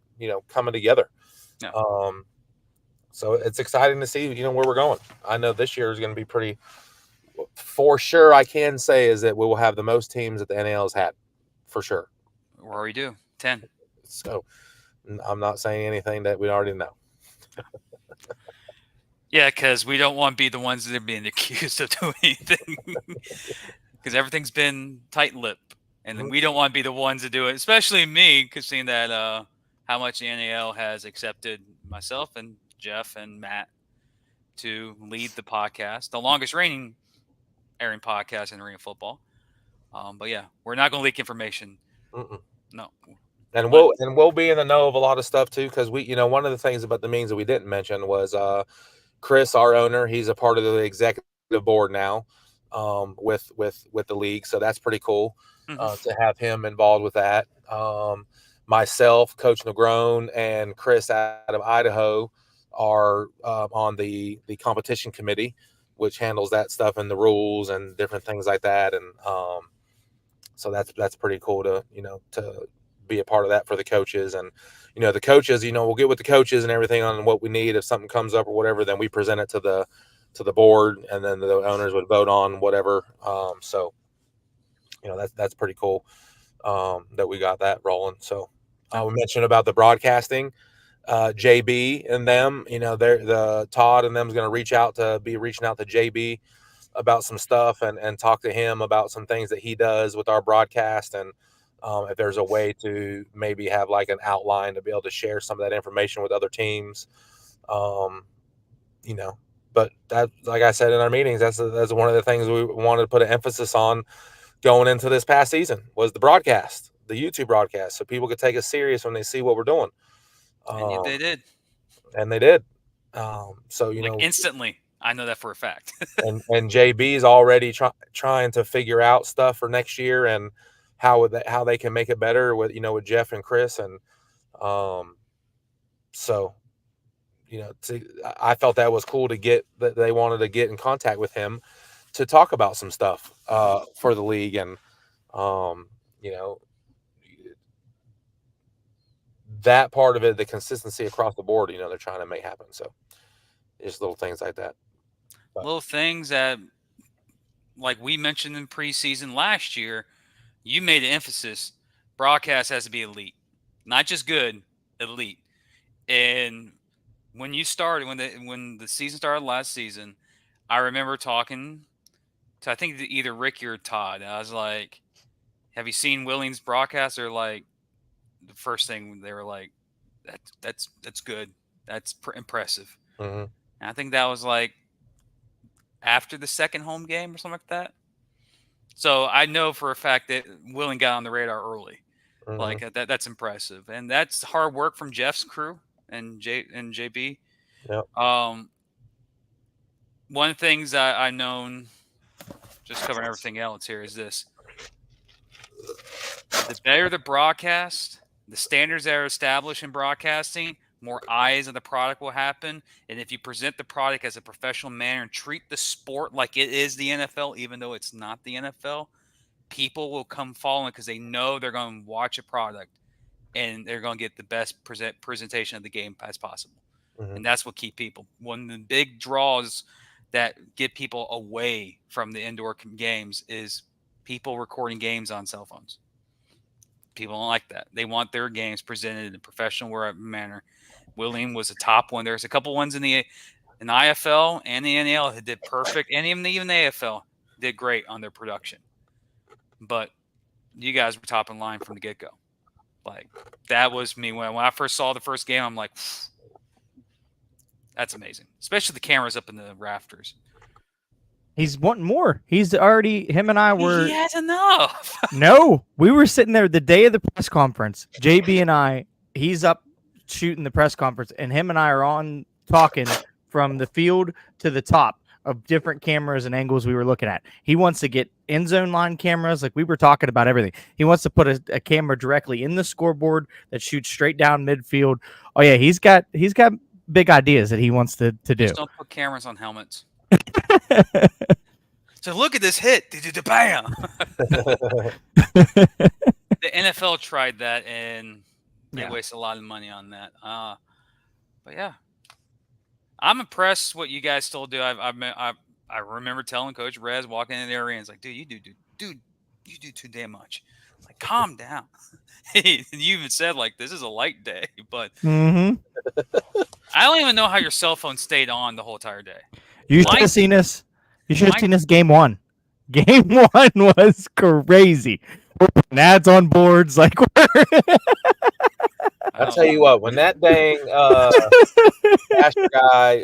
coming together. Yeah. So it's exciting to see where we're going. I know this year is going to be pretty. For sure, I can say is that we will have the most teams that the NAL has had, for sure. We already do 10. So I'm not saying anything that we already know. Yeah, because we don't want to be the ones that are being accused of doing anything. Because everything's been tight-lipped, and we don't want to be the ones to do it. Especially me, because seeing that how much the NAL has accepted myself and Jeff and Matt to lead the podcast, the longest airing podcast in Arena Football. But yeah, we're not going to leak information. No. And we'll be in the know of a lot of stuff too, because we, one of the things about the meetings that we didn't mention was Chris, our owner, he's a part of the executive board now with the league, so that's pretty cool to have him involved with that. Myself, Coach Negrone, and Chris out of Idaho are on the competition committee, which handles that stuff and the rules and different things like that, and so that's pretty cool to be a part of that for the coaches. And the coaches, we'll get with the coaches and everything on what we need. If something comes up or whatever, then we present it to the board, and then the owners would vote on whatever. So that's pretty cool that we got that rolling. So we mentioned about the broadcasting, JB and them, they're the Todd and them's going to reaching out to JB about some stuff and talk to him about some things that he does with our broadcast, and if there's a way to maybe have like an outline to be able to share some of that information with other teams, but that, like I said in our meetings, that's one of the things we wanted to put an emphasis on going into this past season was the broadcast, the YouTube broadcast, so people could take us serious when they see what we're doing. And they did. And they did. So, instantly. I know that for a fact. and JB is already trying to figure out stuff for next year and how they can make it better with with Jeff and Chris, and so I felt that was cool that they wanted to get in contact with him to talk about some stuff for the league, and that part of it, the consistency across the board, they're trying to make happen. So just little things like that. Little things that, like we mentioned in preseason last year, you made an emphasis. Broadcast has to be elite, not just good, elite. And when you started, when the season started last season, I remember talking to, I think either Ricky or Todd. I was like, "Have you seen Willing's broadcast?" They're like, the first thing they were like, "That's good. That's impressive." Mm-hmm. And I think that was like after the second home game or something like that. So I know for a fact that Willing got on the radar early. Mm-hmm. Like that's impressive, and that's hard work from Jeff's crew and JB. Yep. One of the things I've known, just covering everything else here, is this: the better the broadcast, the standards that are established in broadcasting, more eyes of the product will happen. And if you present the product as a professional manner and treat the sport like it is the NFL, even though it's not the NFL, people will come following because they know they're going to watch a product and they're going to get the best presentation of the game as possible. Mm-hmm. And that's what keep people. One of the big draws that get people away from the indoor games is people recording games on cell phones. People don't like that. They want their games presented in a professional manner. William was a top one. There's a couple ones in the IFL and the NAL that did perfect, and even the AFL did great on their production. But you guys were top in line from the get-go. Like, that was me. When I first saw the first game, I'm like, that's amazing. Especially the cameras up in the rafters. He's wanting more. He's already, him and I were. He has enough. No, we were sitting there the day of the press conference. JB and I, he's up shooting the press conference, and him and I are on talking from the field to the top of different cameras and angles we were looking at. He wants to get end zone line cameras. Like, we were talking about everything. He wants to put a camera directly in the scoreboard that shoots straight down midfield. Oh yeah, he's got big ideas that he wants to do. Just don't put cameras on helmets. So look at this hit. Bam. The NFL tried that, and they wasted a lot of money on that. But yeah, I'm impressed what you guys still do. I remember telling Coach Rez walking in the area, and it's like, dude, you do too damn much. Like, calm down. You even said, like, this is a light day, but I don't even know how your cell phone stayed on the whole entire day. You should have seen us. You should have seen us game one. Game one was crazy. We're putting ads on boards. Like, I'll tell you what, when that dang guy,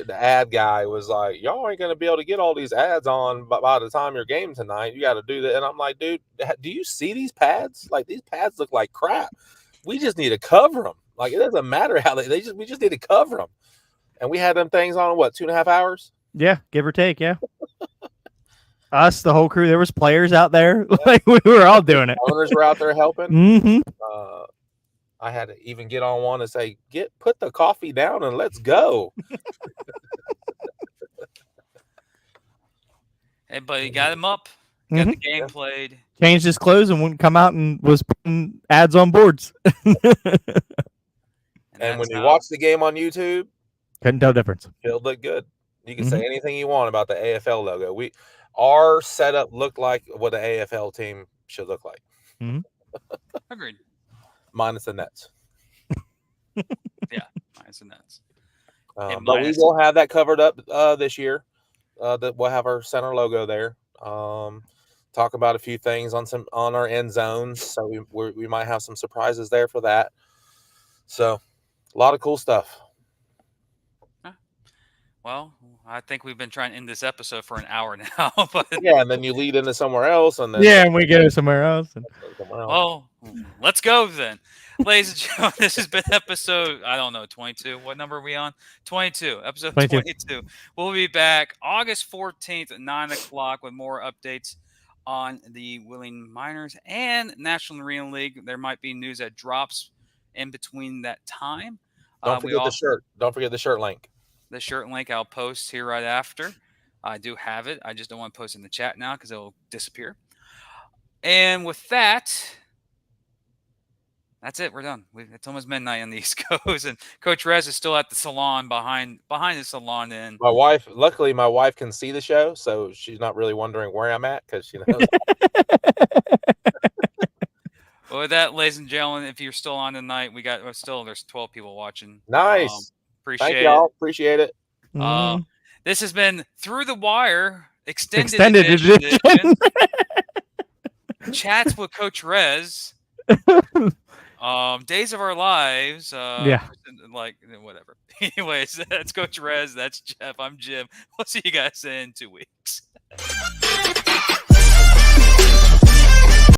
the ad guy, was like, y'all ain't going to be able to get all these ads on by the time your game tonight. You got to do that. And I'm like, dude, do you see these pads? Like, these pads look like crap. We just need to cover them. Like, it doesn't matter how we just need to cover them. And we had them things on, what, 2.5 hours? Yeah, give or take, yeah. Us, the whole crew, there was players out there. Like, we were all doing it. Owners were out there helping. Mm-hmm. I had to even get on one and say, put the coffee down and let's go. Hey, but he got him up. Got the game played. Changed his clothes and wouldn't come out and was putting ads on boards. And when you watch the game on YouTube, couldn't tell the difference. It'll look good. You can say anything you want about the AFL logo. Our setup looked like what an AFL team should look like. Agreed. Minus the nets. Yeah, minus the nets. But we will have that covered up this year. That we'll have our center logo there. Talk about a few things on our end zones. So we might have some surprises there for that. So a lot of cool stuff. Well, I think we've been trying to end this episode for an hour now. But yeah, and then you lead into somewhere else, and then and we go somewhere else. Well, let's go then, ladies and gentlemen. This has been episode 22. What number are we on? 22. Episode 22. We'll be back August 14th at 9:00 with more updates on the Willing Miners and National Arena League. There might be news that drops in between that time. Don't forget the shirt. Don't forget the shirt link. The shirt link I'll post here right after. I do have it. I just don't want to post it in the chat now because it'll disappear. And with that, that's it. We're done. It's almost midnight on the East Coast, and Coach Rez is still at the salon behind the salon. And luckily, my wife can see the show, so she's not really wondering where I'm at because she knows. Well, with that, ladies and gentlemen, if you're still on tonight, there's 12 people watching. Nice. Appreciate Thank y'all. it. Appreciate it. This has been Through the Wire extended edition. Chats with Coach Rez. Days of Our Lives. Like whatever. Anyways, that's Coach Rez. That's Jeff. I'm Jim. We'll see you guys in 2 weeks.